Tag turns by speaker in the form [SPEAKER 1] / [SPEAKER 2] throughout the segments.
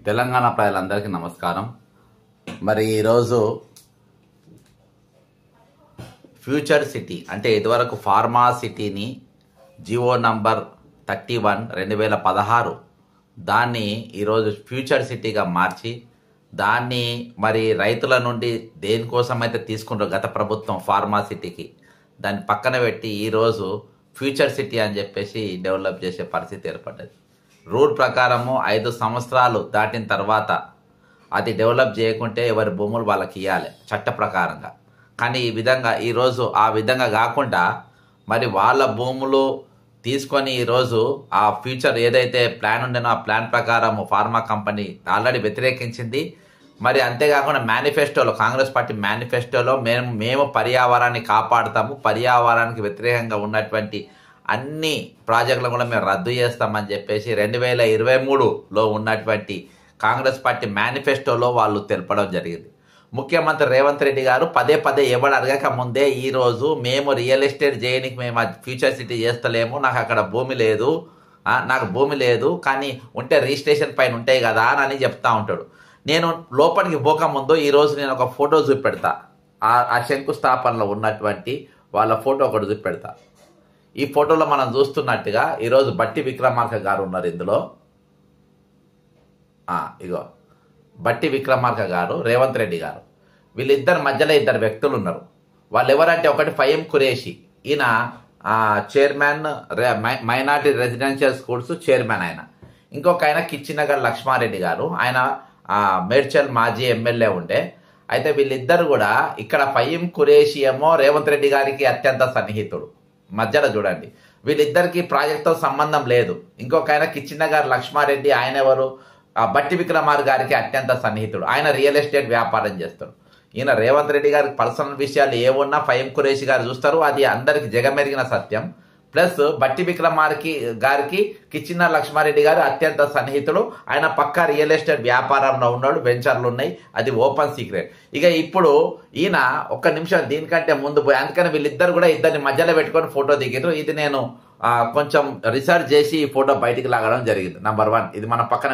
[SPEAKER 1] తెలంగాణ ప్రజలందరికీ నమస్కారం. మరి ఈరోజు ఫ్యూచర్ సిటీ అంటే ఇదివరకు ఫార్మా సిటీని జియో నంబర్ 31/2016 దాన్ని ఈరోజు ఫ్యూచర్ సిటీగా మార్చి దాన్ని మరి రైతుల నుండి దేనికోసమైతే తీసుకుంటారో గత ప్రభుత్వం ఫార్మా సిటీకి దాన్ని పక్కన పెట్టి ఈరోజు ఫ్యూచర్ సిటీ అని చెప్పేసి డెవలప్ చేసే పరిస్థితి ఏర్పడ్డది. రూల్ ప్రకారము 5 సంవత్సరాలు దాటిన తర్వాత అది డెవలప్ చేయకుంటే ఎవరి భూములు వాళ్ళకి ఇవ్వాలి చట్ట ప్రకారంగా. కానీ ఈ విధంగా ఈరోజు ఆ విధంగా కాకుండా మరి వాళ్ళ భూములు తీసుకొని ఈరోజు ఆ ఫ్యూచర్ ఏదైతే ప్లాన్ ఉండేనో ఆ ప్లాన్ ప్రకారం ఫార్మా కంపెనీ ఆల్రెడీ వ్యతిరేకించింది. మరి అంతేకాకుండా మేనిఫెస్టోలో కాంగ్రెస్ పార్టీ మేనిఫెస్టోలో మేము పర్యావరణాన్ని కాపాడుతాము, పర్యావరణానికి వ్యతిరేకంగా ఉన్నటువంటి అన్ని ప్రాజెక్టులను కూడా మేము రద్దు చేస్తామని చెప్పేసి 2023లో ఉన్నటువంటి కాంగ్రెస్ పార్టీ మేనిఫెస్టోలో వాళ్ళు తెలపడం జరిగింది. ముఖ్యమంత్రి రేవంత్ రెడ్డి గారు పదే ఎవరు అడగక ముందే ఈరోజు మేము రియల్ ఎస్టేట్ చేయడానికి మేము ఆ ఫ్యూచర్ సిటీ చేస్తలేము, నాకు అక్కడ భూమి లేదు, నాకు భూమి లేదు, కానీ ఉంటే రిజిస్ట్రేషన్ పైన ఉంటాయి కదా అని చెప్తా ఉంటాడు. నేను లోపలికి పోకముందు ఈరోజు నేను ఒక ఫోటో చూపెడతా, ఆ శంకుస్థాపనలో ఉన్నటువంటి వాళ్ళ ఫోటో ఒకటి చూపెడతా. ఈ ఫోటోలో మనం చూస్తున్నట్టుగా ఈరోజు బట్టి విక్రమార్క గారు ఉన్నారు ఇందులో. ఇగో బట్టి విక్రమార్క గారు, రేవంత్ రెడ్డి గారు, వీళ్ళిద్దరి మధ్యలో 2 వ్యక్తులు ఉన్నారు. వాళ్ళు ఎవరంటే ఒకటి ఫహీం ఖురేషి, ఈయన chairman minority residential schools chairman ఆయన. ఇంకొక ఆయన కిచ్చినగర్ లక్ష్మారెడ్డి గారు, ఆయన మేడ్చల్ మాజీ ఎమ్మెల్యే ఉండే. అయితే వీళ్ళిద్దరు కూడా ఇక్కడ ఫహీం ఖురేషి ఏమో రేవంత్ రెడ్డి గారికి అత్యంత సన్నిహితుడు. మధ్యలో చూడండి, వీళ్ళిద్దరికి ప్రాజెక్ట్తో సంబంధం లేదు. ఇంకొక ఆయన కిచ్చినగర్ లక్ష్మారెడ్డి, ఆయన ఎవరు బట్టి విక్రమార్క గారికి అత్యంత సన్నిహితుడు. ఆయన రియల్ ఎస్టేట్ వ్యాపారం చేస్తాడు. ఈయన రేవంత్ రెడ్డి గారికి పర్సనల్ విషయాలు ఏమున్నా ఫహీం ఖురేషి గారు చూస్తారు, అది అందరికి జగమెరిగిన సత్యం. ప్లస్ బట్టి విక్రమార్క గారికి కిచ్చినగర్ లక్ష్మారెడ్డి గారు అత్యంత సన్నిహితుడు. ఆయన పక్కా రియల్ ఎస్టేట్ వ్యాపారంలో ఉన్నాడు, వెంచర్లు ఉన్నాయి, అది ఓపెన్ సీక్రెట్. ఇక ఇప్పుడు ఈయన ఒక్క నిమిషం దీనికంటే ముందు పోయి, అందుకని వీళ్ళిద్దరు కూడా ఇద్దరిని మధ్యలో పెట్టుకొని ఫోటో దిగారు. ఇది నేను కొంచెం రీసెర్చ్ చేసి ఈ ఫోటో బయటికి లాగడం జరిగింది. నంబర్ 1 ఇది మనం పక్కన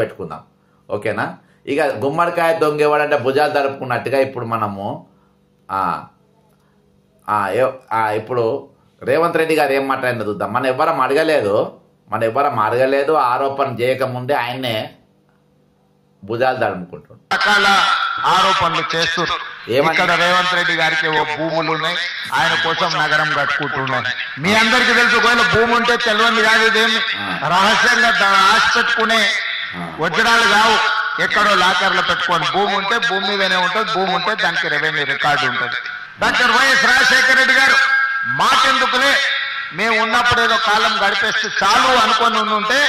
[SPEAKER 1] పెట్టుకుందాం, ఓకేనా. ఇక గుమ్మడికాయ దొంగేవాడంటే భుజాలు జరుపుకున్నట్టుగా ఇప్పుడు మనము ఇప్పుడు రేవంత్ రెడ్డి గారు ఏం మాట్లాడిన చూద్దాం. మనం ఎవ్వరం అడగలేదు, ఆరోపణ చేయకముందే ఆయన్నే భుజాలు తడుముకుంటాడు.
[SPEAKER 2] రకాల ఆరోపణలు చేస్తున్నారు. ఇక్కడ రేవంత్ రెడ్డి గారికి భూములు ఉన్నాయి, ఆయన కోసం నగరం కట్టుకుంటున్నాయి. మీ అందరికి తెలుసు, ఒకవేళ భూమి ఉంటే తెలియని కాదు, ఇదేమి రహస్యంగా ఆశ పెట్టుకునే వజ్రాలు కావు. ఎక్కడో లాకర్లో పెట్టుకొని భూమి ఉంటే భూమి మీదనే ఉంటుంది, భూమి ఉంటే దానికి రెవెన్యూ రికార్డు ఉంటుంది. డాక్టర్ వైఎస్ రాజశేఖర రెడ్డి గారు మాకెందుకులే, మేము ఉన్నప్పుడు ఏదో కాలం గడిపేస్తే చాలు అనుకొని ఉంటే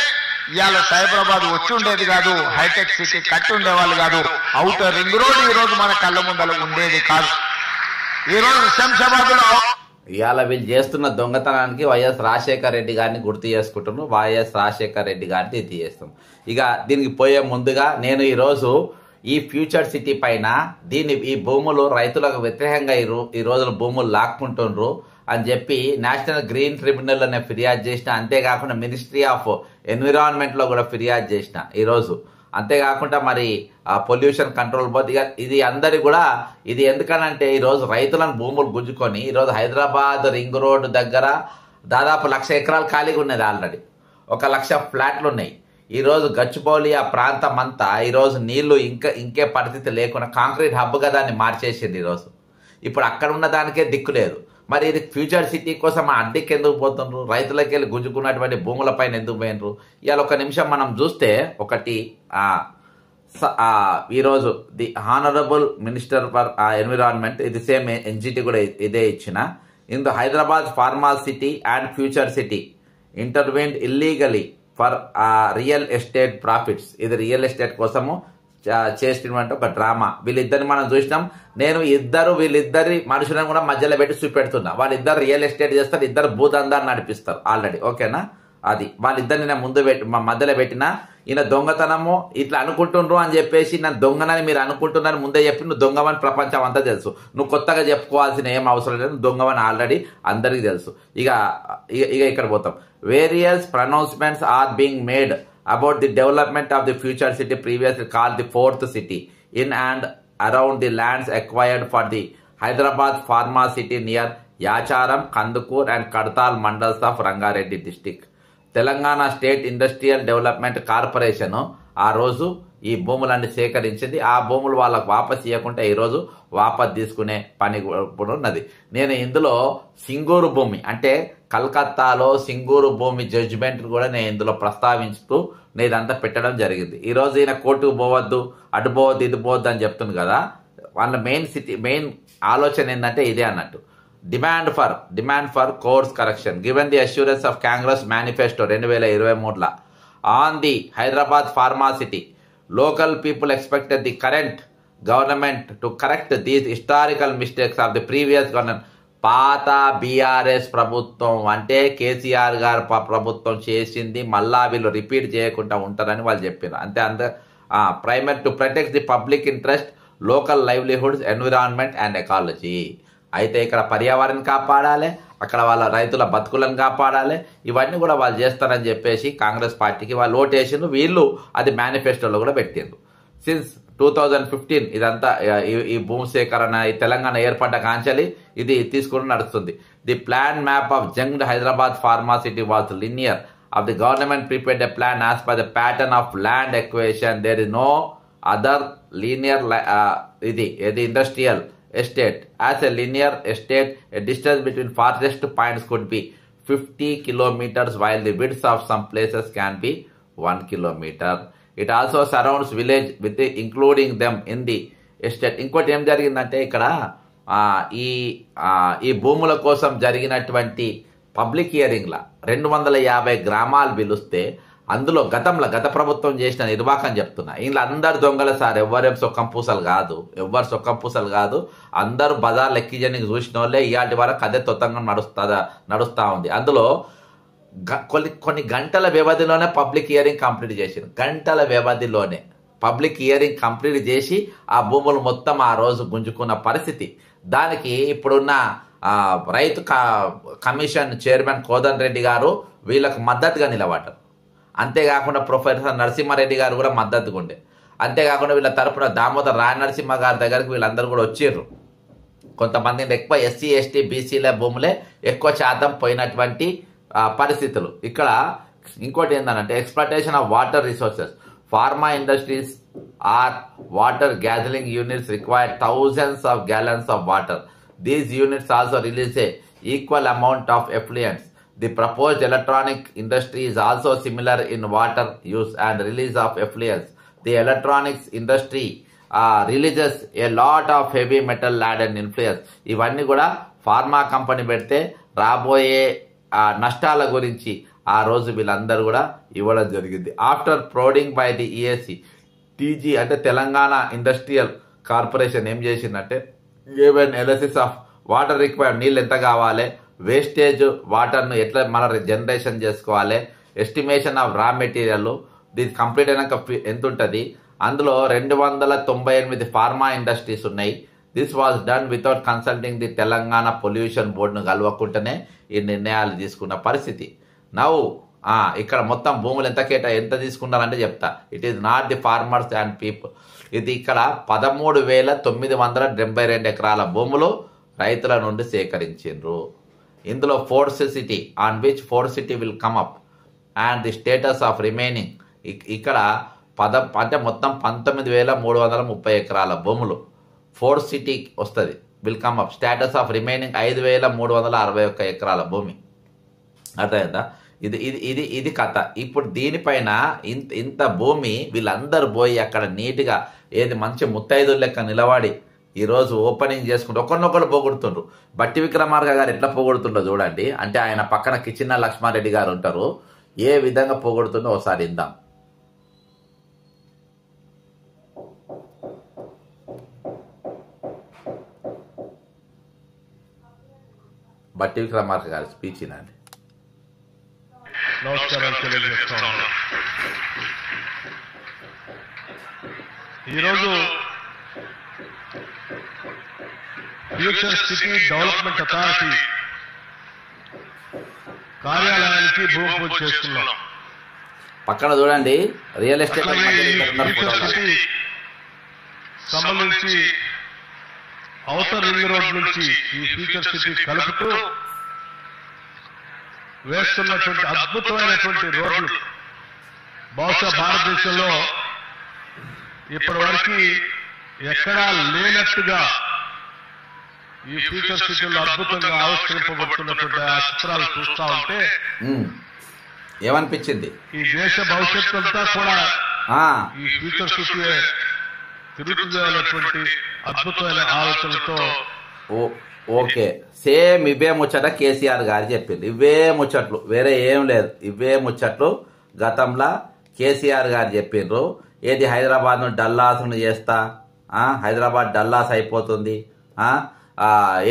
[SPEAKER 2] ఇవాళ సైబరాబాద్ వచ్చి ఉండేది కాదు, హైటెక్ సిటీ కట్టి ఉండేవాళ్ళు కాదు, ఔటర్ రింగ్ రోడ్ ఈ రోజు మన కళ్ళ ముందర ఉండేది కాదు. ఈ రోజు శంషాబాద్ లో
[SPEAKER 1] ఇవాళ వీళ్ళు చేస్తున్న దొంగతనానికి వైఎస్ రాజశేఖర రెడ్డి గారిని గుర్తు చేసుకుంటున్నాం, వైఎస్ రాజశేఖర రెడ్డి గారిని ఇది చేస్తాం. ఇక దీనికి పోయే ముందుగా నేను ఈరోజు ఈ ఫ్యూచర్ సిటీ పైన ఈ భూములు రైతులకు వ్యతిరేకంగా ఈ రోజుల భూములు లాక్కుంటుండ్రు అని చెప్పి నేషనల్ గ్రీన్ ట్రిబ్యునల్ అనే ఫిర్యాదు చేసిన, అంతేకాకుండా మినిస్ట్రీ ఆఫ్ ఎన్విరాన్మెంట్లో కూడా ఫిర్యాదు చేసిన ఈరోజు. అంతేకాకుండా మరి పొల్యూషన్ కంట్రోల్ బోర్డ్, ఇది అందరి కూడా ఇది ఎందుకనంటే ఈరోజు రైతులను భూములు గుంజుకొని ఈరోజు హైదరాబాద్ రింగ్ రోడ్ దగ్గర దాదాపు 1,00,000 ఎకరాలు ఖాళీగా ఉన్నది. ఆల్రెడీ 1,00,000 ఫ్లాట్లు ఉన్నాయి. ఈరోజు గచ్చిబౌలి ఆ ప్రాంతం అంతా ఈరోజు నీళ్లు ఇంకే పరిస్థితి లేకుండా కాంక్రీట్ హబ్గా దాన్ని మార్చేసింది. ఈరోజు ఇప్పుడు అక్కడ ఉన్న దానికే దిక్కు లేదు. మరి ఇది ఫ్యూచర్ సిటీ కోసం అద్దెకి ఎందుకు పోతుండ్రు, రైతులకి వెళ్ళి గుంజుకున్నటువంటి భూములపైన ఎందుకు పోయినరు? ఇవాళ ఒక నిమిషం మనం చూస్తే ఒకటి ఈరోజు the honourable minister for environment, ఇది సేమ్ ఎన్జిటి కూడా ఇదే ఇచ్చిన, ఇందు Hyderabad pharma city and future city intervened illegally for real estate profits. ఇది రియల్ ఎస్టేట్ కోసము చేసినటువంటి ఒక డ్రామా. వీళ్ళిద్దరిని మనం చూసినాం. నేను వీళ్ళిద్దరి మనుషులను కూడా మధ్యలో పెట్టి చూపెడుతున్నా. వాళ్ళిద్దరు రియల్ ఎస్టేట్ చేస్తారు, ఇద్దరు భూదందాన్ని నడిపిస్తారు ఆల్రెడీ, ఓకేనా. అది వాళ్ళిద్దరిని నేను మధ్యలో పెట్టిన. ఈయన దొంగతనము ఇట్లా అనుకుంటుండ్రు అని చెప్పేసి నన్ను దొంగనని మీరు అనుకుంటున్నారు ముందే చెప్పి నువ్వు దొంగవని ప్రపంచం అంతా తెలుసు. నువ్వు కొత్తగా చెప్పుకోవాల్సిన ఏం అవసరం లేదు, నువ్వు దొంగవని ఆల్రెడీ అందరికీ తెలుసు. ఇక ఇక్కడ పోతాం. Various pronouncements are being made about the development of the future city previously called the fourth city in and around the lands acquired for the Hyderabad Pharma City near Yacharam, Kandukur and Kadtal mandals of Rangareddy district. Telangana state industrial development corporation ఆ రోజు ఈ భూములన్నీ సేకరించింది. ఆ భూములు వాళ్ళకు వాపస్ ఇవ్వకుండా ఈరోజు వాపస్ తీసుకునే పని కూడా ఉన్నది. నేను ఇందులో సింగూరు భూమి అంటే కలకత్తాలో సింగూరు భూమి జడ్జిమెంట్ కూడా నేను ఇందులో ప్రస్తావించుతూ నేను ఇదంతా పెట్టడం జరిగింది. ఈరోజు ఈయన కోర్టుకు పోవద్దు, అటు పోవద్దు, ఇది పోవద్దు అని చెప్తుంది కదా. వాళ్ళ మెయిన్ ఆలోచన ఏంటంటే ఇదే అన్నట్టు. Demand for course correction given the assurance of Congress manifesto 2023 on the Hyderabad pharma city. Local people expected the current government to correct these historical mistakes of the previous government. పాత బీఆర్ఎస్ ప్రభుత్వం అంటే కేసీఆర్ గారు ప్రభుత్వం చేసింది మళ్ళా వీళ్ళు రిపీట్ చేయకుండా ఉంటారని వాళ్ళు చెప్పారు. అంతే primary to protect the public interest, local livelihoods, environment and ecology. అయితే ఇక్కడ పర్యావరణం కాపాడాలి, అక్కడ వాళ్ళ రైతుల బతుకులను కాపాడాలి, ఇవన్నీ కూడా వాళ్ళు చేస్తారని చెప్పేసి కాంగ్రెస్ పార్టీకి వాళ్ళు ఓటేసిండ్రు. వీళ్ళు అది మేనిఫెస్టోలో కూడా పెట్టిండ్రు. సిన్స్ 2015 ఇదంతా ఈ భూమి సేకరణ ఈ తెలంగాణ ఏర్పడ్డ కాంచలి ఇది తీసుకుని నడుస్తుంది. ది ప్లాన్ మ్యాప్ ఆఫ్ జంగ్ Hyderabad pharma city was linear of the government prepared a plan as per the pattern of land acquisition. There is no other linear ఇది industrial estate. As a linear estate, a distance between farthest points could be 50 kilometers while the width of some places can be 1 kilometer. It also surrounds village with including them in the estate. ఇంకోటి ఏం జరిగిందంటే ఇక్కడ ఈ భూముల కోసం జరిగినటువంటి public హియరింగ్ల 250 గ్రామాలు పిలుస్తే అందులో గత ప్రభుత్వం చేసిన నిర్వాహకం చెప్తున్నా. ఇంట్లో అందరు దొంగల సార్, ఎవరు సొక్కం పూసలు కాదు, అందరూ బజార్ లెక్కిజనికి చూసిన వాళ్ళే ఇవాటి వరకు అదే తొత్తంగా నడుస్తూ ఉంది. అందులో కొన్ని గంటల వ్యవధిలోనే పబ్లిక్ హియరింగ్ కంప్లీట్ చేసింది. గంటల వ్యవధిలోనే పబ్లిక్ హియరింగ్ కంప్లీట్ చేసి ఆ భూములు మొత్తం ఆ రోజు గుంజుకున్న పరిస్థితి. దానికి ఇప్పుడున్న రైతు కమిషన్ చైర్మన్ కోదండ రెడ్డి గారు వీళ్ళకు మద్దతుగా నిలబడ్డారు. అంతేకాకుండా ప్రొఫెసర్ నరసింహారెడ్డి గారు కూడా మద్దతుగా ఉండే. అంతేకాకుండా వీళ్ళ తరపున దామోదర్ రాయ నరసింహ గారి దగ్గరికి వీళ్ళందరూ కూడా వచ్చిర్రు. కొంతమంది ఎక్కువ ఎస్సీ ఎస్టీ బీసీల భూములే ఎక్కువ శాతం పోయినటువంటి పరిస్థితులు. ఇక్కడ ఇంకోటి ఏంటంటే exploitation of water resources. Pharma industries are water gathering units require thousands of gallons of water. These units also release a equal amount of effluents. The proposed electronic industry is also similar in water use and release of effluents. The electronics industry releases a lot of heavy metal laden influence. ఇవన్నీ కూడా pharma company పెడితే రాబోయే నష్టాల గురించి ఆ రోజు వీళ్ళందరూ కూడా ఇవ్వడం జరిగింది. ఆఫ్టర్ ప్రోడింగ్ బై ది ఈఏసి టీజీ అంటే తెలంగాణ ఇండస్ట్రియల్ కార్పొరేషన్ ఏం చేసిందంటే given analysis of water required, నీళ్ళు ఎంత కావాలి, వేస్టేజ్ వాటర్ను ఎట్లా మన జనరేషన్ చేసుకోవాలి, ఎస్టిమేషన్ ఆఫ్ రా మెటీరియల్, దీన్ని కంప్లీట్ అయినాక ఎంత ఉంటుంది. అందులో 298 ఫార్మా ఇండస్ట్రీస్ ఉన్నాయి. This was done without consulting the Telangana pollution బోర్డును కలవకుండానే ఈ నిర్ణయాలు తీసుకున్న పరిస్థితి. నవ్వు ఇక్కడ మొత్తం భూములు ఎంత తీసుకున్నారంటే చెప్తా. It is not the farmers and people. ఇది ఇక్కడ 13,972 ఎకరాల భూములు రైతుల నుండి సేకరించిండ్రు. ఇందులో fourth city on which fourth city will come up and the status of remaining. ఇక్కడ అంటే మొత్తం 19,330 ఎకరాల భూములు ఫోర్త్ సిటీ వస్తుంది, will come up. Status of remaining 5,361 ఎకరాల భూమి. అర్థమైందా? ఇది కథ. ఇప్పుడు దీనిపైన ఇంత భూమి వీళ్ళందరూ పోయి అక్కడ నీట్గా ఏది మంచి ముత్తైదుల లెక్క నిలబడి ఈరోజు ఓపెనింగ్ చేసుకుంటూ ఒకరినొకరు పొగుడుతుండ్రు. బట్టి విక్రమార్క గారు ఎట్లా పొగుడుతుండో చూడండి. అంటే ఆయన పక్కన కిచిన్న లక్ష్మారెడ్డి గారు ఉంటారు, ఏ విధంగా పొగుడుతుండో ఒకసారి ఇందాం. బట్టి విక్రమార్క గారి స్పీచ్ ఇనండి.
[SPEAKER 3] నమస్కారం తెలియజేస్తాను. ఈరోజు ఫ్యూచర్ సిటీ డెవలప్మెంట్ అథారిటీ కార్యాలయానికి భూమి పూజ చేస్తున్నాం.
[SPEAKER 1] పక్కన చూడండి రియల్ ఎస్టేట్
[SPEAKER 3] సంబంధించి ఔటర్ రింగ్ రోడ్ నుంచి ఈ ఫ్యూచర్ సిటీ కలుపుతూ వేస్తున్నటువంటి అద్భుతమైనటువంటి రోడ్లు బహుశా భారతదేశంలో ఇప్పటి వరకు ఎక్కడా లేనట్టుగా ఈ ఫ్యూచర్ సిటీలో అద్భుతంగా ఆవిష్కరింపబడుతున్నటువంటి ఆ చిత్రాలు చూస్తా ఉంటే
[SPEAKER 1] ఏమనిపించింది?
[SPEAKER 3] ఈ దేశ భవిష్యత్తు అంతా కూడా ఈ ఫ్యూచర్ సిటీ తిరుగుతున్నటువంటి అద్భుతమైన ఆలోచనలతో.
[SPEAKER 1] ఓకే, సేమ్ ఇవే ముచ్చట కేసీఆర్ గారు చెప్పింది. ఇవే ముచ్చట్లు, వేరే ఏం లేదు. ఇవే ముచ్చట్లు గతంలో కేసీఆర్ గారు చెప్పిండ్రు. ఏది హైదరాబాద్ను డల్లాస్ను చేస్తా, హైదరాబాద్ డల్లాస్ అయిపోతుంది,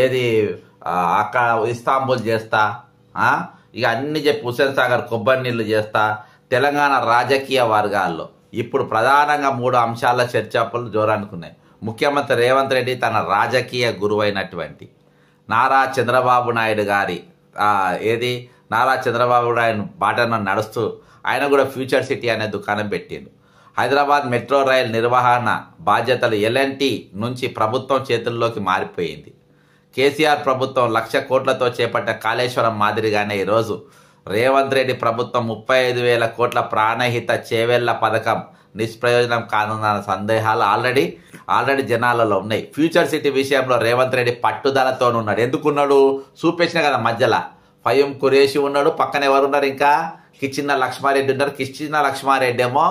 [SPEAKER 1] ఏది అక్కడ ఇస్తాంబుల్ చేస్తా, ఇక అన్ని చెప్పి హుస్సేన్ సాగర్ కొబ్బరి నీళ్లు చేస్తా. తెలంగాణ రాజకీయ వర్గాల్లో ఇప్పుడు ప్రధానంగా 3 అంశాల చర్చలు జోరనుకున్నాయి. ముఖ్యమంత్రి రేవంత్ రెడ్డి తన రాజకీయ గురువైనటువంటి నారా చంద్రబాబు నాయుడు గారి నారా చంద్రబాబు నాయుడు బాటను నడుస్తూ ఆయన కూడా ఫ్యూచర్ సిటీ అనే దుకాణం పెట్టిండు. హైదరాబాద్ మెట్రో రైల్ నిర్వహణ బాధ్యతలు ఎల్ఎన్టీ నుంచి ప్రభుత్వం చేతుల్లోకి మారిపోయింది. కేసీఆర్ ప్రభుత్వం 1,00,000 కోట్లతో చేపట్టిన కాళేశ్వరం మాదిరిగానే ఈరోజు రేవంత్ రెడ్డి ప్రభుత్వం 35,000 కోట్ల ప్రాణహిత చేవెళ్ల పథకం నిష్ప్రయోజనం కానున్న సందేహాలు ఆల్రెడీ జనాలలో ఉన్నాయి. ఫ్యూచర్ సిటీ విషయంలో రేవంత్ రెడ్డి పట్టుదలతోనున్నాడు. ఎందుకున్నాడు చూపించిన కదా, మధ్యలో ఫయం కురేషి ఉన్నాడు, పక్కన ఎవరున్నారు, ఇంకా కిచ్చిన లక్ష్మారెడ్డి ఉన్నారు. కిచ్చిన లక్ష్మారెడ్డి ఏమో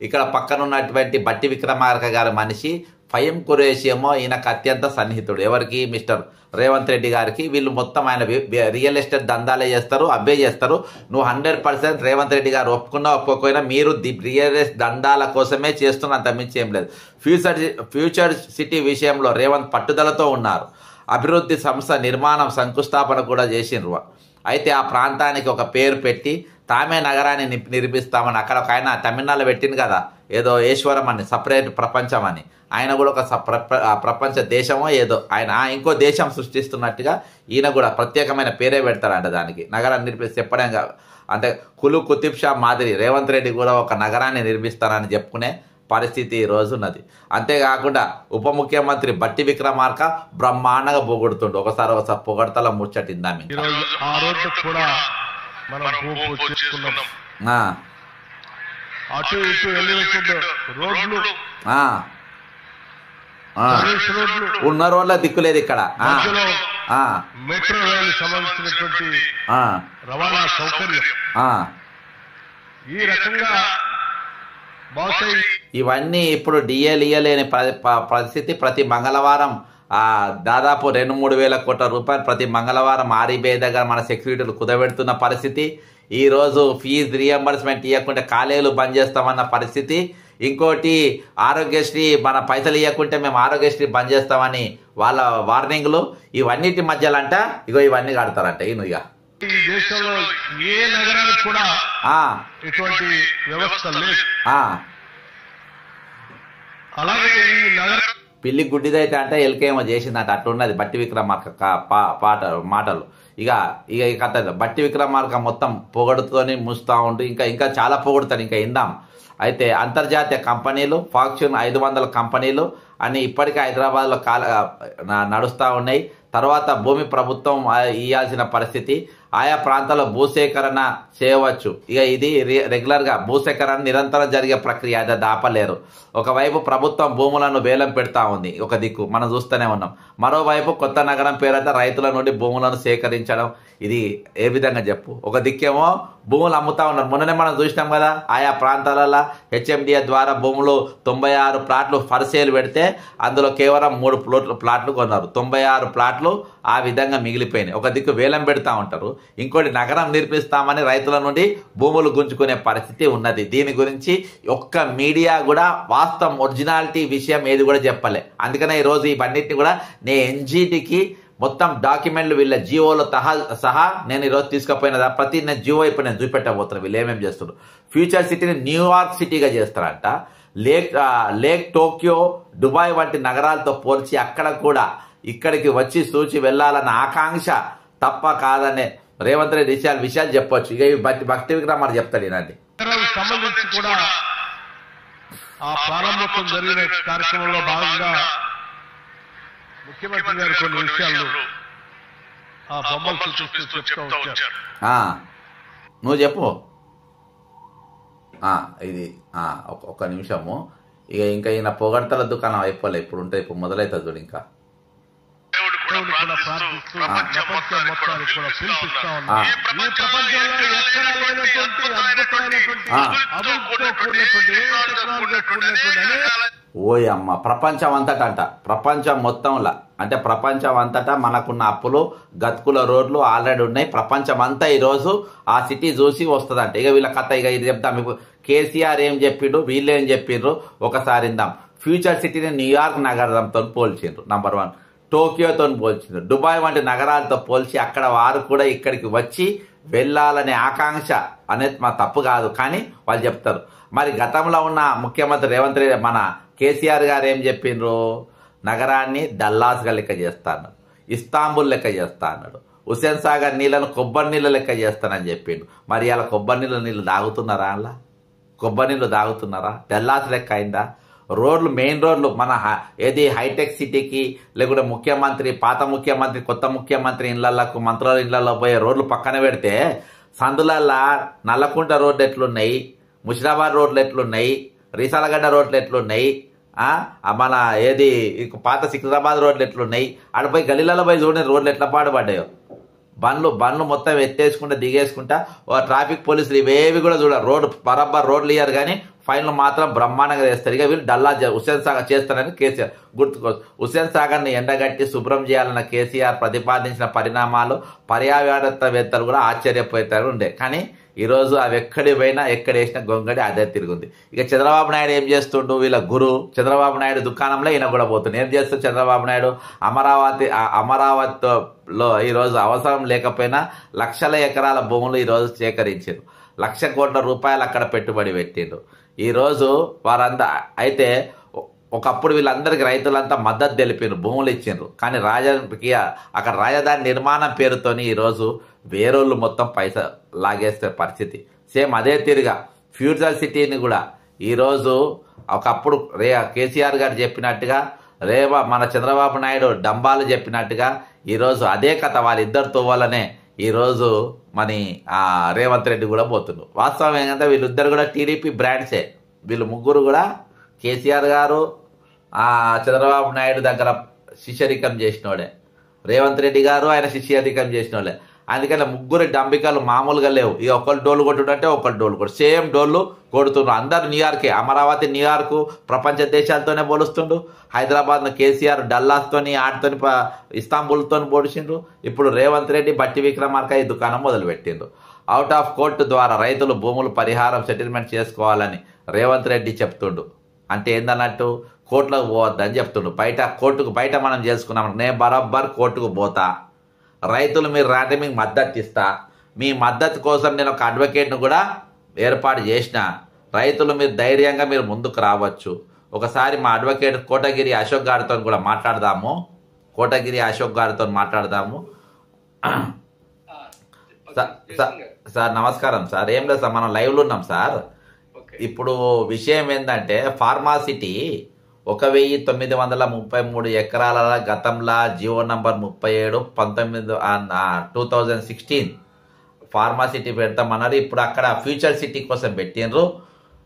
[SPEAKER 1] ఇక్కడ పక్కన ఉన్నటువంటి బట్టి విక్రమార్క గారి మనిషి, ఫయం కురేషి ఏమో ఈయనకు అత్యంత సన్నిహితుడు. ఎవరికి? మిస్టర్ రేవంత్ రెడ్డి గారికి. వీళ్ళు మొత్తం ఆయన రియల్ ఎస్టేట్ దందాలే చేస్తారు, అబ్బే చేస్తారు. నువ్వు 100% రేవంత్ రెడ్డి గారు ఒప్పుకున్నా ఒప్పుకోకపోయినా మీరు రియల్ ఎస్టేట్ దందాల కోసమే చేస్తున్న, అంత మించి ఏం లేదు. ఫ్యూచర్ సిటీ విషయంలో రేవంత్ పట్టుదలతో ఉన్నారు. అభివృద్ధి సంస్థ నిర్మాణం శంకుస్థాపన కూడా చేసిండ్రు. అయితే ఆ ప్రాంతానికి ఒక పేరు పెట్టి తామే నగరాన్ని నిర్మిస్తామని అక్కడ ఒక ఆయన తమిళనాడులో పెట్టింది కదా, ఏదో ఈశ్వరం అని, సపరేట్ ప్రపంచం అని. ఆయన కూడా ఒక ప్రపంచ దేశమో ఏదో ఆయన ఇంకో దేశం సృష్టిస్తున్నట్టుగా ఈయన కూడా ప్రత్యేకమైన పేరే పెడతారంట దానికి. నగరాన్ని నిర్మిస్తే చెప్పడం అంటే కులు కుతుబ్ షా మాదిరి రేవంత్ రెడ్డి కూడా ఒక నగరాన్ని నిర్మిస్తానని చెప్పుకునే పరిస్థితి ఈ రోజు ఉన్నది. అంతేకాకుండా ఉప ముఖ్యమంత్రి బట్టి విక్రమార్క బ్రహ్మాండంగా పొగుడుతుండు. ఒకసారి పొగడతల ముచ్చటిందా ఉన్న రోడ్ల దిక్కులేదు ఇక్కడ.
[SPEAKER 3] మెట్రో రైలు సంబంధించినటువంటి రవాణా సౌకర్యం ఈ రకంగా
[SPEAKER 1] ఇవన్నీ ఇప్పుడు డిఏలియలేని పరిస్థితి. ప్రతి మంగళవారం దాదాపు 2-3 వేల కోట్ల రూపాయలు ప్రతి మంగళవారం ఆర్బీఐ దగ్గర మన సెక్యూరిటీలు కుదబెడుతున్న పరిస్థితి. ఈరోజు ఫీజు రీఎంబర్స్మెంట్ ఇవ్వకుంటే కాలేజీలు బంద్ చేస్తామన్న పరిస్థితి. ఇంకోటి ఆరోగ్యశ్రీ మన పైసలు ఇవ్వకుంటే మేము ఆరోగ్యశ్రీ బంద్ చేస్తామని వాళ్ళ వార్నింగ్లు. ఇవన్నిటి మధ్యలో అంట ఇగో ఇవన్నీ కడతారంట. ఇక
[SPEAKER 3] ఈ దేశంలో ఏ నగరానికి కూడా ఇటువంటి వ్యవస్థ లేదు. అలాగే ఈ నగరం
[SPEAKER 1] పిల్లి గుడ్డిదైతే అంటే ఎల్కేమో చేసిందంట, అట్లున్నది బట్టి విక్రమార్క మాటలు. ఇక కథ బట్టి విక్రమార్క మొత్తం పొగడుతోని మూస్తూ ఉంటూ ఇంకా చాలా పొగుడుతాడు. ఇంకా ఇందాం. అయితే అంతర్జాతీయ కంపెనీలు, ఫార్చ్యూన్ 500 కంపెనీలు అని ఇప్పటికే హైదరాబాద్లో నడుస్తూ ఉన్నాయి. తర్వాత భూమి ప్రభుత్వం ఇవ్వాల్సిన పరిస్థితి. ఆయా ప్రాంతాల్లో భూసేకరణ చేయవచ్చు. ఇక ఇది రెగ్యులర్గా భూసేకరణ నిరంతరం జరిగే ప్రక్రియ, అది ఆపలేరు. ఒకవైపు ప్రభుత్వం భూములను వేలం పెడతా ఉంది, ఒక దిక్కు మనం చూస్తూనే ఉన్నాం. మరోవైపు కొత్త నగరం పేరైతే రైతుల నుండి భూములను సేకరించడం. ఇది ఏ విధంగా చెప్పు? ఒక దిక్కేమో భూములు అమ్ముతా ఉన్నారు. మొన్ననే మనం చూసినాం కదా, ఆయా ప్రాంతాలలో హెచ్ఎండిఏ ద్వారా భూములు 96 ప్లాట్లు ఫర్ సేల్ పెడితే అందులో కేవలం 3 ప్లాట్లు కొన్నారు. 96 ప్లాట్లు ఆ విధంగా మిగిలిపోయినాయి. ఒక దిక్కు వేలం పెడతా ఉంటారు, ఇంకోటి నగరం నిర్మిస్తామని రైతుల నుండి భూములు గుంజుకునే పరిస్థితి ఉన్నది. దీని గురించి ఒక్క మీడియా కూడా వాస్తవం ఒరిజినాలిటీ విషయం ఏది కూడా చెప్పలే. అందుకనే ఈరోజు ఇవన్నిటిని కూడా నేను ఎన్జీటీకి మొత్తం డాక్యుమెంట్లు వీళ్ళ జియోలో సహా నేను ఈరోజు తీసుకుపోయిన ప్రతి నేను జియో ఇప్పుడు నేను చూపెట్టబోతున్నాను. వీళ్ళు ఏమేమి చేస్తున్నారు. ఫ్యూచర్ సిటీని న్యూయార్క్ సిటీగా చేస్తారంట. లేక్ టోక్యో, దుబాయ్ వంటి నగరాలతో పోల్చి అక్కడ కూడా ఇక్కడికి వచ్చి చూచి వెళ్ళాలన్న ఆకాంక్ష తప్ప కాదనే రేవంత్ రెడ్డి విషయాలు చెప్పొచ్చు. ఇక భక్తి విక్రమార్క చెప్తాడు. ఇలాంటి
[SPEAKER 3] సంబంధించి కూడా ఆ ప్రారంభోత్సవం జరిగిన కార్యక్రమంలో భాగంగా ముఖ్యమంత్రి గారు కొన్ని విషయాలు ఆ బొమ్మలు చూపిస్తూ చెప్తా వచ్చారు.
[SPEAKER 1] నువ్వు చెప్పు. ఇది ఒక్క నిమిషము. ఇక ఇంకా ఈయన పొగడతల దుకాణం అయిపోలే, ఇప్పుడు ఉంటే ఇప్పుడు మొదలవుతుంది చూడు. ఇంకా ఓయ్ అమ్మ, ప్రపంచం అంతటంట, ప్రపంచం మొత్తంలో అంటే ప్రపంచం అంతటా మనకున్న అప్పులు గతుకుల రోడ్లు ఆల్రెడీ ఉన్నాయి. ప్రపంచం అంతా ఈరోజు ఆ సిటీ చూసి వస్తుందంట. ఇక వీళ్ళ కథ ఇక ఇది చెప్తాం మీకు. కేసీఆర్ ఏం చెప్పిండు, వీళ్ళు ఏం చెప్పిండ్రు ఒకసారి ఇందాం. ఫ్యూచర్ సిటీని న్యూయార్క్ నగరంతో పోల్చిండ్రు. నంబర్ 1 టోక్యోతో పోల్చిండ్రు. దుబాయ్ వంటి నగరాలతో పోల్చి అక్కడ వారు కూడా ఇక్కడికి వచ్చి వెళ్ళాలనే ఆకాంక్ష అనేది మా తప్పు కాదు, కానీ వాళ్ళు చెప్తారు. మరి గతంలో ఉన్న ముఖ్యమంత్రి రేవంత్ రెడ్డి మన కేసీఆర్ గారు ఏం చెప్పిండ్రు, నగరాన్ని డల్లాస్గా లెక్క చేస్తా అన్నాడు, ఇస్తాంబుల్ లెక్క చేస్తా అన్నాడు, హుస్సేన్ సాగర్ నీళ్ళను కొబ్బరి నీళ్ళు లెక్క చేస్తానని చెప్పిండు. మరి అలా కొబ్బరి నీళ్ళు తాగుతున్నారా? అలా కొబ్బరి నీళ్ళు తాగుతున్నారా? డల్లాస్ లెక్క అయిందా? రోడ్లు, మెయిన్ రోడ్లు మన ఏది హైటెక్ సిటీకి లేకుంటే ముఖ్యమంత్రి పాత ముఖ్యమంత్రి కొత్త ముఖ్యమంత్రి ఇళ్లకు మంత్రుల ఇళ్లలో పోయే రోడ్లు పక్కన పెడితే సందులల్లా నల్లకుంట రోడ్లు ఎట్లున్నాయి, ముషిరాబాద్ రోడ్లు ఎట్లున్నాయి, రీసాలగడ్డ రోడ్లు ఎట్లున్నాయి, మన ఏది పాత సికింద్రాబాద్ రోడ్లు ఎట్లున్నాయి, ఆడపోయి గలీలలో పోయి చూడండి రోడ్లు ఎట్లా పాడుపడ్డాయో. బండ్లు మొత్తం ఎత్తేసుకుంటా దిగేసుకుంటా ట్రాఫిక్ పోలీసులు ఇవేవి కూడా చూడాలి. రోడ్డు బరాబర్ రోడ్లు ఇయ్యారు కానీ ఫైన్లు మాత్రం బ్రహ్మాండంగా చేస్తారు. ఇక వీళ్ళు డల్లా హుస్సేన్ సాగర్ చేస్తారని కేసీఆర్ గుర్తుకోవచ్చు. హుస్సేన్ సాగర్ని ఎండగట్టి శుభ్రం చేయాలన్న కేసీఆర్ ప్రతిపాదించిన పరిణామాలు పర్యావరణవేత్తలు కూడా ఆశ్చర్యపోతారు ఉండే. కానీ ఈరోజు అవి ఎక్కడి పోయినా ఎక్కడ వేసినా గొంగడి అదే తిరుగుంది. ఇక చంద్రబాబు నాయుడు ఏం చేస్తుండు, వీళ్ళ గురు చంద్రబాబు నాయుడు దుకాణంలో ఈయన కూడా పోతుంది. ఏం చేస్తుంది చంద్రబాబు నాయుడు, అమరావతిలో ఈరోజు అవసరం లేకపోయినా లక్షల ఎకరాల భూములు ఈరోజు సేకరించారు. 1,00,000 కోట్ల రూపాయలు అక్కడ పెట్టుబడి పెట్టిండు. ఈరోజు వారంతా అయితే ఒకప్పుడు వీళ్ళందరికీ రైతులంతా మద్దతు తెలిపారు, భూములు ఇచ్చిండ్రు. కానీ అక్కడ రాజధాని నిర్మాణం పేరుతోని ఈరోజు వేరోళ్ళు మొత్తం పైసా లాగేస్తే పరిస్థితి. సేమ్ అదే తీరుగా ఫ్యూచర్ సిటీని కూడా ఈరోజు ఒకప్పుడు కేసీఆర్ గారు చెప్పినట్టుగా మన చంద్రబాబు నాయుడు డంబాలు చెప్పినట్టుగా ఈరోజు అదే కథ వాళ్ళిద్దరితో వల్లనే ఈరోజు రేవంత్ రెడ్డి కూడా పోతున్నారు. వాస్తవం ఏంటంటే వీళ్ళిద్దరు కూడా టీడీపీ బ్రాండ్సే. వీళ్ళు ముగ్గురు కూడా కేసీఆర్ గారు చంద్రబాబు నాయుడు దగ్గర శిష్యరికం చేసినోడే, రేవంత్ రెడ్డి గారు ఆయన శిష్యరికం చేసినోడే. అందుకని ముగ్గురు డంబికలు మామూలుగా లేవు. ఇక ఒకళ్ళు డోలు కొట్టుడంటే ఒకళ్ళు డోలు కొట్టు, సేమ్ డోళ్ళు కొడుతుండ్రు. అందరు న్యూయార్కే, అమరావతి న్యూయార్కు ప్రపంచ దేశాలతోనే పోలుస్తుండ్రు. హైదరాబాద్ను కేసీఆర్ డల్లాస్తోని ఆటతోని ఇస్తాంబుల్తో పోడిచిండ్రు. ఇప్పుడు రేవంత్ రెడ్డి బట్టి విక్రమార్క ఈ దుకాణం మొదలుపెట్టిండ్రు. అవుట్ ఆఫ్ కోర్టు ద్వారా రైతులు భూములు పరిహారం సెటిల్మెంట్ చేసుకోవాలని రేవంత్ రెడ్డి చెప్తుండు. అంటే ఏందన్నట్టు కోర్టులకు పోవద్దని చెప్తుండు. కోర్టుకు బయట మనం చేసుకున్నాం, నేను బరాబర్ కోర్టుకు పోతా, రైతులు మీరు రాంటే మీకు మద్దతు ఇస్తా, మీ మద్దతు కోసం నేను ఒక అడ్వకేట్ను కూడా ఏర్పాటు చేసిన, రైతులు మీరు ధైర్యంగా మీరు ముందుకు రావచ్చు. ఒకసారి మా అడ్వకేట్ కోటగిరి అశోక్ గారితో కూడా మాట్లాడదాము. సార్ నమస్కారం సార్. ఏం లేదు సార్, మనం లైవ్లో ఉన్నాం సార్. ఇప్పుడు విషయం ఏంటంటే ఫార్మాసిటీ 1933 ఎకరాల గతంలో జీవో నంబర్ 37 2016 ఫార్మాసిటీ పెడతామన్నారు. ఇప్పుడు అక్కడ ఫ్యూచర్ సిటీ కోసం పెట్టినరు.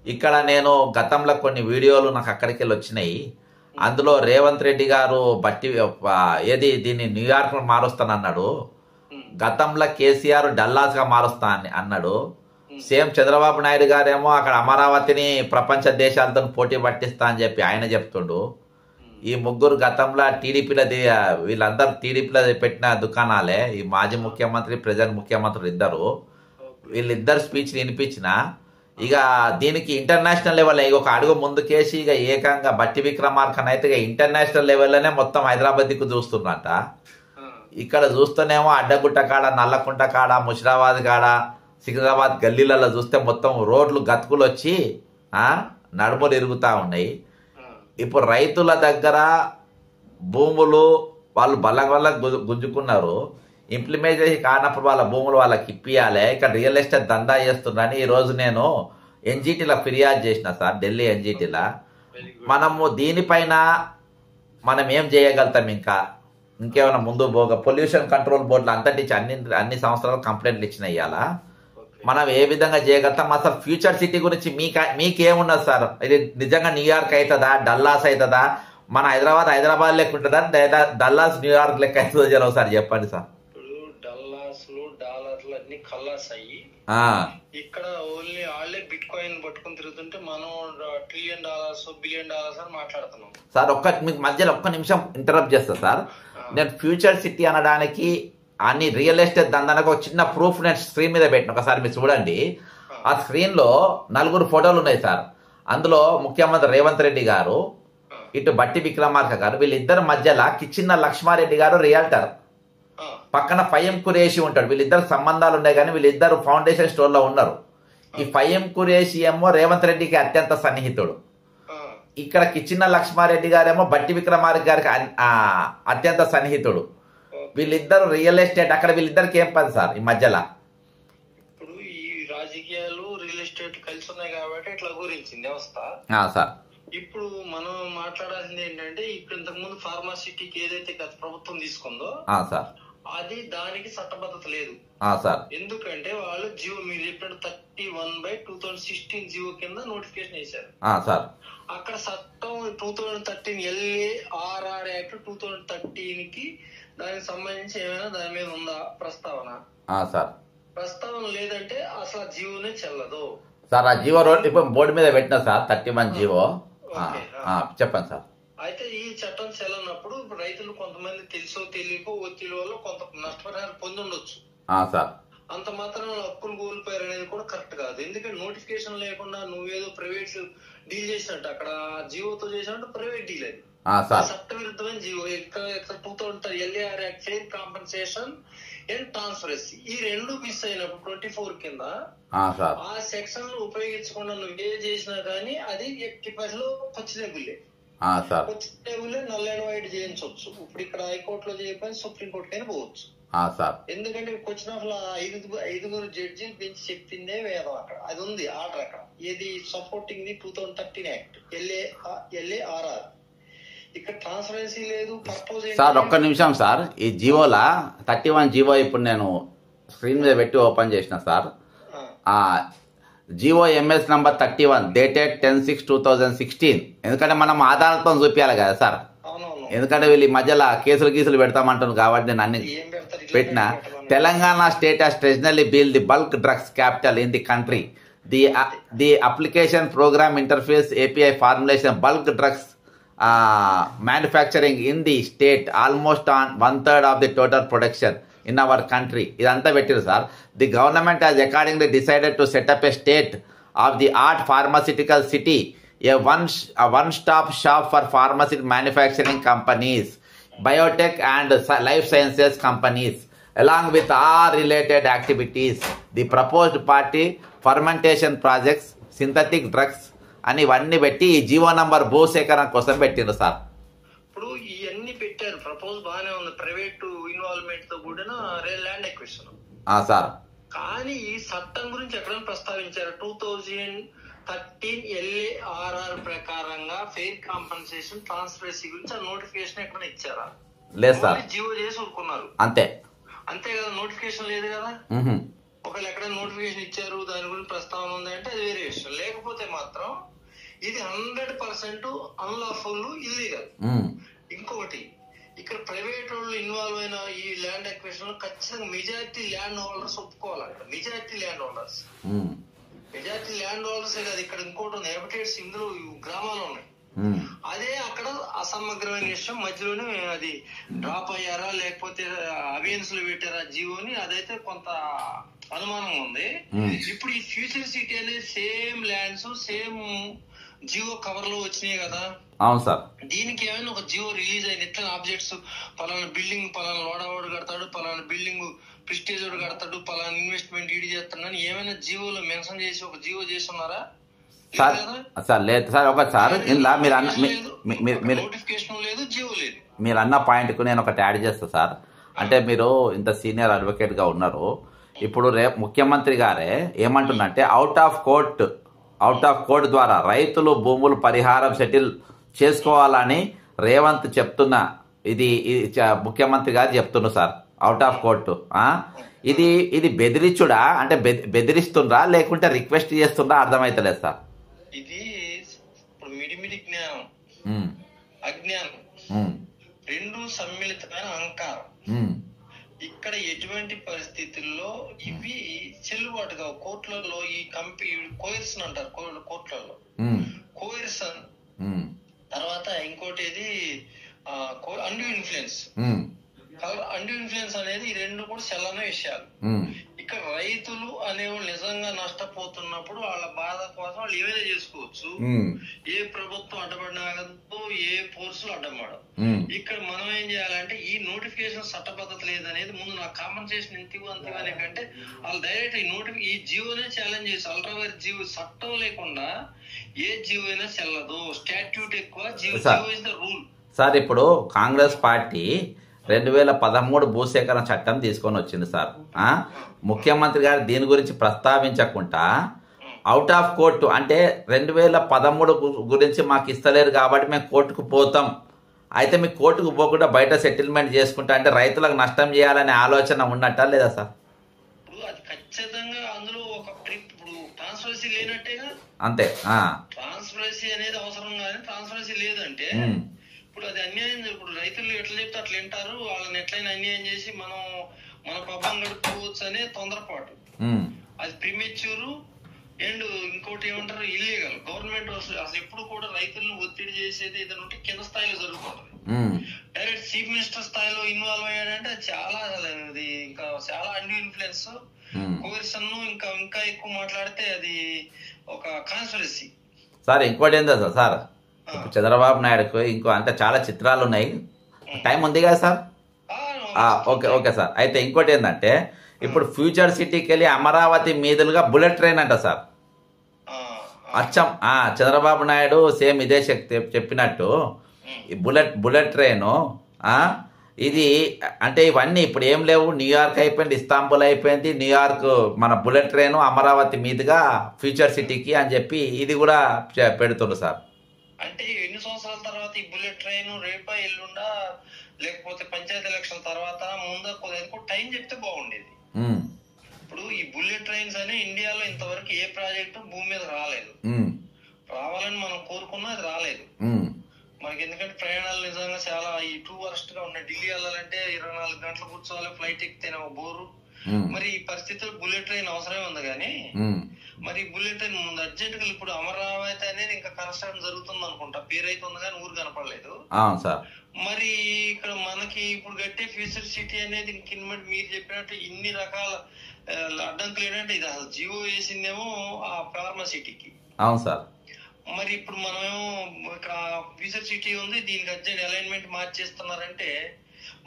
[SPEAKER 1] ఇక్కడ నేను గతంలో కొన్ని వీడియోలు నాకు అక్కడికి వెళ్ళి వచ్చినాయి. అందులో రేవంత్ రెడ్డి గారు దీన్ని న్యూయార్క్ మారుస్తానన్నాడు. గతంలో కేసీఆర్ డల్లాస్గా మారుస్తా అన్నాడు. సేమ్ చంద్రబాబు నాయుడు గారేమో అక్కడ అమరావతిని ప్రపంచ దేశాలతో పోటీ పట్టిస్తా అని చెప్పి ఆయన చెప్తుండు. ఈ ముగ్గురు గతంలో టీడీపీలో వీళ్ళందరూ టీడీపీలో పెట్టిన దుకాణాలే. ఈ మాజీ ముఖ్యమంత్రి ప్రజెంట్ ముఖ్యమంత్రులు ఇద్దరు, వీళ్ళిద్దరు స్పీచ్లు వినిపించిన ఇక దీనికి ఇంటర్నేషనల్ లెవెల్ ఒక అడుగు ముందుకేసి ఇక ఏకంగా బట్టి విక్రమార్కన్ అయితే ఇక ఇంటర్నేషనల్ లెవెల్లోనే మొత్తం హైదరాబాద్కు చూస్తున్నట. ఇక్కడ చూస్తేనేమో అడ్డగుట్ట కాడ, నల్లకుంట కాడ, ముషిరాబాద్ కాడ, సికింద్రాబాద్ గల్లీలలో చూస్తే మొత్తం రోడ్లు గతుకులు వచ్చి నడుములు ఇరుగుతూ ఉన్నాయి. ఇప్పుడు రైతుల దగ్గర భూములు వాళ్ళు బల్ల గుంజుకున్నారు. ఇంప్లిమెంటేషన్ కానప్పుడు వాళ్ళ భూములు వాళ్ళకి ఇప్పియాలి. ఇక్కడ రియల్ ఎస్టేట్ దందా చేస్తున్నారని ఈరోజు నేను ఎన్జిటిలో ఫిర్యాదు చేసిన సార్, ఢిల్లీ ఎన్జిటిలో. మనము దీనిపైన మనం ఏం చేయగలుగుతాం? ఇంకేమైనా ముందు పోగా పొల్యూషన్ కంట్రోల్ బోర్డులు అంతటి అన్ని సంవత్సరాలు కంప్లైంట్లు ఇచ్చిన ఇవ్వాలా, మనం ఏ విధంగా చేయగలుగుతాం? అసలు ఫ్యూచర్ సిటీ గురించి మీకేమున్నది సార్? ఇది నిజంగా న్యూయార్క్ అవుతుందా, డల్లాస్ అవుతుందా, మన హైదరాబాద్ లెక్క ఉంటుందా, లేదా డల్లాస్ న్యూయార్క్ లెక్క అవుతుందో జర ఒకసారి చెప్పండి సార్.
[SPEAKER 4] డల్లాస్లు డాలర్లు అన్ని కల్లాస్ అయ్యి ఇక్కడ ఓన్లీ వాళ్ళే బిట్ కాయిన్ పట్టుకుని తిరుగుతుంటే మనం $1 ట్రిలియన్ $1 బిలియన్ అని మాట్లాడుతున్నాం
[SPEAKER 1] సార్. మీకు మధ్యలో ఒక్క నిమిషం ఇంటరప్ట్ చేస్తా సార్. నేను ఫ్యూచర్ సిటీ అనడానికి అన్ని రియల్ ఎస్టేట్ దందానికి ఒక చిన్న ప్రూఫ్ నేను స్క్రీన్ మీద పెట్టిన, ఒకసారి మీరు చూడండి. ఆ స్క్రీన్ లో 4 ఫోటోలు ఉన్నాయి సార్. అందులో ముఖ్యమంత్రి రేవంత్ రెడ్డి గారు, ఇటు బట్టి విక్రమార్క గారు, వీళ్ళిద్దరు మధ్యలో కిచ్చిన లక్ష్మారెడ్డి గారు రియల్టర్, పక్కన ఫయం కురేషి ఉంటాడు. వీళ్ళిద్దరు సంబంధాలు ఉన్నాయి కానీ వీళ్ళిద్దరు ఫౌండేషన్ స్టోర్ లో ఉన్నారు. ఈ ఫయం కురేషి ఏమో రేవంత్ రెడ్డికి అత్యంత సన్నిహితుడు, ఇక్కడ కిచ్చిన లక్ష్మారెడ్డి గారేమో బట్టి విక్రమార్క గారికి అత్యంత సన్నిహితుడు. వీళ్ళిద్దరు రియల్ ఎస్టేట్, అక్కడ వీళ్ళిద్దరికి ఏం పని సార్ ఈ మధ్యలో?
[SPEAKER 4] ఇప్పుడు ఈ రాజకీయాలు రియల్ ఎస్టేట్ కలిసి ఉన్నాయి కాబట్టి ఇట్లా గురించింది వ్యవస్థ
[SPEAKER 1] సార్.
[SPEAKER 4] ఇప్పుడు మనం మాట్లాడాల్సింది ఏంటంటే, ఇప్పుడు ఇంతకు ముందు ఫార్మాసిటీకి ఏదైతే గత ప్రభుత్వం తీసుకుందో
[SPEAKER 1] సార్,
[SPEAKER 4] అది దానికి చట్టబద్ధత లేదు
[SPEAKER 1] సార్.
[SPEAKER 4] ఎందుకంటే వాళ్ళు జియో మీరు చెప్పినట్టు 31/2016 జియో కింద నోటిఫికేషన్ వేశారు
[SPEAKER 1] సార్.
[SPEAKER 4] అక్కడ చట్టం 2013 LARR యాక్ట్ 2013 కి దానికి సంబంధించి ఏమైనా దాని మీద ఉందా ప్రస్తావన?
[SPEAKER 1] సార్,
[SPEAKER 4] ప్రస్తావన లేదంటే అసలు జియోనే చెల్లదు
[SPEAKER 1] సార్. ఆ జియో రోడ్ ఇప్పుడు బోర్డు మీద పెట్టినా సార్, 31 జియో. చెప్పండి సార్.
[SPEAKER 4] అయితే ఈ చట్టం చెల్లనప్పుడు రైతులు కొంతమంది తెలుసో తెలియకో ఒత్తిడి వల్ల కొంత నష్టపరిహారం పొందుండొచ్చు
[SPEAKER 1] సార్.
[SPEAKER 4] అంత మాత్రం హక్కులు కోల్పోయారు అనేది కూడా కరెక్ట్ కాదు. ఎందుకంటే నోటిఫికేషన్ లేకుండా నువ్వేదో ప్రైవేట్ డీల్ చేసినట్టు, అక్కడ జియోతో చేసినట్టు ప్రైవేట్ డీల్ అది చట్ట విరుద్ధమైన జియో. ఇక్కడ 2013 LAR act fair compensation and transparency ఈ రెండు మిస్ అయినప్పుడు 24 కింద ఆ సెక్షన్ ఉపయోగించకుండా నువ్వు ఏ చేసినా కానీ అది ఎట్టి పరిలో ఖచ్చితంగా నల్ అండ్ వైట్ చేయించవచ్చు. ఇప్పుడు ఇక్కడ హైకోర్టులో చేయకపోతే సుప్రీంకోర్టుకైనా పోవచ్చు. ఎందుకంటే క్వశ్చన్ ఆఫ్ లా 5 జడ్జీలు బెంచ్ చెప్పిందే వేదం. అక్కడ అది ఉంది ఆర్డర్, అక్కడ ఏది సపోర్టింగ్ ది 2013 యాక్ట్ LARR. ఇక్కడ ట్రాన్స్పరెన్సీ లేదు. పర్పోజ్
[SPEAKER 1] సార్ ఒక్క నిమిషం సార్. ఈ జియోలా 31 జియో ఇప్పుడు నేను స్క్రీన్ మీద పెట్టి ఓపెన్ చేసిన sir. G O MS number 31 dated 10/6/2016. ఎందుకంటే మనం ఆధారాలతో చూపించాలి కదా సార్. ఎందుకంటే వీళ్ళు ఈ మధ్యలో కేసులు పెడతామంటారు కాబట్టి నేను అన్ని పెట్టిన. Telangana state has traditionally built the bulk drugs capital in the country. The application program interface API formulation bulk drugs manufacturing in the state almost on 1/3 of the total production in our country. ఇదంతా పెట్టారు sir. The government has accordingly decided to set up a state of the art pharmaceutical city, a one-stop shop for pharmaceutical manufacturing companies, biotech and life sciences companies, along with all related activities. The proposed party fermentation projects, synthetic drugs అని ఇవన్నీ పెట్టి ఈ GO number భూసేకరణ కోసం పెట్టిండ్రు sir.
[SPEAKER 4] ఇప్పుడు ఇవన్నీ పెట్టారు, ప్రపోజ్ బాగానే ఉంది, ప్రైవేట్ ఇన్వాల్వ్మెంట్ తో కూడిన ల్యాండ్ ఎక్విజిషన్
[SPEAKER 1] సార్.
[SPEAKER 4] కానీ ఈ చట్టం గురించి ఎక్కడైనా ప్రస్తావించారు? 2013 LARR ప్రకారంగా ఫెయిర్ కాంపెన్సేషన్ ట్రాన్స్పరెన్సీ గురించి ఆ నోటిఫికేషన్ ఎక్కడైనా ఇచ్చారా?
[SPEAKER 1] లేదు సార్.
[SPEAKER 4] జీవో చేసి ఊరుకున్నారు
[SPEAKER 1] అంతే
[SPEAKER 4] కదా, నోటిఫికేషన్ లేదు కదా. ఒకవేళ ఎక్కడైనా నోటిఫికేషన్ ఇచ్చారు దాని గురించి ప్రస్తావన ఉంది అంటే అది వేరే విషయం. లేకపోతే మాత్రం ఇది 100% అన్లాఫుల్, ఇల్లీగల్. ఇంకొకటి, ఇక్కడ ప్రైవేట్ వాళ్ళు ఇన్వాల్వ్ అయిన ఈ ల్యాండ్ ఎక్విజిషన్ లో ఖచ్చితంగా మెజారిటీ ల్యాండ్ హోల్డర్స్ ఒప్పుకోవాలి. మెజారిటీ ల్యాండ్ హోల్డర్స్ కదా. ఇక్కడ ఇంకోటి ఉంది, హ్యాబిటేట్స్ ఇందులో గ్రామాలు ఉన్నాయి. అదే అక్కడ అసమగ్రమైన విషయం, మధ్యలోనే అది డ్రాప్ అయ్యారా లేకపోతే అవేన్స్ లో పెట్టారా జియోని, అదైతే కొంత అనుమానం ఉంది. ఇప్పుడు ఈ ఫ్యూచర్ సిటీ అనేది same lands same G O cover లో వచ్చినాయి కదా.
[SPEAKER 1] అవును సార్.
[SPEAKER 4] దీనికి ఏమైనా ఒక జియో రిలీజ్ అయింది, ఎట్లా ఆబ్జెక్ట్స్ పలానా బిల్డింగ్ పలానా లోడవాడు కడతాడు, పలానా బిల్డింగ్ ప్రిస్టేజ్ వాడు కడతాడు, పలానా ఇన్వెస్ట్మెంట్ ఈడ్ చేస్తాడని ఏమైనా జియోలో మెన్షన్ చేసి ఒక జియో చేసి ఉన్నారా?
[SPEAKER 1] సార్ లేదు సార్. ఒకసారి ఇలా
[SPEAKER 4] నోటిఫికేషన్ లేదు, జియో లేదు.
[SPEAKER 1] మీరు అన్న పాయింట్ కు నేను ఒకటి యాడ్ చేస్తా సార్. అంటే మీరు ఇంత సీనియర్ అడ్వకేట్ గా ఉన్నారు. ఇప్పుడు ముఖ్యమంత్రి గారే ఏమంటున్నంటే out of court out of court ద్వారా రైతులు భూములు పరిహారం సెటిల్ చేసుకోవాలని రేవంత్ చెప్తున్న ఇది ముఖ్యమంత్రి గారు చెప్తున్నారు సార్. అవుట్ ఆఫ్ కోర్టు ఇది బెదిరించుడా అంటే బెదిరిస్తుండ్రా లేకుంటే రిక్వెస్ట్ చేస్తుండ్రా అర్థమైతలేదు సార్.
[SPEAKER 4] ఇది ఇప్పుడు మిడిమిడి జ్ఞానం అజ్ఞానం రెండు సమ్మిళితమైన అహంకారం. ఇక్కడ ఎటువంటి పరిస్థితుల్లో ఇవి చెల్లుబాటుగా కోర్టులలో ఈ కోయర్సన్ అంటారు కోర్టులలో, కోయర్సన్ తర్వాత ఇంకోటి ఇది అండ్యూ ఇన్ఫ్లుయెన్స్. అండ్యూ ఇన్ఫ్లుయెన్స్ అనేది ఈ రెండు కూడా చల్లన విషయాలు. ఇక్కడ రైతులు అనేవాళ్ళు నిజంగా నష్టపోతున్నప్పుడు వాళ్ళ బాధ కోసం వాళ్ళు ఏమైనా చేసుకోవచ్చు. ఏ ప్రభుత్వం అడ్డపడినాగదు, ఏ ఫోర్సులు అడ్డపడవు. ఇక్కడ మనం ఏం చేయాలంటే ఈ నోటిఫికేషన్ చట్టబద్ధత లేదనేది ముందు నాకు కాంపన్సేషన్ ఇంటివి అనే కంటే వాళ్ళు డైరెక్ట్ ఈ జీవోనే ఛాలెంజ్ చేసి అల్ట్రావైర్ జీవో చట్టం లేకుండా ఏ జీవో అయినా చెల్లదు. స్టాట్యూట్ ఎక్కువ, GO is the rule.
[SPEAKER 1] Sir ఇప్పుడు కాంగ్రెస్ పార్టీ 2013 భూసేకరణ చట్టం తీసుకొని వచ్చింది సార్. ముఖ్యమంత్రి గారు దీని గురించి ప్రస్తావించకుండా అవుట్ ఆఫ్ కోర్టు అంటే 2013 గురించి మాకు ఇస్తలేరు కాబట్టి మేము కోర్టుకు పోతాం, అయితే మీ కోర్టుకు పోకుండా బయట సెటిల్మెంట్ చేసుకుంటా అంటే రైతులకు నష్టం చేయాలనే ఆలోచన ఉన్నట్టా లేదా సార్?
[SPEAKER 4] అది ఖచ్చితంగా అందులో ఒక ఇప్పుడు ట్రాన్స్పరెన్సీ లేనట్టేగా.
[SPEAKER 1] అంతే,
[SPEAKER 4] ట్రాన్స్పరెన్సీ అనేది అవసరం కానీ ట్రాన్స్పరెన్సీ లేదంటే ఇప్పుడు అది అన్యాయం. ఇప్పుడు రైతులు ఎట్లా చెప్తే అట్లా వింటారు, వాళ్ళని ఎట్లయినా అన్యాయం చేసి మన పబ్బం గడుపుకోవచ్చు అనే తొందరపాటు, అది ప్రిమెచ్యూర్. అండ్ ఇంకోటి ఏమంటారు, ఇల్లీగల్. గవర్నమెంట్ అసలు ఎప్పుడు కూడా రైతులను ఒత్తిడి చేసేది ఏదైనా ఉంటే కింద స్థాయిలో జరుగుతుంది. డైరెక్ట్ చీఫ్ మినిస్టర్ స్థాయిలో ఇన్వాల్వ్ అయ్యాడంటే అది చాలా ఇంకా చాలా అండ్యూ ఇన్ఫ్లుయెన్స్, కోర్సన్. ఇంకా ఎక్కువ మాట్లాడితే అది ఒక కాన్స్పిరసీ.
[SPEAKER 1] సార్ ఇంకోటి ఏందో సార్, చంద్రబాబు నాయుడుకు ఇంకో అంటే చాలా చిత్రాలు ఉన్నాయి, టైం ఉంది కదా సార్? Okay sir. అయితే ఇంకోటి ఏంటంటే ఇప్పుడు ఫ్యూచర్ సిటీకి వెళ్ళి అమరావతి మీదులుగా బుల్లెట్ ట్రైన్ అంట సార్. అచ్చం చంద్రబాబు నాయుడు సేమ్ ఇదే చెప్పినట్టు ఈ బుల్లెట్ ట్రైను ఇది అంటే ఇవన్నీ ఇప్పుడు ఏం లేవు. న్యూయార్క్ అయిపోయింది, ఇస్తాంబుల్ అయిపోయింది, న్యూయార్క్ మన బుల్లెట్ ట్రైను అమరావతి మీదుగా ఫ్యూచర్ సిటీకి అని చెప్పి ఇది కూడా పెడుతుండ్రు సార్.
[SPEAKER 4] అంటే ఎన్ని సంవత్సరాల తర్వాత ఈ బుల్లెట్ ట్రైన్ రేపా ఎల్లుండా లేకపోతే పంచాయతీ ఎలక్షన్ తర్వాత ముందా కొద్దిగా టైం చెప్తే బాగుండేది. ఇప్పుడు ఈ బుల్లెట్ ట్రైన్స్ అని ఇండియాలో ఇంతవరకు ఏ ప్రాజెక్టు భూమి మీద రాలేదు. రావాలని మనం కోరుకున్నా అది రాలేదు మనకి. ఎందుకంటే ప్రయాణాలు నిజంగా చాలా ఈ టూ వరస్ట్ గా ఉన్నాయి. ఢిల్లీ వెళ్ళాలంటే 24 గంటలు కూర్చోవాలి, ఫ్లైట్ ఎక్కితేనే బోరు. మరి ఈ పరిస్థితుల్లో బుల్లెట్ ట్రైన్ అవసరమే ఉంది కానీ మరి బుల్లెట్ ట్రైన్ ముందు అర్జెంట్ గా ఇప్పుడు అమరావతి అనేది ఇంకా కన్స్ట్రక్షన్ జరుగుతుంది అనుకుంటా, పేరైతే ఉంది కానీ ఊరు కనపడలేదు. మరి ఇక్కడ మనకి ఇప్పుడు కట్టే ఫ్యూచర్ సిటీ అనేది ఇంకిన్మటి మీరు చెప్పినట్టు ఇన్ని రకాల అడ్డంకులు ఏంటంటే ఇది అసలు జియో వేసిందేమో ఆ ఫార్మా సిటీకి.
[SPEAKER 1] అవును సార్.
[SPEAKER 4] మరి ఇప్పుడు మనమేమో ఫ్యూచర్ సిటీ ఉంది, దీనికి అర్జెంట్ అలైన్మెంట్ మార్చేస్తున్నారంటే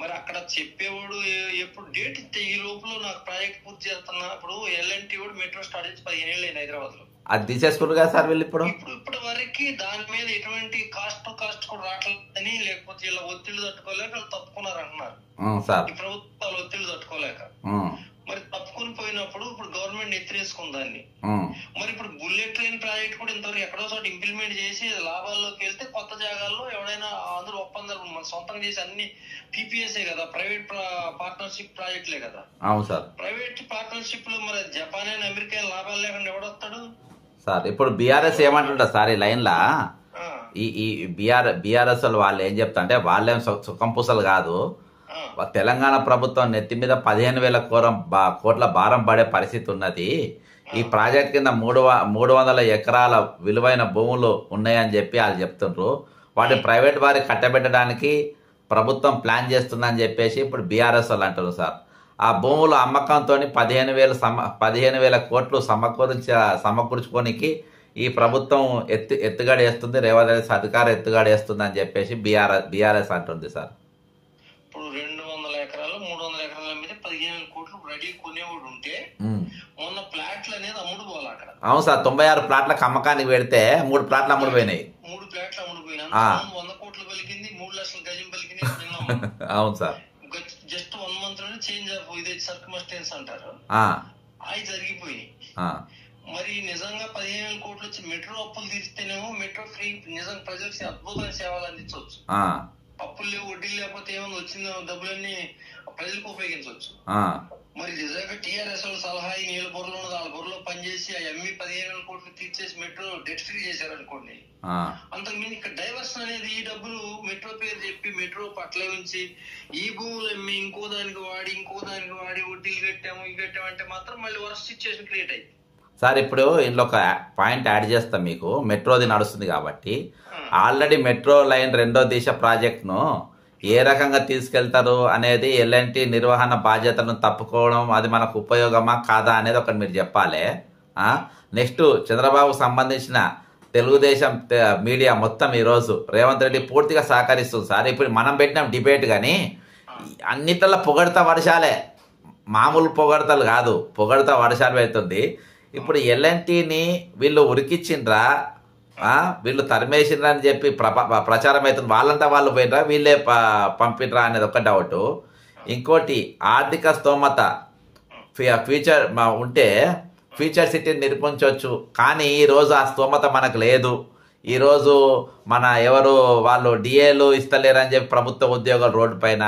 [SPEAKER 4] మరి అక్కడ చెప్పేవాడు ఎప్పుడు డేట్ ఇస్తే ఈ లోపల నాకు ప్రాజెక్ట్ పూర్తి చేస్తున్నా. ఇప్పుడు ఎల్ఎన్టీ కూడా మెట్రో స్టార్ట్ చేసి 15 ఏళ్ళు అయింది హైదరాబాద్ లో. అది
[SPEAKER 1] తీసేసుకున్నారు కదా సార్ వీళ్ళు.
[SPEAKER 4] ఇప్పటి వరకు దాని మీద ఎటువంటి కాస్ట్ కూడా రావట్లేదని, లేకపోతే ఇలా ఒత్తిళ్లు తట్టుకోలేక వాళ్ళు తప్పుకున్నారు అంటున్నారు. ఈ ప్రభుత్వాలు ఒత్తిళ్లు తట్టుకోలేక మరి తప్పుకొని పోయినప్పుడు ఇప్పుడు గవర్నమెంట్ ఎత్తిరేసుకుంది దాన్ని. మరి ఇప్పుడు బుల్లెట్ ట్రైన్ ప్రాజెక్ట్ కూడా ఇంతవరకు ఎక్కడో చోట ఇంప్లిమెంట్ చేసి లాభాల్లోకి వెళ్తే కొత్త జాగాల్లో ఎవడైనా అందరూ ఒప్పందాలు మన సొంతంగా చేసి అన్ని టీపీఎస్ఏ కదా, ప్రైవేట్ పార్ట్నర్షిప్ ప్రాజెక్టులే కదా. అవును సార్. ప్రైవేట్ పార్ట్నర్షిప్ లో మరి జపాన్ అయినా అమెరికా లాభాలు లేకుండా ఎవడొస్తాడు
[SPEAKER 1] సార్? ఇప్పుడు బీఆర్ఎస్ ఏమంటుంటా సార్ ఈ లైన్ లా, ఈ బీఆర్ఎస్ వాళ్ళు ఏం చెప్తా అంటే వాళ్ళేం సుఖం పూసలు కాదు, తెలంగాణ ప్రభుత్వం నెత్తి మీద 15,000 కోట్ల భారం పడే పరిస్థితి ఉన్నది. ఈ ప్రాజెక్ట్ కింద 300 ఎకరాల విలువైన భూములు ఉన్నాయని చెప్పి వాళ్ళు చెప్తుండ్రు. వాటిని ప్రైవేట్ వారికి కట్టబెట్టడానికి ప్రభుత్వం ప్లాన్ చేస్తుందని చెప్పేసి ఇప్పుడు బీఆర్ఎస్ వాళ్ళు అంటారు సార్. ఆ భూముల అమ్మకంతో 15,000 కోట్లు సమకూర్చుకోనికి ఈ ప్రభుత్వం ఎత్తుగడేస్తుంది, రేవంత్ రెడ్డి సర్కారు ఎత్తుగడేస్తుంది అని చెప్పేసి బీఆర్ఎస్ అంటుంది సార్.
[SPEAKER 4] ఇప్పుడు 200 ఎకరాలు 300 ఎకరాల మీద 15,000 కోట్లు రెడీ కొనేవాడు ఉంటే మొన్న ప్లాట్లు అనేది అమ్ముడు పోవాలి అక్కడ.
[SPEAKER 1] అవును సార్. 96 ప్లాట్లకు అమ్మకానికి పెడితే 3 ప్లాట్లు అమ్ముడుపోయినాయి.
[SPEAKER 4] 3 ప్లాట్లు అమ్ముడుపోయినా 100 కోట్లు పలికింది, 3 లక్షల గజం పలికింది.
[SPEAKER 1] అవును సార్.
[SPEAKER 4] జస్ట్ 1 మంత్ లోనే చేంజ్ ఆఫ్ ఇది సర్కమ్స్టెన్స్ అంటారు, అవి జరిగిపోయి. మరి మరి నిజంగా 15,000 కోట్లు వచ్చి మెట్రో అప్పులు తీరిస్తేనేమో మెట్రో ఫ్రీ నిజంగా ప్రజలకు అద్భుతమైన సేవలు అందించవచ్చు. అప్పులు లేవు, వడ్డీలు లేకపోతే ఏమన్నా వచ్చిందో డబ్బులన్నీ ప్రజలకు ఉపయోగించవచ్చు. మరి నిజంగా టీఆర్ఎస్ సలహా ఈ నీళ్ళ బుర్రలో ఉన్నది, వాళ్ళ బుర్రలో పనిచేసి ఆ ఎంఈ 15,000 కోట్లు తీర్చేసి మెట్రో డెట్ ఫ్రీ చేశారు అనుకోండి. అంతకుమించి ఇక్కడ డైవర్షన్ అనేది ఈ డబ్బులు మెట్రో పేరు చెప్పి మెట్రో పట్ల ఉంచి ఈ భూములు అమ్మి ఇంకో దానికి వాడి వడ్డీలు కట్టాము ఇవి కట్టామంటే మాత్రం మళ్ళీ వరస్ట్ సిచ్యువేషన్ క్రియేట్ అయింది.
[SPEAKER 1] సార్ ఇప్పుడు ఇందులో ఒక పాయింట్ యాడ్ చేస్తాం మీకు. మెట్రోది నడుస్తుంది కాబట్టి ఆల్రెడీ మెట్రో లైన్ 2వ దిశ ప్రాజెక్ట్ను ఏ రకంగా తీసుకెళ్తారు అనేది ఎలాంటి నిర్వహణ బాధ్యతలను తప్పుకోవడం అది మనకు ఉపయోగమా కాదా అనేది ఒకటి మీరు చెప్పాలి. నెక్స్ట్ చంద్రబాబుకు సంబంధించిన తెలుగుదేశం మీడియా మొత్తం ఈరోజు రేవంత్ రెడ్డి పూర్తిగా సహకరిస్తుంది సార్. ఇప్పుడు మనం పెట్టిన డిబేట్ కానీ అన్నిట్లలో పొగడతా వర్షాలే, మామూలు పొగడతలు కాదు, పొగడతా వర్షాలు అవుతుంది. ఇప్పుడు ఎల్ఎన్టీని వీళ్ళు ఉరికిచ్చిండ్రా, వీళ్ళు తరిమేసిండ్రా అని చెప్పి ప్రచారం అవుతుంది. వాళ్ళంతా వాళ్ళు పోయినరా వీళ్ళే పంపినరా అనేది ఒక డౌట్. ఇంకోటి ఆర్థిక స్తోమత ఫ్యూచర్ ఉంటే ఫ్యూచర్ సిటీని నిర్మించవచ్చు, కానీ ఈరోజు ఆ స్తోమత మనకు లేదు. ఈరోజు మన ఎవరు వాళ్ళు డిఏలు ఇస్తలేరని చెప్పి ప్రభుత్వ ఉద్యోగాలు రోడ్డు పైన,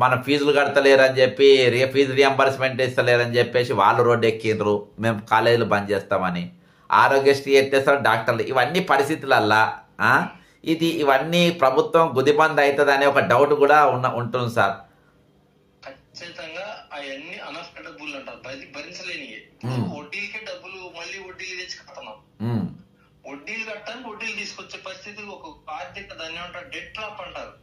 [SPEAKER 1] మన ఫీజులు కడతలేరని చెప్పి ఫీజు రియంబర్స్మెంట్ ఇస్తలేరని చెప్పేసి వాళ్ళు రోడ్డు ఎక్కిండ్రు, మేము కాలేజీలు బంద్ చేస్తామని. ఆరోగ్యశ్రీ ఎత్తేస్తారు డాక్టర్లు. ఇవన్నీ పరిస్థితులల్లా ఇవన్నీ ప్రభుత్వం గుదిబంద్ అవుతుంది అనే ఒక డౌట్ కూడా ఉంటుంది సార్.
[SPEAKER 4] ఖచ్చితంగా అవన్నీ అనఫర్డబుల్ అంటారు, భరించలేని. వడ్డీలకే డబ్బులు మళ్ళీ వడ్డీలు తెచ్చి కడుతున్నాం. వడ్డీలు కట్టడానికి వడ్డీలు తీసుకొచ్చే పరిస్థితి ఒక ఆర్థిక దాన్ని ఏమంటారు డెట్ ట్రాప్ అంటారు.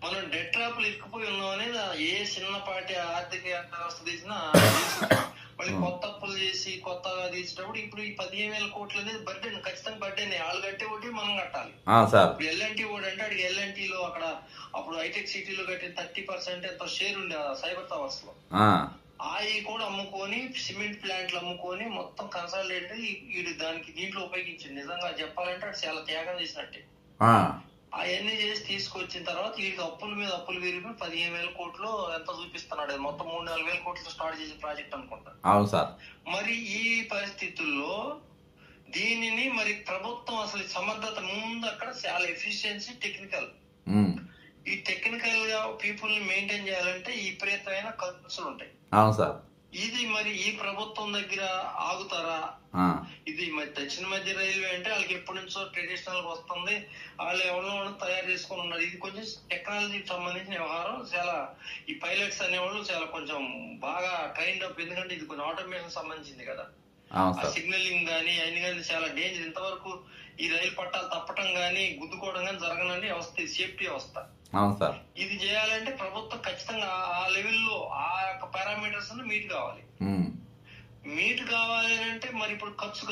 [SPEAKER 4] మనం డెట్ ట్రాప్ లో ఇరుక్కుపోయి ఉన్నాం అనేది ఏ చిన్నపాటి ఆర్థిక వ్యవస్థ తీసినా మళ్ళీ కొత్త అప్పులు చేసి కొత్తగా తీసేటప్పుడు ఇప్పుడు ఈ 15,000 కోట్లు అనేది బర్డెన్, ఖచ్చితంగా బర్డెన్. వాళ్ళు కట్టే వడ్డీ మనం కట్టాలి. ఇప్పుడు ఎల్ఎన్టీ ఓడి అంటే అడిగి ఎల్ఎన్టీలో అక్కడ అప్పుడు హైటెక్ సిటీలో కట్టిన 30% ఎంతో షేర్ ఉండే సైబర్ టవర్స్ లో అవి కూడా అమ్ముకొని సిమెంట్ ప్లాంట్లు అమ్ముకొని మొత్తం కన్సాలిడేట్ వీడు దానికి దీంట్లో ఉపయోగించింది. నిజంగా చెప్పాలంటే అది చాలా త్యాగం చేసినట్టే. అవన్నీ చేసి తీసుకొచ్చిన తర్వాత వీడికి అప్పుల మీద అప్పులు విరిగిపోయి 15,000 కోట్లు ఎంత చూపిస్తున్నాడు. మొత్తం 3-4 కోట్లు స్టార్ట్ చేసిన ప్రాజెక్ట్ అనుకుంటా.
[SPEAKER 1] అవును సార్.
[SPEAKER 4] మరి ఈ పరిస్థితుల్లో దీనిని మరి ప్రభుత్వం అసలు సమర్థత ముందు అక్కడ చాలా ఎఫిషియన్సీ టెక్నికల్, ఈ టెక్నికల్ గా పీపుల్ ని మెయింటైన్ చేయాలంటే ఈ విపరీతమైన ఖర్చులు ఉంటాయి.
[SPEAKER 1] అవును సార్.
[SPEAKER 4] ఇది మరి ఈ ప్రభుత్వం దగ్గర ఆగుతారా? ఇది మరి దక్షిణ మధ్య రైల్వే అంటే వాళ్ళకి ఎప్పటి నుంచో ట్రెడిషనల్ వస్తుంది, వాళ్ళు ఎవరో తయారు చేసుకుని ఉన్నారు. ఇది కొంచెం టెక్నాలజీకి సంబంధించిన వ్యవహారం. చాలా ఈ పైలట్స్ అనేవాళ్ళు చాలా కొంచెం బాగా ట్రైన్డ్ అప్, ఎందుకంటే ఇది కొంచెం ఆటోమేషన్ సంబంధించింది కదా. ఆ సిగ్నలింగ్ గానీ అన్ని కానీ చాలా డేంజర్. ఇంతవరకు ఈ రైలు పట్టాలు తప్పటం గానీ గుద్దుకోవడం గానీ జరగనని వ్యవస్థ, సేఫ్టీ వ్యవస్థ. ఇది చేయాలంటే ప్రభుత్వం ఖచ్చితంగా ఆ లెవెల్లో ఆ యొక్క పారామీటర్స్ మీట్ కావాలి. మీట్ కావాలి అంటే మరి ఇప్పుడు ఖర్చు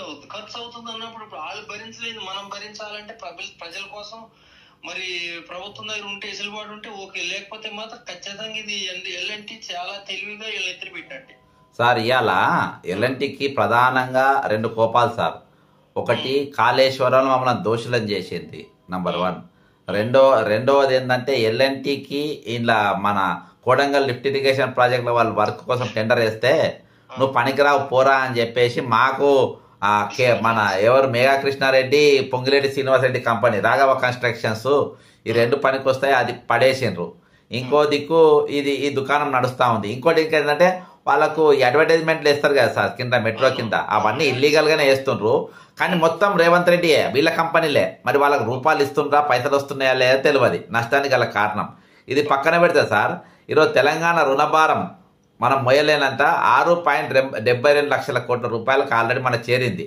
[SPEAKER 4] అవుతుంది అన్నప్పుడు ఇప్పుడు వాళ్ళు భరించలేదు, మనం భరించాలంటే ప్రజల కోసం మరి ప్రభుత్వం దగ్గర ఉంటే వెసులుబాటు ఉంటే ఓకే, లేకపోతే మాత్రం ఖచ్చితంగా ఇది ఎల్ఎన్టీ చాలా తెలివిగా వీళ్ళు ఎత్తులు పెట్టండి
[SPEAKER 1] సార్. ఇవాళ ఎల్ఎన్టీకి ప్రధానంగా 2 కోపాలు సార్. ఒకటి కాళేశ్వరంలో మమ్మల్ని దోషులను చేసింది నంబర్ 1. రెండవది ఏంటంటే ఎల్ఎన్టీకి ఇలా మన కోడంగల్ లిఫ్ట్ ఇరిగేషన్ ప్రాజెక్టులో వాళ్ళు వర్క్ కోసం టెండర్ వేస్తే నువ్వు పనికిరావు పోరా అని చెప్పేసి మాకు మన ఎవరు మేఘా కృష్ణారెడ్డి, పొంగిరెడ్డి శ్రీనివాసరెడ్డి కంపెనీ రాఘవ కన్స్ట్రక్షన్స్ ఈ 2 పనికి వస్తాయి, అది పడేసిండ్రు. ఇంకో దిక్కు ఈ దుకాణం నడుస్తూ ఉంది. ఇంకోటి ఇంకేంటంటే వాళ్ళకు అడ్వర్టైజ్మెంట్లు వేస్తారు కదా సార్ కింద మెట్రో కింద, అవన్నీ ఇల్లీగల్గానే వేస్తుండ్రు. కానీ మొత్తం రేవంత్ రెడ్డియే, వీళ్ళ కంపెనీలే. మరి వాళ్ళకి రూపాయలు ఇస్తుండ్రా, పైసలు వస్తున్నాయా లేదా తెలియదు. నష్టానికి గల కారణం ఇది పక్కన పెడితే సార్, ఈరోజు తెలంగాణ రుణభారం మనం మొయ్యలేనంత 6.72 లక్షల కోట్ల రూపాయలకు ఆల్రెడీ మన చేరింది.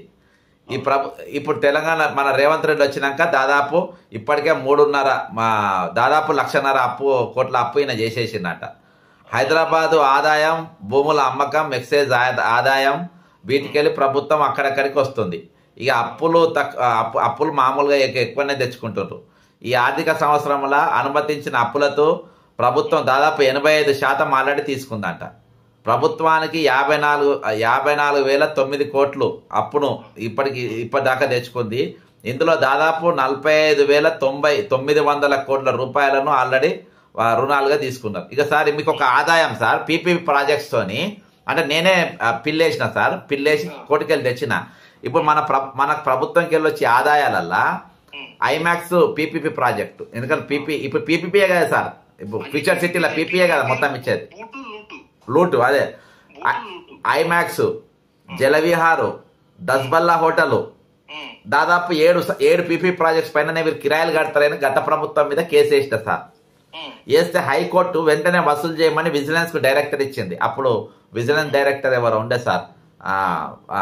[SPEAKER 1] ఇప్పుడు తెలంగాణ మన రేవంత్ రెడ్డి వచ్చినాక దాదాపు ఇప్పటికే 3.5 దాదాపు 1.5 కోట్ల అప్పు ఈయన చేసేసిందట. హైదరాబాదు ఆదాయం, భూముల అమ్మకం, ఎక్సైజ్ ఆదాయం, వీటికెళ్ళి ప్రభుత్వం అక్కడక్కడికి వస్తుంది. ఇక అప్పులు మామూలుగా ఎక్కువనే తెచ్చుకుంటున్నారు. ఈ ఆర్థిక సంవత్సరంలో అనుమతించిన అప్పులతో ప్రభుత్వం దాదాపు 85% ఆల్రెడీ తీసుకుందంట. ప్రభుత్వానికి 54,009 కోట్లు అప్పును ఇప్పటిదాకా తెచ్చుకుంది. ఇందులో దాదాపు 45,900 కోట్ల రూపాయలను ఆల్రెడీ రుణాలుగా తీసుకున్నారు. ఇక సార్ మీకు ఒక ఆదాయం సార్, పీపీపీ ప్రాజెక్ట్స్తోని అంటే నేనే పిల్లేసిన సార్, పిల్లేసి కోటికెళ్ళి తెచ్చిన. ఇప్పుడు మన ప్రభుత్వంకి వెళ్ళి వచ్చే ఆదాయాలల్లా ఐమాక్స్ పీపీపీ ప్రాజెక్టు, ఎందుకంటే ఇప్పుడు పీపీపీయే కదా సార్, ఇప్పుడు ఫ్యూచర్ సిటీలో పీపీయే కదా మొత్తం ఇచ్చేది, లూటు అదే. ఐమాక్స్, జలవిహారు, దస్బల్లా హోటలు, దాదాపు 7 పీపీ ప్రాజెక్ట్స్ పైన వీరు కిరాయిలు కడతారని గత ప్రభుత్వం మీద కేసు వేసిన సార్. వేస్తే హైకోర్టు వెంటనే వసూలు చేయమని విజిలెన్స్ కు డైరెక్టర్ ఇచ్చింది. అప్పుడు విజిలెన్స్ డైరెక్టర్ ఎవరు ఉండే సార్,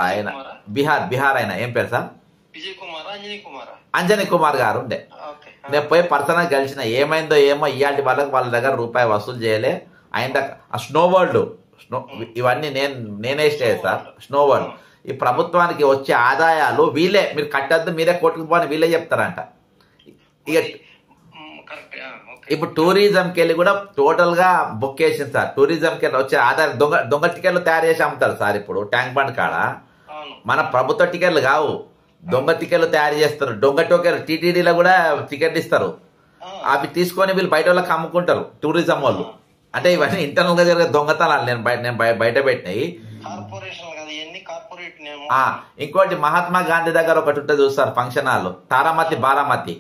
[SPEAKER 1] ఆయన బీహార్ ఆయన ఏం పేరు సార్, అంజనీ కుమార్ గారు ఉండే. నేను పోయి పర్సనల్ కలిసిన, ఏమైందో ఏమో ఇయాటి వాళ్ళ దగ్గర రూపాయి వసూలు చేయలే. ఆయన స్నో వరల్డ్ ఇవన్నీ నేనే స్టే సార్. స్నో వరల్డ్ ఈ ప్రభుత్వానికి వచ్చే ఆదాయాలు వీళ్ళే, మీరు కట్టద్దు మీరే కోర్టుకు పోని వీళ్ళే చెప్తారంట. ఇక ఇప్పుడు టూరిజంకి వెళ్ళి కూడా టోటల్ గా బుక్ చేసింది సార్. టూరిజంకి వెళ్ళి వచ్చే ఆదాయం దొంగ టికెట్లు తయారు చేసి అమ్ముతారు సార్. ఇప్పుడు ట్యాంక్ బండ్ కాడ మన ప్రభుత్వ టికెట్లు కావు, దొంగ టికెట్లు తయారు చేస్తారు. దొంగ టోకెట్లు టీటీడీలో కూడా టికెట్లు ఇస్తారు, అవి తీసుకొని వీళ్ళు బయట వాళ్ళకి అమ్ముకుంటారు టూరిజం వాళ్ళు. అంటే ఇవన్నీ ఇంటర్నల్ గా జరిగే దొంగతనాలు నేను బయట పెట్టినాయి. ఇంకోటి మహాత్మా గాంధీ దగ్గర ఒకటి ఉంటుంది చూస్తారు ఫంక్షన్ హాల్, తారామతి బారామతి,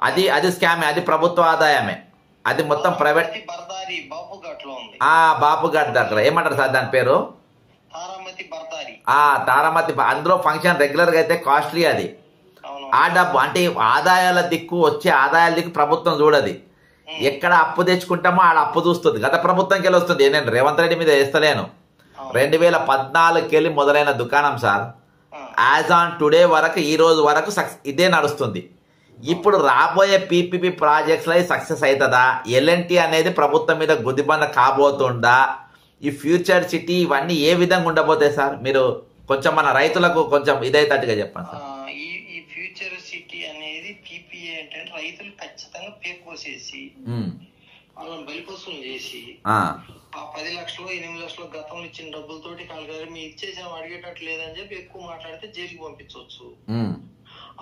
[SPEAKER 1] అది స్కామే, అది ప్రభుత్వ ఆదాయమే, అది మొత్తం ప్రైవేట్. బాపుఘాట్ దగ్గర ఏమంటారు సార్ దాని పేరు, తారామతి. అందులో ఫంక్షన్ రెగ్యులర్ గా అయితే కాస్ట్లీ అది. ఆ డబ్బు అంటే ఆదాయాల దిక్కు, వచ్చే ఆదాయాల దిక్కు ప్రభుత్వం చూడది. ఎక్కడ అప్పు తెచ్చుకుంటామో ఆడ అప్పు చూస్తుంది. గత ప్రభుత్వంకి వెళ్ళి వస్తుంది. నేను రేవంత్ రెడ్డి మీద వేస్తలేను. 2014 వెళ్ళి మొదలైన దుకాణం సార్, యాజ్ ఆన్ టుడే వరకు, ఈ రోజు వరకు ఇదే నడుస్తుంది. ఇప్పుడు రాబోయే పీపీపీ ప్రాజెక్ట్స్ లో సక్సెస్ అవుతుందా, ఎల్ఎన్టీ అనేది ప్రభుత్వం మీద గుదిబండ కాబోతుందా, ఈ ఫ్యూచర్ సిటీ ఇవన్నీ ఏ విధంగా ఉండబోతాయి సార్? మీరు కొంచెం మన రైతులకు కొంచెం ఇదైతట్టుగా చెప్పండి సార్.
[SPEAKER 4] ఈ ఫ్యూచర్ సిటీ అనేది పీపీఏ అంటే రైతులు ఖచ్చితంగా పేకోసేసి వాళ్ళని బలిపశువులు చేసి ఆ 10 లక్షలు 8 లక్షలు గతంలో ఇచ్చిన డబ్బులతోటి కాళ్ళు మీ ఇచ్చేసాం అడిగేటట్టు లేదని చెప్పి ఎక్కువ మాట్లాడితే జైలుకి పంపించవచ్చు.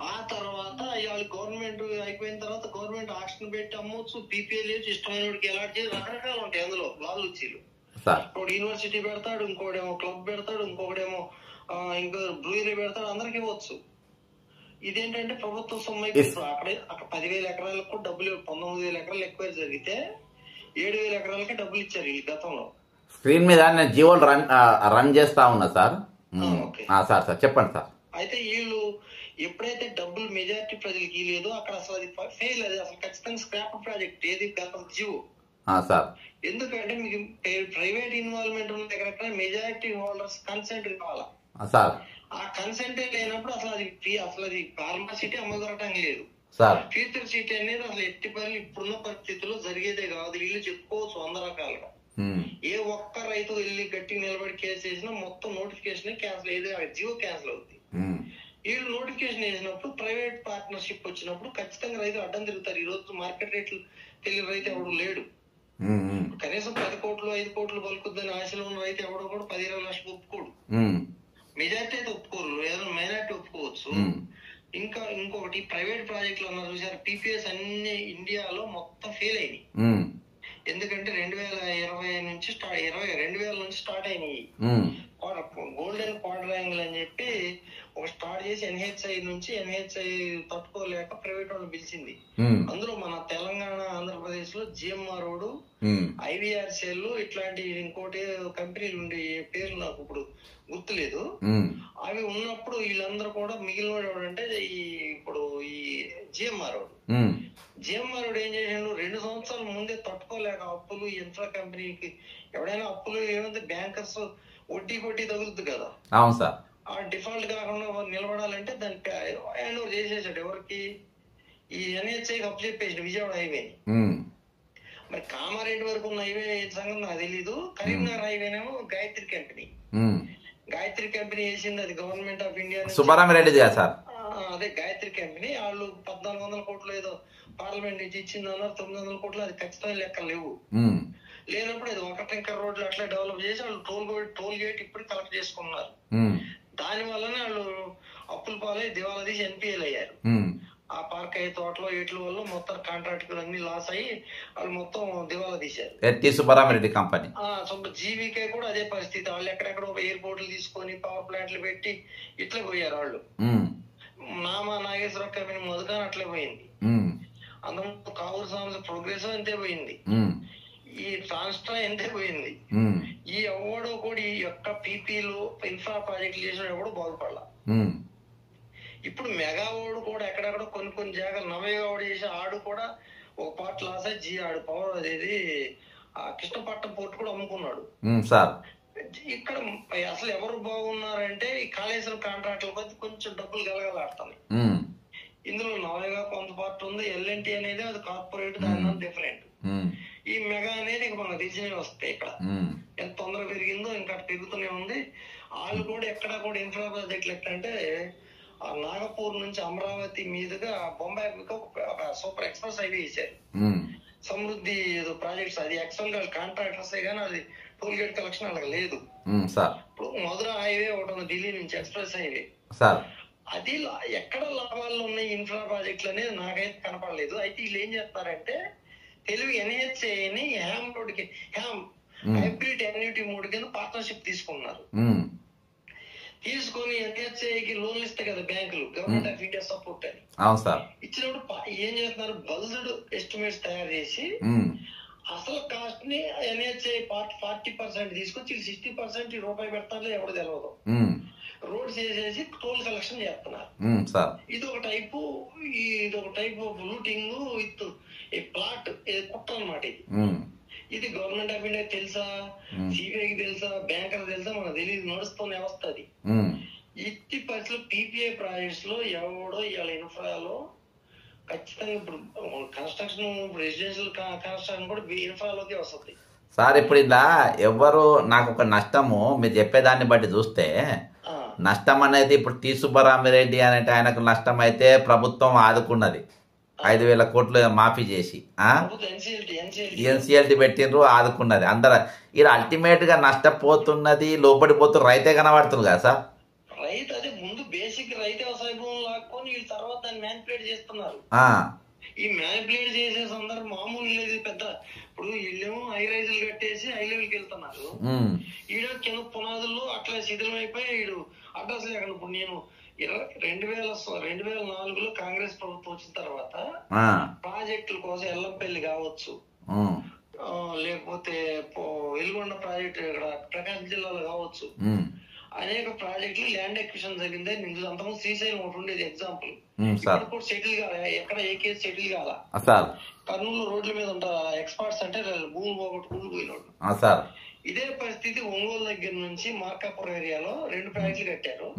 [SPEAKER 4] ఆ తర్వాత ఇవాళ గవర్నమెంట్ అయిపోయిన తర్వాత గవర్నమెంట్ ఆక్షన్ పెట్టి అమ్మవచ్చు, పీపీఏ లేదు, ఇష్టమైన వాడికి ఎలాంటి రకరకాలు ఉంటాయి అందులో లాలుచీలు. ఒకటి యూనివర్సిటీ పెడతాడు, ఇంకోటేమో క్లబ్ పెడతాడు, ఇంకొకటేమో ఇంకా బ్రూయరీ పెడతాడు, అందరికి ఇవ్వచ్చు. ఇదేంటంటే ప్రభుత్వ సొమ్ము అక్కడ 10,000 ఎకరాలకు డబ్బులు 19,000 ఎకరాలు ఎక్కువ జరిగితే 7,000 ఎకరాలకే డబ్బులు ఇచ్చారు ఈ గతంలో.
[SPEAKER 1] స్క్రీన్ మీద నేను జీవోలు రన్ చేస్తా ఉన్నా సార్. సార్ చెప్పండి సార్.
[SPEAKER 4] అయితే వీళ్ళు ఎప్పుడైతే డబ్బులు మెజారిటీ ప్రజలకి లేదో అక్కడ అసలు అది ఫెయిల్, అది అసలు ఖచ్చితంగా స్క్రాప్ ప్రాజెక్ట్ ఏది గతం జీవో
[SPEAKER 1] సార్.
[SPEAKER 4] ఎందుకంటే మీకు ప్రైవేట్ ఇన్వాల్వ్మెంట్ ఉన్న దగ్గర మెజారిటీ హోల్డర్స్ కన్సెంట్ కావాలా
[SPEAKER 1] సార్.
[SPEAKER 4] ఆ కన్సెంట్ లేనప్పుడు అసలు అది ఫార్మాసిటీ అమ్మదొరకటం లేదు. ఫ్యూచర్ సిటీ అనేది అసలు ఎట్టి పనులు ఇప్పుడున్న పరిస్థితుల్లో జరిగేదే కాదు. వీళ్ళు చెప్పుకోవచ్చు 100 రకాలుగా. ఏ ఒక్క రైతు వెళ్ళి గట్టి నిలబడి కేసు వేసినా మొత్తం నోటిఫికేషన్ క్యాన్సిల్ అయ్యేది, జియో క్యాన్సిల్ అవుతుంది. వీళ్ళు నోటిఫికేషన్ వేసినప్పుడు ప్రైవేట్ పార్ట్నర్షిప్ వచ్చినప్పుడు ఖచ్చితంగా రైతులు అడ్డం తిరుగుతారు. ఈ రోజు మార్కెట్ రేట్లు తెలియని రైతు ఎవడు లేడు. కనీసం 10 కోట్లు 5 కోట్లు పలుకుద్దని ఆశలో ఉన్న రైతు ఎవడో కూడా 10-20 లక్షలు ఒప్పుకోడు. మెజార్టీ అయితే ఒప్పుకోరు, ఏదైనా మైనార్టీ ఒప్పుకోవచ్చు. ఇంకా ఇంకొకటి ప్రైవేట్ ప్రాజెక్టులు అన్నారు చూసారు, పీపీఎస్ అన్ని ఇండియాలో మొత్తం ఫెయిల్ అయినాయి. ఎందుకంటే 2020 నుంచి 2000 నుంచి స్టార్ట్ అయినాయి. గోల్డెన్ క్వాడ్రాంగిల్ అని చెప్పి ఒక స్టార్ట్ చేసి ఎన్హెచ్ఐ నుంచి ఎన్హెచ్ఐ తట్టుకోలేక ప్రైవేట్ వాళ్ళు పిలిచింది. అందులో మన తెలంగాణ ఆంధ్రప్రదేశ్ లో జిఎంఆర్ రోడ్, ఐవీఆర్సీఎల్ ఇట్లాంటి ఇంకోటి కంపెనీలు ఉండే పేర్లు నాకు ఇప్పుడు గుర్తులేదు. అవి ఉన్నప్పుడు వీళ్ళందరూ కూడా మిగిలిన ఎవడంటే ఇప్పుడు ఈ జిఎంఆర్ రోడ్ ఏం చేసాడు, 2 సంవత్సరాల ముందే తట్టుకోలేక అప్పులు, ఇన్ఫ్రా కంపెనీకి ఎవడైనా అప్పులు ఏమైతే బ్యాంకర్స్ వడ్డీ తగులుతుంది కదా.
[SPEAKER 1] అవును సార్.
[SPEAKER 4] ఆ డిఫాల్ట్ కాకుండా నిలబడాలంటే దాన్ని హ్యాండ్ ఓవర్ చేసేసాడు ఎవరికి, ఈ ఎన్హెచ్ఐకి అప్పు చెప్పేసాడు విజయవాడ హైవేని. మరి కామారెడ్డి వరకు ఉన్న హైవే సంగతి నాకు తెలీదు. కరీంనగర్ హైవేనేమో గాయత్రి కంపెనీ వేసింది, అది గవర్నమెంట్ ఆఫ్ ఇండియా
[SPEAKER 1] సుబ్బారామిరెడ్డి సార్.
[SPEAKER 4] అదే గాయత్రి కంపెనీ. వాళ్ళు 1,400 కోట్లు ఏదో పార్లమెంట్ నుంచి ఇచ్చిందన్నారు, 900 కోట్లు అది ఖచ్చితంగా లెక్కలు లేవు. లేనప్పుడు అది ఒక టెంకర్ రోడ్లు అట్లా డెవలప్ చేసి వాళ్ళు టోల్ గేట్ ఇప్పుడు కలెక్ట్ చేసుకున్నారు. దాని వల్లనే వాళ్ళు అప్పుల పాలై దివాలా తీసి ఎన్పిఎల్ అయ్యారు. ఆ పార్కాయ తోటలో వీటి వల్ల మొత్తం కాంట్రాక్టులు అన్ని లాస్ అయ్యి వాళ్ళు మొత్తం దివాలా తీశారు.
[SPEAKER 1] T Subbarami Reddy company.
[SPEAKER 4] జీవీకే కూడా అదే పరిస్థితి. వాళ్ళు ఎక్కడెక్కడో ఎయిర్పోర్ట్లు తీసుకొని పవర్ ప్లాంట్లు పెట్టి ఇట్లా పోయారు వాళ్ళు. నాగేశ్వర కంపెనీ మొదట అట్లే పోయింది. అంతకుముందు కావూరు సాంస ప్రోగ్రెస్ అంతే పోయింది. ఈ ట్రాన్స్ట్రా అంతే పోయింది. ఈ ఎవడో కూడా ఈ యొక్క పీపీలు ఇన్ఫ్రా ప్రాజెక్టులు చేసిన ఎవడో బాగుపడాల. ఇప్పుడు మెగావాడు కూడా ఎక్కడెక్కడ కొన్ని జాగాలు నవయగావాడు చేసి ఆడు కూడా ఒక పార్ట్ లాస్ అయ్యి ఆడు పవర్ అదేది కృష్ణపట్నం పోర్టు కూడా అమ్ముకున్నాడు. ఇక్కడ అసలు ఎవరు బాగున్నారంటే ఈ కాళేశ్వరం కాంట్రాక్టుల కొద్ది కొంచెం డబ్బులు గలగలాడుతున్నాయి. ఇందులో నవయగా కొంత పార్ట్ ఉంది. ఎల్ఎన్టీ అనేది అది కార్పొరేట్, దాని డిఫరెంట్. ఈ మెగా అనేది ఇక మనకు రీజనే వస్తాయి. ఇక్కడ ఎంత తొందరగా పెరిగిందో ఇంకా పెరుగుతూనే ఉంది. వాళ్ళు కూడా ఎక్కడ కూడా ఇన్ఫ్రా ప్రాజెక్టులు ఎట్లంటే నాగపూర్ నుంచి అమరావతి మీదుగా బొంబాయి ఒక సూపర్ ఎక్స్ప్రెస్ హైవే వేసారు. సమృద్ధి ప్రాజెక్ట్స్ అది యాక్చువల్ గా కాంట్రాక్టర్స్ కానీ అది టోల్ గేట్ కలెక్షన్ అలాగ లేదు. ఇప్పుడు మధుర హైవే ఒకటి ఉంది ఢిల్లీ నుంచి ఎక్స్ప్రెస్ హైవే. అది ఎక్కడ లాభాల్లో ఉన్నాయి ఇన్ఫ్రా ప్రాజెక్టులు అనేది నాకైతే కనపడలేదు. అయితే వీళ్ళు ఏం చేస్తారంటే తెలుగు ఎన్హెచ్ఏని హ్యామ్ రోడ్కి హైబ్రిడ్ ఎన్యూటీ మోడ్ కింద పార్ట్నర్షిప్ తీసుకున్నారు. తీసుకొని ఎన్హెచ్ఐకి లోన్లు ఇస్తాయి కదా బ్యాంకులు, గవర్నమెంట్ ఆఫ్ ఇండియా సపోర్ట్ అని ఇచ్చినప్పుడు ఏం చేస్తున్నారు, బల్జ్డ్ ఎస్టిమేట్స్ తయారు చేసి అసలు కాస్ట్ ని ఎన్హెచ్ఐ 40% తీసుకొచ్చి 60% రూపాయి పెడతారు ఎవరు తెలియదు. రోడ్స్ వేసేసి టోల్ కలెక్షన్ చేస్తున్నారు. ఇది ఒక type looting with a plot కుట్ట అన్నమాట. ఇది గవర్నమెంట్ ఆఫ్ ఇండియా తెలుసా, సిబిఐకి తెలుసా, బ్యాంకర్ తెలుసా, మనకు తెలియదు. నడుస్తున్న వ్యవస్థ అది. ఇట్టి పరిస్థితుల్లో పీపీఐ ప్రాజెక్ట్స్ లో ఎవడో ఇవాళ ఇన్ఫ్రాలో ఖచ్చితంగా ఇప్పుడు కన్స్ట్రక్షన్ రెసిడెన్షియల్ కన్స్ట్రక్షన్ కూడా ఇన్ఫ్రాలోకి వస్తుంది.
[SPEAKER 1] సార్ ఇప్పుడు ఇలా ఎవరు నాకు ఒక నష్టము మీరు చెప్పేదాన్ని బట్టి చూస్తే నష్టం అనేది ఇప్పుడు టి సుబ్బరామిరెడ్డి అనే ఆయనకు నష్టం అయితే ప్రభుత్వం ఆదుకున్నది 5,000 కోట్లు మాఫీ చేసి ఎన్సీఎల్టీ పెట్టిండ్రు, ఆదుకున్నది. అందరు ఇలా అల్టిమేట్ గా నష్టపోతున్నది లోపడిపోతున్నారు రైతే కనబడుతుంది కదా సార్.
[SPEAKER 4] రైతు అదే ముందు బేసిక్ రైతు వ్యవసాయ భూములు లాక్కొని వీళ్ళ తర్వాత దాన్ని మ్యానిపులేట్ చేస్తున్నారు. ఈ మ్యానిపులేట్ చేసే సందర్భం మామూలు లేదు. పెద్ద ఇప్పుడు వీళ్ళేమో హై రైజులు కట్టేసి హై లెవెల్కి వెళ్తున్నారు. ఈడ కింద పునాదుల్లో అట్లా శిథిలమైపోయి వీడు అడ్రస్ లేకుండా. ఇప్పుడు నేను 2004లో కాంగ్రెస్ ప్రభుత్వం వచ్చిన తర్వాత ప్రాజెక్టుల కోసం ఎల్లంపల్లి కావచ్చు, లేకపోతే వెలుగొండ ప్రాజెక్టు ఇక్కడ ప్రకాశం జిల్లాలో కావచ్చు, అనేక ప్రాజెక్టులు ల్యాండ్ ఎక్విజిషన్ జరిగింది. నిండు అంతకుముందు శ్రీశైలం ఒకటి ఉండేది ఎగ్జాంపుల్. ఇప్పుడు సెటిల్ కాలే, ఎక్కడ ఏ కేసు సెటిల్ కాలా. కర్నూలు రోడ్ల మీద ఉంటారు ఎక్స్పర్ట్స్ అంటే భూములు పోగొట్టుకుంటూ పోయినోడు. ఇదే పరిస్థితి ఒంగోలు దగ్గర నుంచి మార్కాపురం ఏరియాలో 2 ప్రాజెక్టులు కట్టారు.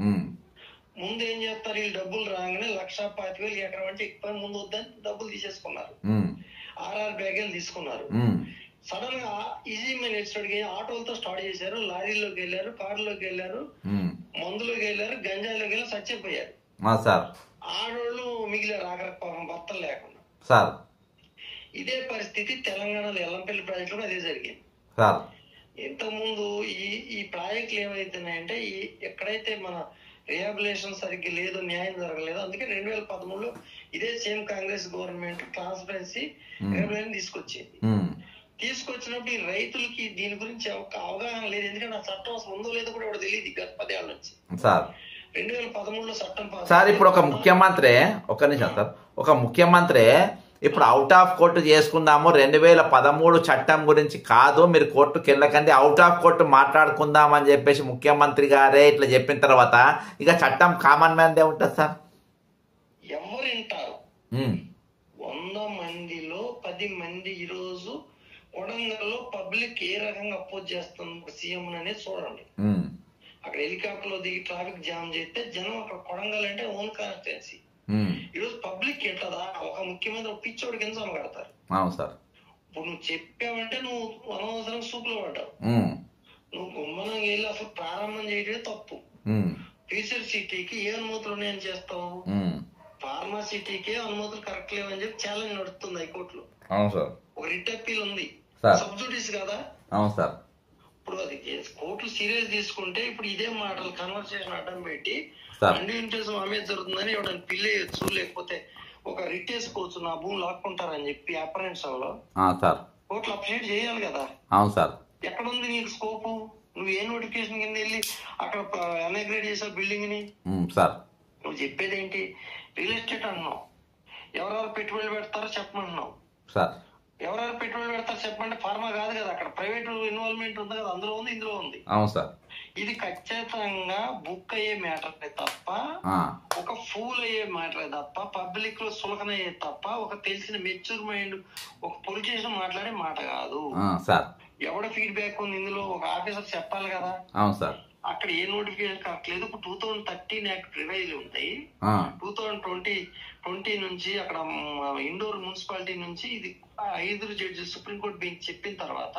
[SPEAKER 4] ముందు ఏం చేస్తారు, వీళ్ళు డబ్బులు రాగానే 1,25,000 ఎకరం అంటే ఎక్కువ ముందు వద్దని డబ్బులు తీసేసుకున్నారు. 6 బ్యాగులు తీసుకున్నారు. సడన్ గా ఈజీ మెయిన్ ఆటోలతో స్టార్ట్ చేశారు, లారీలోకి వెళ్ళారు, కారులోకి వెళ్ళారు, మందులోకి వెళ్ళారు, గంజాయిలోకి వెళ్ళి చచ్చిపోయారు. ఆడోళ్ళు మిగిలారు ఆఖరి భర్తలు లేకుండా. ఇదే పరిస్థితి తెలంగాణలో ఎల్లంపల్లి ప్రాజెక్టులో అదే జరిగింది. ఇంతకుముందు ఈ ప్రాజెక్టులు ఏమైతున్నాయంటే ఎక్కడైతే మన రిహాబిలేషన్ సరిగ్గా లేదు, న్యాయం జరగలేదు. అందుకే 2013లో ఇదే same Congress government transparency rehabilitation తీసుకొచ్చినప్పుడు ఈ రైతులకి దీని గురించి ఒక అవగాహన లేదు. ఎందుకంటే ఆ చట్టం అసలు ఉందో లేదో కూడా తెలియదు గత 10 ఏళ్ళ నుంచి. 2013లో చట్టం
[SPEAKER 1] సార్ ఇప్పుడు ఒక ముఖ్యమంత్రి ఒక ముఖ్యమంత్రి ఇప్పుడు అవుట్ ఆఫ్ కోర్టు చేసుకుందాము, 2013 చట్టం గురించి కాదు, మీరు కోర్టుకు వెళ్ళకండి, అవుట్ ఆఫ్ కోర్టు మాట్లాడుకుందాం అని చెప్పేసి ముఖ్యమంత్రి గారే ఇట్లా చెప్పిన తర్వాత ఇక చట్టం కామన్ మ్యాన్ దే ఉంటుంది సార్.
[SPEAKER 4] ఎవరు వింటారు? 100 మందిలో 10 మంది ఈరోజు కొడంగల్లో పబ్లిక్ ఏ రకంగా అపోజ్ చేస్తుంది సీఎం అనేది చూడండి. అక్కడ హెలికాప్టర్ లో దిగి ట్రాఫిక్ జామ్ చేస్తే జనం అక్కడ కొడంగల్ అంటే ఓన్ కాన్స్టిట్యున్సీ. ఈరోజు పబ్లిక్ ఎట్లా ఒక ముఖ్యమంత్రి ఒక పిచ్చోడి కింద సమగడతారు. ఇప్పుడు నువ్వు చెప్పావంటే నువ్వు అనవసరం సూపులో పడ్డావు. నువ్వు గుమ్మనంగా వెళ్ళి అసలు ప్రారంభం చేయడమే తప్పు. ఫ్యూచర్ సిటీకి ఏ అనుమతులు ఉన్నాయని చేస్తావు, ఫార్మాసిటీకి అనుమతులు కరెక్ట్ లేవని చెప్పి ఛాలెంజ్ నడుస్తుంది హైకోర్టులో. ఒక రిట్ అప్పీల్ ఉంది, సబ్జుడిస్ కదా. ఇప్పుడు అది కోర్టులు సీరియస్ తీసుకుంటే ఇప్పుడు ఇదే మాటలు కన్వర్సేషన్ అడ్డం పెట్టి అన్ని ఇంట్రెస్ట్ మా మీద జరుగుతుందని ఎవడని పిల్లేయచ్చు, లేకపోతే ఒక రిట్ వేసుకోవచ్చు, నా భూమి లాక్కుంటారని చెప్పి అప్రెంట్స్ లో
[SPEAKER 1] సార్
[SPEAKER 4] కోర్టులో అప్డేట్ చేయాలి కదా.
[SPEAKER 1] అవును సార్.
[SPEAKER 4] ఎక్కడుంది నీకు స్కోపు? నువ్వు ఏ నోటిఫికేషన్ కింద వెళ్ళి అక్కడ అన్అగ్రేడ్ చేసావు బిల్డింగ్ ని
[SPEAKER 1] సార్?
[SPEAKER 4] నువ్వు చెప్పేది ఏంటి? రియల్ ఎస్టేట్ అంటున్నావు, ఎవరెవరు పెట్టుబడులు పెడతారో చెప్పమంటున్నావు
[SPEAKER 1] సార్.
[SPEAKER 4] ఎవరెవరు పెట్టుబడులు పెడతారో చెప్పమంటే ఫార్మా కాదు కదా, అక్కడ ప్రైవేట్ ఇన్వాల్వ్మెంట్ ఉంది కదా, అందులో ఉంది ఇందులో ఉంది.
[SPEAKER 1] అవును సార్.
[SPEAKER 4] ఇది ఖచ్చితంగా బుక్ అయ్యే మ్యాటరే తప్ప, ఒక ఫూల్ అయ్యే మ్యాటరే తప్ప, పబ్లిక్ లో సులకనయ్యే తప్ప, ఒక తెలిసిన మెచ్యూర్ మైండ్ ఒక పొలిటీషియన్ మాట్లాడే మాట కాదు
[SPEAKER 1] సార్.
[SPEAKER 4] ఎవడ ఫీడ్బ్యాక్ ఉంది ఇందులో ఒక ఆఫీసర్ చెప్పాలి కదా.
[SPEAKER 1] అవును సార్.
[SPEAKER 4] అక్కడ ఏ నోటిఫికేషన్ కావట్లేదు. 2013 యాక్ట్ రివైజ్ ఉంటాయి. 2020 నుంచి అక్కడ ఇండోర్ మున్సిపాలిటీ నుంచి ఇది 5 జడ్జి సుప్రీంకోర్టు బెంచ్ చెప్పిన తర్వాత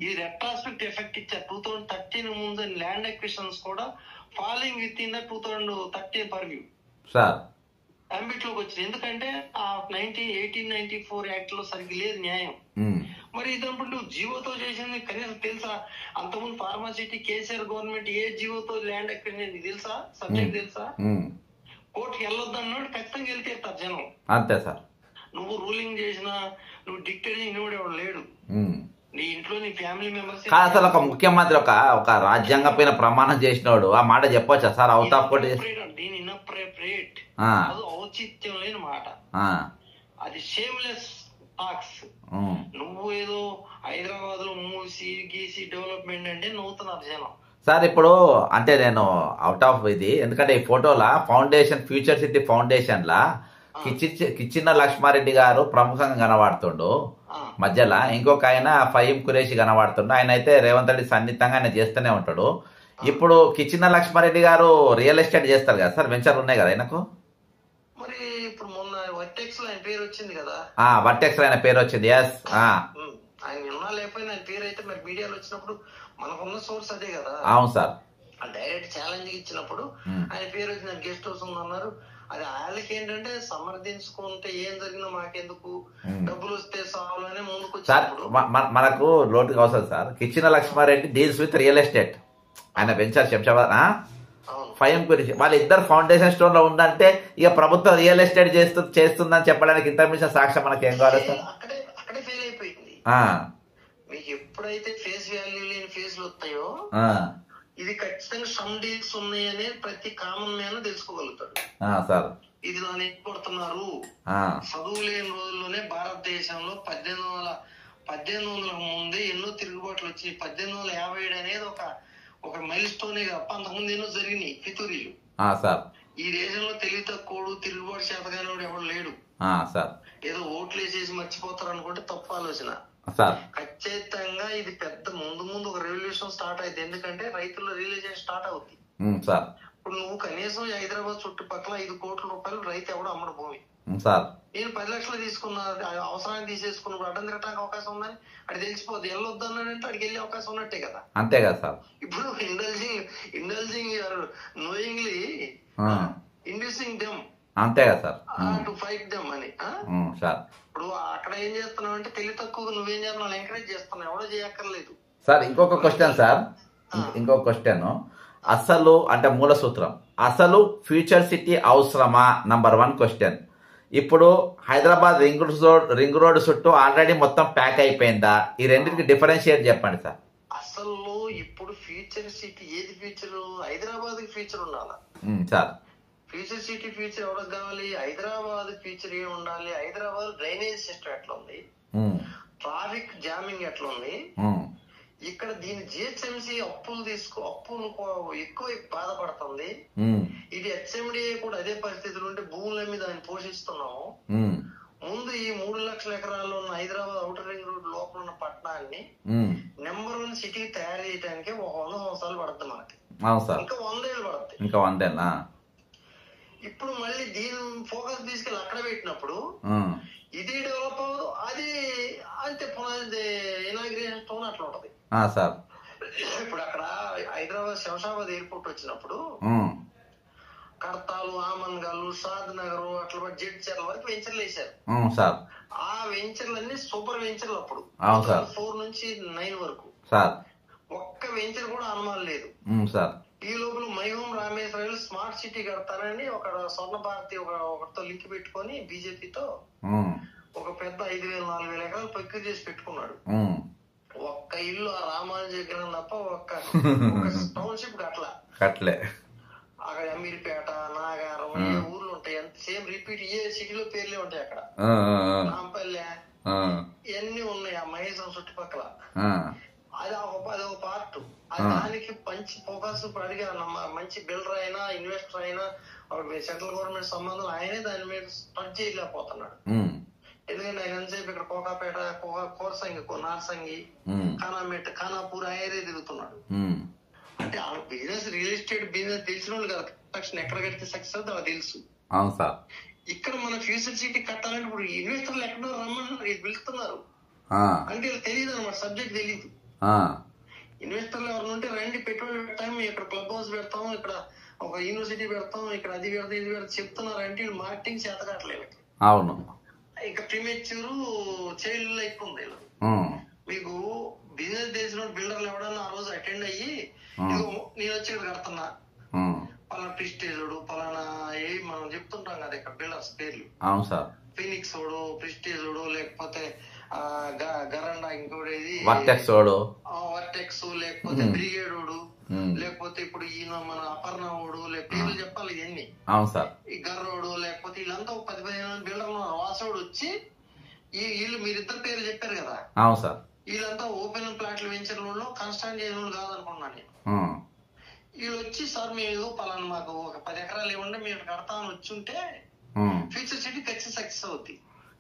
[SPEAKER 4] ఇది రెట్రాస్పెక్ట్ ఎఫెక్ట్ ఇచ్చారు. 2013 ముందు ల్యాండ్ ఎక్విజిషన్స్ కూడా following with in the 2013 purview
[SPEAKER 1] sir
[SPEAKER 4] ambit లోకి వచ్చింది. ఎందుకంటే ఆ 1894 యాక్ట్ లో సరిగ్గా లేదు న్యాయం. మరి ఇదప్పుడు నువ్వు జీవోతో చేసింది కనీసం తెలుసా? అంతకుముందు ఫార్మాసిటీ కేసీఆర్ గవర్నమెంట్ ఏ జీవోతో ల్యాండ్ ఎక్విజిషన్ తెలుసా? సబ్జెక్ట్ తెలుసా? కోర్టుకి వెళ్ళొద్దు అన్నాడు, ఖచ్చితంగా వెళ్తేస్తారు జనం.
[SPEAKER 1] అంతే సార్.
[SPEAKER 4] నువ్వు రూలింగ్ చేసినా, నువ్వు డిక్టేట్ చేసిన ఎవడు లేడు. నీ ఇంట్లో నీ ఫ్యామిలీ మెంబర్స్.
[SPEAKER 1] అసలు ఒక ముఖ్యమంత్రి ఒక రాజ్యాంగ పైన ప్రమాణం చేసినోడు ఆ మాట చెప్పొచ్చా సార్? అవుట్ ఆఫ్ కోర్ట్
[SPEAKER 4] దీని ఇన్అప్రోప్రియేట్, అది ఔచిత్యం లేని మాట, అది షేమ్లెస్ టాక్స్. నువ్వు ఏదో హైదరాబాద్ లో మూసి గీసి డెవలప్మెంట్ అంటే నవ్వుతున్నారు జనం.
[SPEAKER 1] సార్ ఇప్పుడు అంటే నేను అవుట్ ఆఫ్ ఇది ఎందుకంటే ఈ ఫోటోలా ఫౌండేషన్ ఫ్యూచర్ సిటీ ఫౌండేషన్ లా కిచ్చిన లక్ష్మారెడ్డి గారు ప్రముఖంగా కనబడుతుండు, మధ్యలో ఇంకొక ఆయన ఫహీం ఖురేషి కనబడుతుండు. ఆయన అయితే రేవంత్ రెడ్డి సన్నిహితంగా ఆయన చేస్తూనే ఉంటాడు. ఇప్పుడు కిచ్చిన లక్ష్మారెడ్డి గారు రియల్ ఎస్టేట్ చేస్తారు కదా సార్, వెంచర్లు ఉన్నాయి కదా ఆయనకు.
[SPEAKER 4] మరి ఇప్పుడు మొన్న వర్టెక్స్ లో ఆయన పేరు వచ్చింది కదా.
[SPEAKER 1] వర్టెక్స్ ఆయన పేరు వచ్చింది. ఎస్,
[SPEAKER 4] ఆయన ఉన్నా లేకపోయినా ఆయన పేరు అయితే మరి మీడియాలో వచ్చినప్పుడు మనకున్న సోర్స్ అదే కదా.
[SPEAKER 1] అవును సార్.
[SPEAKER 4] డైరెక్ట్ ఛాలెంజ్ ఇచ్చినప్పుడు ఆయన పేరు వచ్చింది, గెస్ట్ హౌస్ ఉందన్నారు. అది వాళ్ళకి ఏంటంటే సమర్థించుకుంటే ఏం జరిగినా మాకెందుకు, డబ్బులు వస్తే సాగులోనే ముందుకు
[SPEAKER 1] సార్. మనకు లోటుగా అవసరం సార్. కిచ్చిన Lakshma Reddy deals with real estate, ఆయన వెంచర్ శంషాబాద్ ఫహీం ఖురేషి వాళ్ళిద్దరు ఫౌండేషన్ స్టోన్ లో ఉందంటే ఇక ప్రభుత్వం రియల్ ఎస్టేట్ చేస్తుందని చెప్పడానికి ఇంత మించిన సాక్ష్యం మనకి ఏం కావాలి సార్?
[SPEAKER 4] అక్కడే ఫెయిల్ అయిపోయింది. మీకు ఎప్పుడైతే ఫేస్ వాల్యూ లేని ఫేస్లు వస్తాయో ఇది ఖచ్చితంగా సమ్ డీల్స్ ఉన్నాయి అనేది ప్రతి కామన్ మ్యాన్ తెలుసుకోగలుగుతాడు సార్. ఇది నన్ను కొడుతున్నారు. చదువు లేని రోజుల్లోనే భారతదేశంలో 1800 ముందే ఎన్నో తిరుగుబాట్లు వచ్చి 1857 అనేది ఒక మైల్ స్టోనే తప్ప అంతకుముందు ఎన్నో జరిగినాయి పితూరీలు. ఈ దేశంలో తెలివి తక్కువడు తిరుగుబాటు చేతగానే ఎవడు లేడు సార్. ఏదో ఓట్లు వేసేసి మర్చిపోతారు అనుకుంటే తప్పు ఆలోచన. ఖచ్చితంగా ఇది పెద్ద ముందు ఒక రెవల్యూషన్ స్టార్ట్ అయింది. ఎందుకంటే రైతుల రియలైజేషన్ స్టార్ట్ అవుతుంది. ఇప్పుడు నువ్వు కనీసం హైదరాబాద్ చుట్టుపక్కల 5 కోట్ల రూపాయలు రైతు ఎవడు అమ్మడు భూమి. నేను 10 లక్షలు తీసుకున్నా, అవసరాన్ని తీసేసుకున్నప్పుడు అడ్డం తిరగడానికి అవకాశం ఉందని అది తెలిసిపోద్ది. వెళ్ళొద్దన్నాడంటే అడిగి వెళ్ళే అవకాశం ఉన్నట్టే కదా. అంతే కదా సార్. ఇప్పుడు ఇండల్జింగ్ నోయింగ్లీ ఇండ్యూసింగ్ దెమ్, అంతే కదా సార్, టు ఫైట్ దెమ్ అని. ఇప్పుడు అక్కడ ఏం చేస్తున్నావు అంటే తెలివి తక్కువ నువ్వేం చేస్తున్నావు, ఎంకరేజ్ చేస్తున్నావు, ఎవడో చేయక్కర్లేదు
[SPEAKER 1] సార్. ఇంకొక క్వశ్చన్ సార్, ఇంకొక క్వశ్చన్. అసలు అంటే మూల సూత్రం, అసలు ఫ్యూచర్ సిటీ అవసరమా? Number 1 question. ఇప్పుడు హైదరాబాద్ రింగ్ రోడ్ చుట్టూ ఆల్రెడీ మొత్తం ప్యాక్ అయిపోయిందా? ఈ రెండింటికి డిఫరెన్షియేట్ చెప్పండి సార్.
[SPEAKER 4] అసలు ఇప్పుడు ఫ్యూచర్ సిటీ ఏది ఫ్యూచర్? హైదరాబాద్ ఫ్యూచర్ ఉండాలా
[SPEAKER 1] సార్?
[SPEAKER 4] ఫ్యూచర్ సిటీ ఫ్యూచర్ ఎవరికి కావాలి? హైదరాబాద్ ఫ్యూచర్ ఏమి ఉండాలి? హైదరాబాద్ డ్రైనేజ్ సిస్టమ్ ఎట్లా ఉంది, ట్రాఫిక్ జామింగ్ ఎట్లా ఉంది, ఇక్కడ దీని జిహెచ్ఎంసీ అప్పులు ఎక్కువ బాధపడుతుంది. ఇది హెచ్ఎండిఏ కూడా అదే పరిస్థితులు ఉంటే భూముల మీద ఆయన పోషిస్తున్నాము. ముందు ఈ 3 లక్షల ఎకరాల్లో ఉన్న హైదరాబాద్ ఔటర్ రింగ్ రోడ్ లోపల ఉన్న పట్టణాన్ని నెంబర్ 1 సిటీ తయారు చేయడానికి 100 సంవత్సరాలు పడుతుంది మనకి. ఇంకా 100 ఏళ్ళు పడుతుంది.
[SPEAKER 1] ఇంకా 100
[SPEAKER 4] ఇప్పుడు మళ్ళీ దీని ఫోకస్ తీసుకెళ్ళి అక్కడ పెట్టినప్పుడు ఇది డెవలప్ అవ్వదు, అది అంతే పునాది ఇనాగ్రేషన్ స్టోన్ అట్లా ఉంటది సార్. ఇప్పుడు అక్కడ హైదరాబాద్ శంషాబాద్ ఎయిర్పోర్ట్ వచ్చినప్పుడు కడతాలు, ఆమన్గాలు, షాద్ నగర్ అట్లా జడ్చర్ల వరకు వెంచర్లు వేశారు. ఆ వెంచర్లన్నీ సూపర్ వెంచర్లు అప్పుడు 4 నుంచి 9 వరకు ఒక్క వెంచర్ కూడా అనుమానం లేదు. ఈ లోపల మైహోం రామేశ్వరరావు స్మార్ట్ సిటీ కడతానని ఒక స్వర్ణ భారతి ఒకరితో లింక్ పెట్టుకొని బీజేపీతో ఒక పెద్ద 5,000-4,000 ఎకరాలు ప్రక్రియ చేసి పెట్టుకున్నాడు. ఒక్క ఇల్లు ఆ రామానుజ విగ్రహం తప్ప ఒక్క టౌన్షిప్ కట్టలే. అక్కడ అమీర్పేట, నాగారం ఏ ఊర్లు ఉంటాయి అంత సేమ్ రిపీట్ ఏ సిటీలో పేర్లే ఉంటాయి. అక్కడ నాంపల్లె ఇవన్నీ ఉన్నాయి ఆ మహేశ్వరం చుట్టుపక్కల. అదొక పార్ట్. దానికి మంచి ఫోకస్ అడిగారు. మంచి బిల్డర్ అయినా ఇన్వెస్టర్ అయినా సెంట్రల్ గవర్నమెంట్ సంబంధం ఆయనే దాని మీద స్టార్ట్ చేయలేకపోతున్నాడు. ఎందుకంటే ఆయన ఎంతసేపు ఇక్కడ కోకాపేట, కోరసంగి, నార్సంగి, ఖానామెట్, ఖానాపూర్ ఆయనే తిరుగుతున్నాడు. అంటే ఆ బిజినెస్ రియల్ ఎస్టేట్ బిజినెస్ తెలిసిన వాళ్ళు కదా, కన్స్ట్రక్షన్ ఎక్కడ కడితే సక్సెస్ అవుతుంది అది తెలుసు. ఇక్కడ మన ఫ్యూచర్ సిటీ కట్టాలంటే ఇప్పుడు ఇన్వెస్టర్లు ఎక్కడో రమ్మని పిలుస్తున్నారు అంటే తెలియదు అన్నమాట, సబ్జెక్ట్ తెలియదు. ఇన్వెస్టర్లు ఎవరు ఉంటే రండి పెట్టుబడి పెట్టాము, ఇక్కడ క్లబ్ హౌస్ పెడతాం, ఇక్కడ ఒక యూనివర్సిటీ పెడతాం, ఇక్కడ అది పెడతాం ఇది పెడతాం చెప్తున్నారంటే మార్కెటింగ్ చేత కావట్లేదు. అవును, ఇంకా ప్రిమేచ్యూర్ చైల్డ్ లైఫ్ ఉంది. మీకు బిజినెస్ తెలిసిన బిల్డర్లు ఎవడన్నా ఆ రోజు అటెండ్ అయ్యి నేను వచ్చి ఇక్కడ కడుతున్నా పలానా ప్రిస్టేజోడు పలానా ఏ మనం చెప్తుంటాం కదా ఇక్కడ బిల్డర్స్ పేర్లు. అవును సార్, ఫినిక్స్ ఓడు, ప్రిస్టేజోడు, లేకపోతే గరండా, ఇంకోటి వర్టెక్స్, లేకపోతే బ్రిగేడోడు, లేకపోతే ఇప్పుడు ఈయన మన అపర్ణోడు, పేర్లు చెప్పాలి ఇవన్నీ. అవును సార్, ఈ గర్రోడు, లేకపోతే వీళ్ళంతా 10-15 బిల్డర్లు వాసోడు వచ్చి వీళ్ళు మీరిద్దరు పేర్లు చెప్పారు కదా. అవును సార్, వీళ్ళంతా ఓపెన్ ప్లాట్లు వెంచర్లలో కన్స్ట్రక్ట్ చేయని వాళ్ళు కాదనుకున్నాను నేను. వీళ్ళు వచ్చి సార్ మేము పలానా మాకు ఒక 10 ఎకరాలు ఇవ్వండి మేము కడతామని వచ్చి ఉంటే ఫ్యూచర్ సిటీ ఖచ్చితంగా సక్సెస్ అవుతుంది.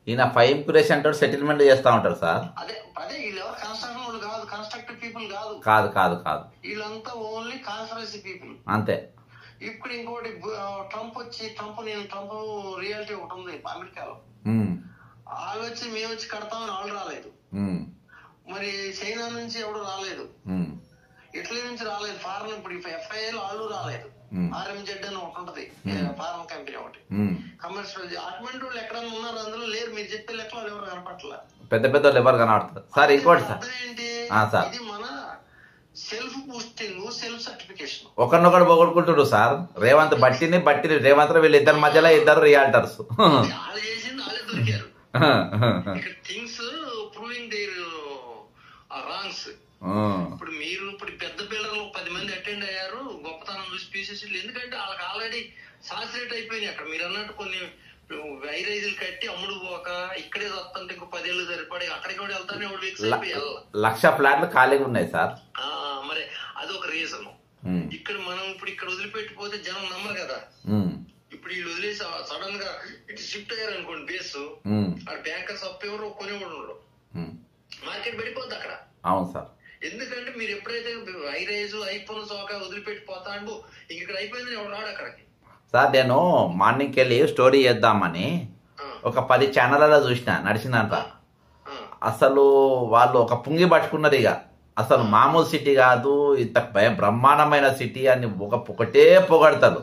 [SPEAKER 4] ఈయన 5 ఇంప్రెషన్ అంటాడు, సెటిల్మెంట్ చేస్తా ఉంటారు సార్. అదే వీళ్ళు ఎవరు కన్స్ట్రక్షన్ వాళ్ళు కాదు, కన్స్ట్రక్టివ్ పీపుల్ కాదు. వీళ్ళంతా ఓన్లీ కాన్స్పరసీ పీపుల్ అంతే. ఇప్పుడు ఇంకోటి ట్రంప్ రియాలిటీ ఒకటి ఉంది అమెరికాలో. వాళ్ళు వచ్చి మేము వచ్చి కడతామని వాళ్ళు రాలేదు, మరి చైనా నుంచి ఎవడు రాలేదు, ఇటలీ నుంచి రాలేదు, ఫారెన్ ఇప్పుడు ఎఫ్ఐఏలు వాళ్ళు రాలేదు. ఆర్ఎంజెడ్ అని ఒకటి ఉంటది ఫారెన్ కంపెనీ ఒకటి కమర్షియల్. అటువంటి వాళ్ళు ఎక్కడన్నా ఉన్నారు అందులో లేరు, మీరు చెప్పే లెక్కలో ఎవరు కనపట్లా, పెద్ద వాళ్ళు ఎవరు కనపడతారు సార్. ఇంకోటి ఏంటి, ఇది మన సెల్ఫ్ బూస్టింగ్, సెల్ఫ్ సర్టిఫికేషన్. ఒకరినొకరు పొగడుకుంటున్నారు సార్. రేవంత్ బట్టిని రేవంత్ వీళ్ళు ఇద్దరు మధ్యలో ఇద్దరు రియాల్టర్స్ వాళ్ళు చేసింది వాళ్ళే దొరికారు. ఇక్కడ థింగ్స్ ప్రూవింగ్ దేర్ రాంగ్స్. ఇప్పుడు మీరు ఇప్పుడు పెద్ద బిల్డర్లు 10 మంది అటెండ్ అయ్యారు, గొప్పతనం చూసి పీసెస్లు, ఎందుకంటే వాళ్ళకి ఆల్రెడీ సాచురేట్ అయిపోయినాయి. అక్కడ మీరు అన్నట్టు కొన్ని వైరైజులు కట్టి అమ్ముడు పోక ఇక్కడే వస్తుంటే ఇంకో 10 ఏళ్ళు సరిపడి అక్కడికి కూడా వెళ్తానే 1,00,000 ఫ్లాట్లు ఖాళీగా ఉన్నాయి సార్. మరి అదొక రీజన్. ఇక్కడ మనం ఇప్పుడు వదిలిపెట్టిపోతే జనం నమ్మరు కదా. ఇప్పుడు వీళ్ళు వదిలేసి సడన్ గా ఇటు షిఫ్ట్ అయ్యారు అనుకోండి బేస్, ఆ బ్యాంకర్స్ అప్ ఎవరు కొనేవాడు మార్కెట్ పడిపోద్ది అక్కడ. అవును సార్, ఎందుకంటే మీరు ఎప్పుడైతే వైరైజ్ అయిపోయిన సోక వదిలిపెట్టిపోతా అంటూ ఇక్కడ అయిపోయింది ఎవరు రాడు అక్కడికి. సార్ నేను మార్నింగ్కి వెళ్ళి స్టోరీ చేద్దామని ఒక 10 ఛానళ్ళలో చూసిన నడిచిందంట. అసలు వాళ్ళు ఒక పుంగి పట్టుకున్నారు. ఇక అసలు మామూలు సిటీ కాదు, ఇంత బ్రహ్మాండమైన సిటీ అని ఒకటే పొగడతారు.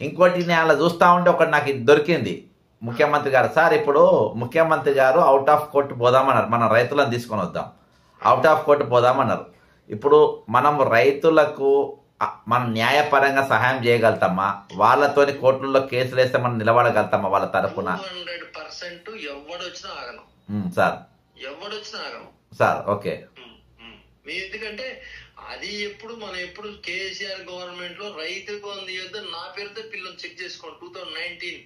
[SPEAKER 4] ఇంకోటి నేను అలా చూస్తా ఉంటే ఒకటి నాకు దొరికింది. ముఖ్యమంత్రి గారు సార్, ఇప్పుడు ముఖ్యమంత్రి గారు అవుట్ ఆఫ్ కోర్టు పోదామన్నారు, మన రైతులను తీసుకొని వద్దాం, అవుట్ ఆఫ్ కోర్టు పోదామన్నారు. ఇప్పుడు మనం రైతులకు మనం న్యాయపరంగా సహాయం చేయగలుగుతామా? వాళ్ళతోని కోర్టుల్లో కేసులు వేస్తే మనం నిలబడగలుగుతామా వాళ్ళ తరఫున? 100% ఎవడొచ్చినా ఆగను సార్, ఎవడొచ్చినా ఆగను సార్. ఓకే, ఎందుకంటే అది మనం ఎప్పుడు కేసీఆర్ గవర్నమెంట్ లో రైతు బంధు యుద్ధ నా పేరుతో పిల్లలు చెక్ చేసుకోండి 2019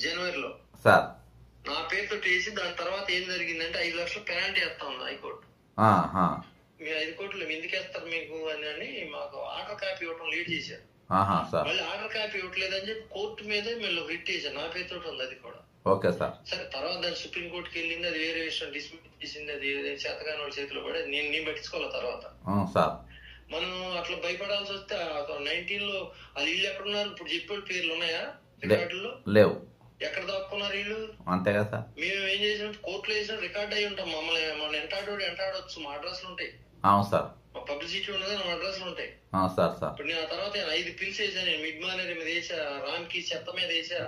[SPEAKER 4] జనవరిలో సార్, నా పేరుతో వేసి దాని తర్వాత ఏం జరిగిందంటే 5 లక్షల పెనాల్టీ వేస్తా ఉంది హైకోర్టు. మీ 5 కోట్లు ఎందుకు వేస్తారు మీకు అని మాకు ఆర్డర్ కాపీ ఇవ్వడం లేట్ చేశారు. మళ్ళీ ఆర్డర్ కాపీ ఇవ్వట్లేదని చెప్పి కోర్టు మీదే మేము రిట్ చేశారు, నా పేరుతో ఉంది అది కూడా. Okay sir. సరే తర్వాత దాన్ని సుప్రీం కోర్టుకి వెళ్ళింది, అది వేరే విషయం, డిస్మిస్ చేసింది, అది చేతగాని వాళ్ళ చేతిలో పడి నేను పట్టించుకోవాలి తర్వాత. మనం అట్లా భయపడాల్సి వస్తే 19 లో అది ఇల్లు ఎక్కడున్నారు ఇప్పుడు చెప్పే పేర్లు ఉన్నాయా రికార్డుల్లో? లేవు. ఎక్కడ దాక్కున్నారు వీళ్ళు? అంతే కదా సార్. మేము ఏం చేసినాం, కోర్టులో వేసినట్టు రికార్డ్ అయ్యి ఉంటాం, మమ్మల్ని మన ఎంటాడొచ్చు, మా అడ్రస్లు ఉంటాయి. అవును సార్, పబ్లిసిటీ ఉన్నది, మా అడ్రస్లు ఉంటాయి. ఇప్పుడు నేను ఆ తర్వాత 5 పిల్స్ వేసాను, మిడ్ మానేర్ మీద వేసా, రామ్కి చెత్త మీద వేసా,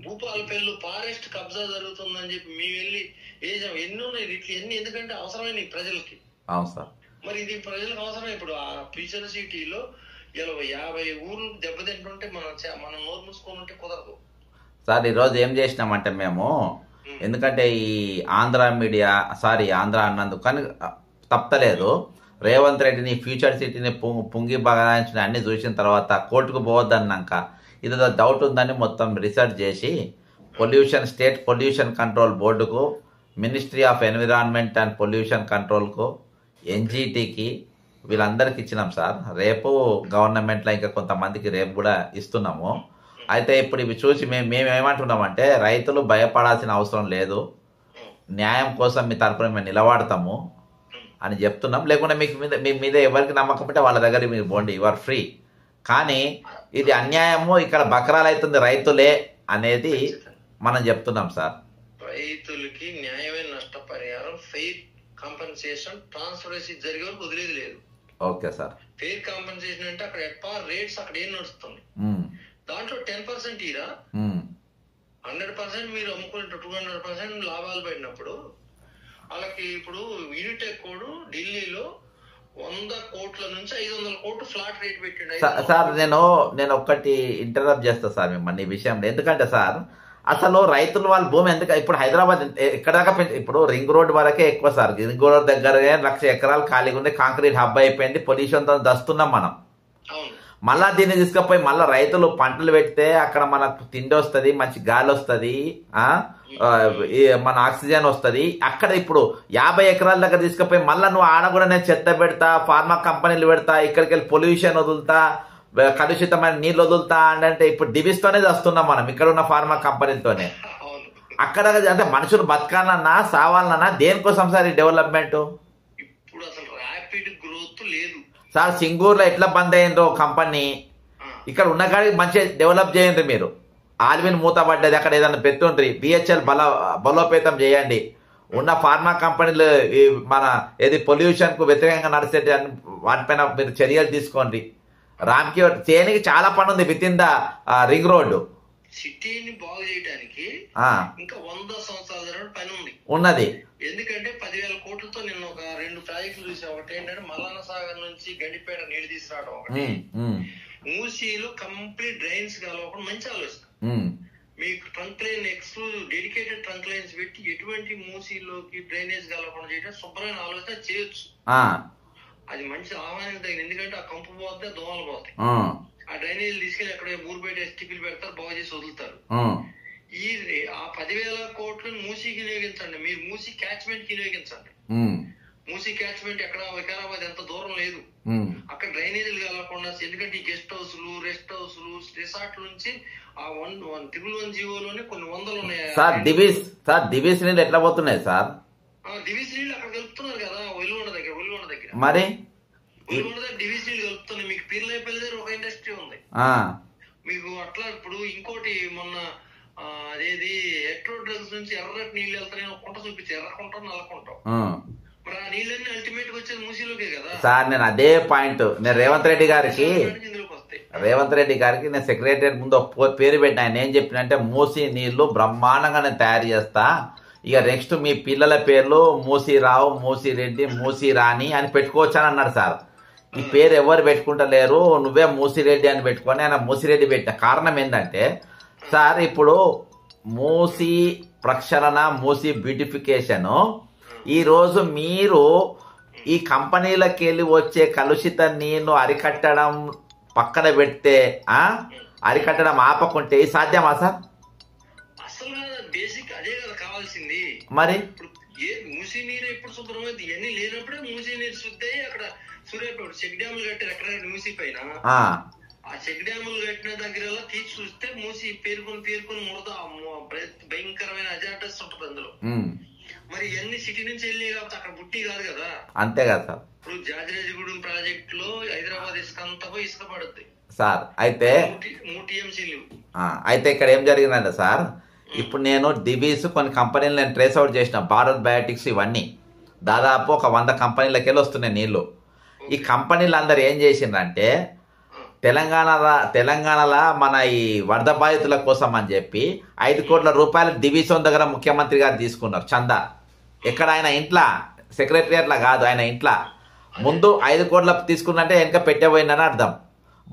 [SPEAKER 4] భూపాలపల్లి ఫారెస్ట్ కబ్జా జరుగుతుందని చెప్పి మేము వెళ్ళి వేసాం. ఎన్ని ఉన్నాయి ఇట్లా, ఎన్ని, ఎందుకంటే అవసరమైన ప్రజలకి. అవును సార్, మరి ఇది ప్రజలకు అవసరం. ఇప్పుడు ఆ ఫ్యూచర్ సిటీలో ఇలా 50 ఊర్లు దెబ్బతింటుంటే మనం నోరు మూసుకొని ఉంటే కుదరదు
[SPEAKER 1] సార్. ఈరోజు ఏం చేసినామంటే మేము, ఎందుకంటే ఈ ఆంధ్ర మీడియా ఆంధ్ర అన్నందుకు కానీ తప్పలేదు. రేవంత్ రెడ్డిని ఫ్యూచర్ సిటీని పుంగి బగాయించిన అన్ని చూసిన తర్వాత కోర్టుకు పోవద్దన్నాక ఇదేదో డౌట్ ఉందని మొత్తం రీసెర్చ్ చేసి స్టేట్ పొల్యూషన్ కంట్రోల్ బోర్డుకు, ministry of environment and pollution కంట్రోల్కు, ఎన్జిటికి వీళ్ళందరికి ఇచ్చినాం సార్. రేపు గవర్నమెంట్లో ఇంకా కొంతమందికి రేపు కూడా ఇస్తున్నాము. అయితే ఇప్పుడు ఇవి చూసి మేమేమంటున్నామంటే రైతులు భయపడాల్సిన అవసరం లేదు, న్యాయం కోసం మీ తరపున మేము నిలబడతాము అని చెప్తున్నాం. లేకుంటే మీ మీద ఎవరికి నమ్మకం ఉంటే వాళ్ళ దగ్గర మీరు పోండి, యువర్ ఫ్రీ. కానీ ఇది అన్యాయము, ఇక్కడ బకరాలు అవుతుంది రైతులే అనేది మనం చెప్తున్నాం సార్.
[SPEAKER 4] రైతులకి న్యాయమైన నష్టపరిహారం, ఫెయిర్ కాంపెన్సేషన్, ట్రాన్స్పరెన్సీ జరిగే వరకు వదిలేదు లేదు.
[SPEAKER 1] Okay sir.
[SPEAKER 4] ఫెయిర్ కాంపెన్సేషన్ అంటే అక్కడ ఎట్పార్ రేట్స్ అక్కడ ఏం నడుస్తుంది, దాంట్లో 10% ఇరా 100% మీరు అమ్ముకుంటే 200% లాభాలు పడినప్పుడు వాళ్ళకి ఇప్పుడు యూనిటెక్ కోడ్ ఢిల్లీలో 100 కోట్ల నుంచి 500 కోట్లు ఫ్లాట్ రేట్ పెట్టిండు.
[SPEAKER 1] సార్ నేను ఒక్కటి ఇంటరప్ట్ చేస్తా సార్ మిమ్మల్ని ఈ విషయంలో. ఎందుకంటే సార్ అసలు రైతులు వాళ్ళ భూమి ఎందుకు ఇప్పుడు హైదరాబాద్ ఎక్కడ దాకా ఇప్పుడు రింగ్ రోడ్ వరకే ఎక్కువ సార్. రింగ్ రోడ్ దగ్గరనే 1,00,000 ఎకరాలు ఖాళీగా ఉంది, కాంక్రీట్ హబ్ అయిపోయింది, పొల్యూషన్తో దస్తున్నాం మనం. మళ్ళా దీన్ని తీసుకుపోయి మళ్ళీ రైతులు పంటలు పెడితే అక్కడ మనకు తిండి వస్తుంది, మంచి గాలి వస్తుంది, మన ఆక్సిజన్ వస్తుంది. అక్కడ ఇప్పుడు 50 ఎకరాల దగ్గర తీసుకుపోయి మళ్ళీ నువ్వు ఆడ కూడా నేను చెత్త పెడతా, ఫార్మా కంపెనీలు పెడతా, ఇక్కడికి వెళ్ళి పొల్యూషన్ వదులుతా, కలుషితమైన నీళ్ళు వదులుతా అంటే ఇప్పుడు డివిస్తోనే వస్తున్నాం మనం ఇక్కడ ఉన్న ఫార్మా కంపెనీలతోనే. అక్కడ అంటే మనుషులు బతకాలన్నా సావాలన్నా దేనికోసం సార్ ఈ డెవలప్మెంట్?
[SPEAKER 4] ఇప్పుడు అసలు ర్యాపిడ్ గ్రోత్ లేదు
[SPEAKER 1] సార్. సింగూరులో ఎట్లా బంద్ అయిందో కంపెనీ, ఇక్కడ ఉన్న కాడికి మంచిగా డెవలప్ చేయండి మీరు. ఆల్విన్ మూతపడ్డది, అక్కడ ఏదైనా పెట్టుండ్రి, బిహెచ్ఎల్ బలోపేతం చేయండి. ఉన్న ఫార్మా కంపెనీలు మన ఏది పొల్యూషన్ కు వ్యతిరేకంగా నడిచే వాటిపైన మీరు చర్యలు తీసుకోండి. రామ్కి చేయడానికి చాలా పని ఉంది with in the ring road.
[SPEAKER 4] సిటీని బాగు చేయడానికి ఇంకా 100 సంవత్సరాల పని ఉంది
[SPEAKER 1] ఉన్నది.
[SPEAKER 4] ఎందుకంటే 10,000 కోట్లతో నేను ఒక 2 ప్రాజెక్టులు చూసా. ఒకటి ఏంటంటే మల్లన్న సాగర్ నుంచి గండిపేట నీళ్లు తీసుకురావడం, ఒకటి మూసీలో కంప్లీట్ డ్రైన్స్ కావాలి. మంచి ఆలోచన. మీకు trunk line exclusive dedicated trunk lines పెట్టి ఎటువంటి మూసీలోకి డ్రైనేజ్ కలవకుండా చేయడం శుభ్రమైన ఆలోచన చేయొచ్చు. అది మంచి ఆహ్వానించదగింది. ఎందుకంటే ఆ కంపు పోతే దోమలు పోతాయి. ఆ డ్రైనేజ్ తీసుకెళ్లి అక్కడ ఊరిపేట ఎస్టిపిలు పెడతారు, బాగు చేసి వదులుతారు. ఆ 10,000 కోట్లను మూసీకి వినియోగించండి. మీరు మూసీ క్యాచ్మెంట్ కి వినియోగించండి. మూసీ క్యాచ్మెంట్ ఎక్కడ వికారాబాద్ ఎంత దూరం లేదు, అక్కడ డ్రైనేజీలు కలగకుండా. ఎందుకంటే ఈ గెస్ట్ హౌస్లు, రెస్ట్ హౌస్లు, రిసార్ట్ నుంచి ఆ 111 జీవోలోనే కొన్ని వందలు ఉన్నాయి
[SPEAKER 1] సార్. డివిస్ నీళ్ళు ఎట్లా పోతున్నాయి సార్?
[SPEAKER 4] డివిస్ నీళ్ళు అక్కడ కలుపుతున్నారు కదా, ఒలిగొండ దగ్గర
[SPEAKER 1] మరి
[SPEAKER 4] ఒలిగొండ దగ్గర డివిస్ నీళ్ళు కలుపుతున్నాయి. మీకు పీర్లపల్లి దగ్గర ఒక ఇండస్ట్రీ ఉంది మీకు. అట్లా ఇప్పుడు ఇంకోటి మొన్న అదేది ఎట్రో డ్రగ్స్ నుంచి ఎర్రటి నీళ్ళు వెళ్తాయి, కుంట చూపించి ఎర్రకుంట నల్లకుంట. మరి ఆ నీళ్ళన్నీ అల్టిమేట్ గా వచ్చేది మూసీలోకే కదా
[SPEAKER 1] సార్. నేను అదే పాయింట్ నేను రేవంత్ రెడ్డి గారికి నేను సెక్రటరియట్ ముందు పేరు పెట్టిన. ఆయన ఏం చెప్పినంటే మూసీ నీళ్లు బ్రహ్మాండంగా నేను తయారు చేస్తా, ఇక నెక్స్ట్ మీ పిల్లల పేర్లు మూసీరావు, మూసీరెడ్డి, మూసీరాణి అని పెట్టుకోవచ్చని అన్నాడు సార్. ఈ పేరు ఎవరు పెట్టుకుంటలేరు, నువ్వే మూసీరెడ్డి అని పెట్టుకొని ఆయన మూసీరెడ్డి పెట్టిన కారణం ఏంటంటే సార్, ఇప్పుడు మూసీ ప్రక్షాళన, మూసీ బ్యూటిఫికేషన్, ఈరోజు మీరు ఈ కంపెనీలకు వెళ్ళి వచ్చే కలుషిత నీళ్లు అరికట్టడం పక్కన పెడితే, అరికట్టడం ఆపకుంటే సాధ్యమా సార్?
[SPEAKER 4] అసలు బేసిక్ అదే కదా కావాల్సింది.
[SPEAKER 1] మరి
[SPEAKER 4] మూసీ నీరు ఎప్పుడు శుభ్రమైంది, ఇవన్నీ లేనప్పుడే మూసీ నీరు శుద్ధి అయ్యి అక్కడ సూర్యాపేట చెక్ డ్యాములు కట్టారు ఎక్కడ మూసీ పైన. ఆ చెక్ డ్యాములు కట్టిన దగ్గర తీసి చూస్తే మూసి పేరుకొని ముడత భయంకరమైన అజాటస్ ఉంటుంది అందులో. మరి ఇవన్నీ సిటీ నుంచి వెళ్ళి కాబట్టి అక్కడ బుట్టి కాదు కదా.
[SPEAKER 1] అంతే కదా సార్.
[SPEAKER 4] ఇప్పుడు జాజిరాజగూడెం ప్రాజెక్ట్ లో హైదరాబాద్ ఇసుక అంతా పోయి ఇసుక పడుతుంది
[SPEAKER 1] సార్. అయితే
[SPEAKER 4] 3 TMCలు.
[SPEAKER 1] అయితే ఇక్కడ ఏం జరిగిందంటే సార్, ఇప్పుడు నేను డిబీస్ కొన్ని కంపెనీలు నేను ట్రేస్ అవుట్ చేసిన, భారత్ బయోటిక్స్ ఇవన్నీ దాదాపు ఒక 100 కంపెనీలకి వెళ్ళి వస్తున్నాయి నీళ్లు. ఈ కంపెనీలు అందరు ఏం చేసిండ్రంటే తెలంగాణలో మన ఈ వరద బాధితుల కోసం అని చెప్పి 5 కోట్ల రూపాయలు డివిజన్ దగ్గర ముఖ్యమంత్రి గారు తీసుకున్నారు చందా. ఎక్కడ ఆయన ఇంట్లో, సెక్రటరియట్లా కాదు, ఆయన ఇంట్లో. ముందు 5 కోట్ల తీసుకున్నట్టే వెనక పెట్టబోయిందని అర్థం.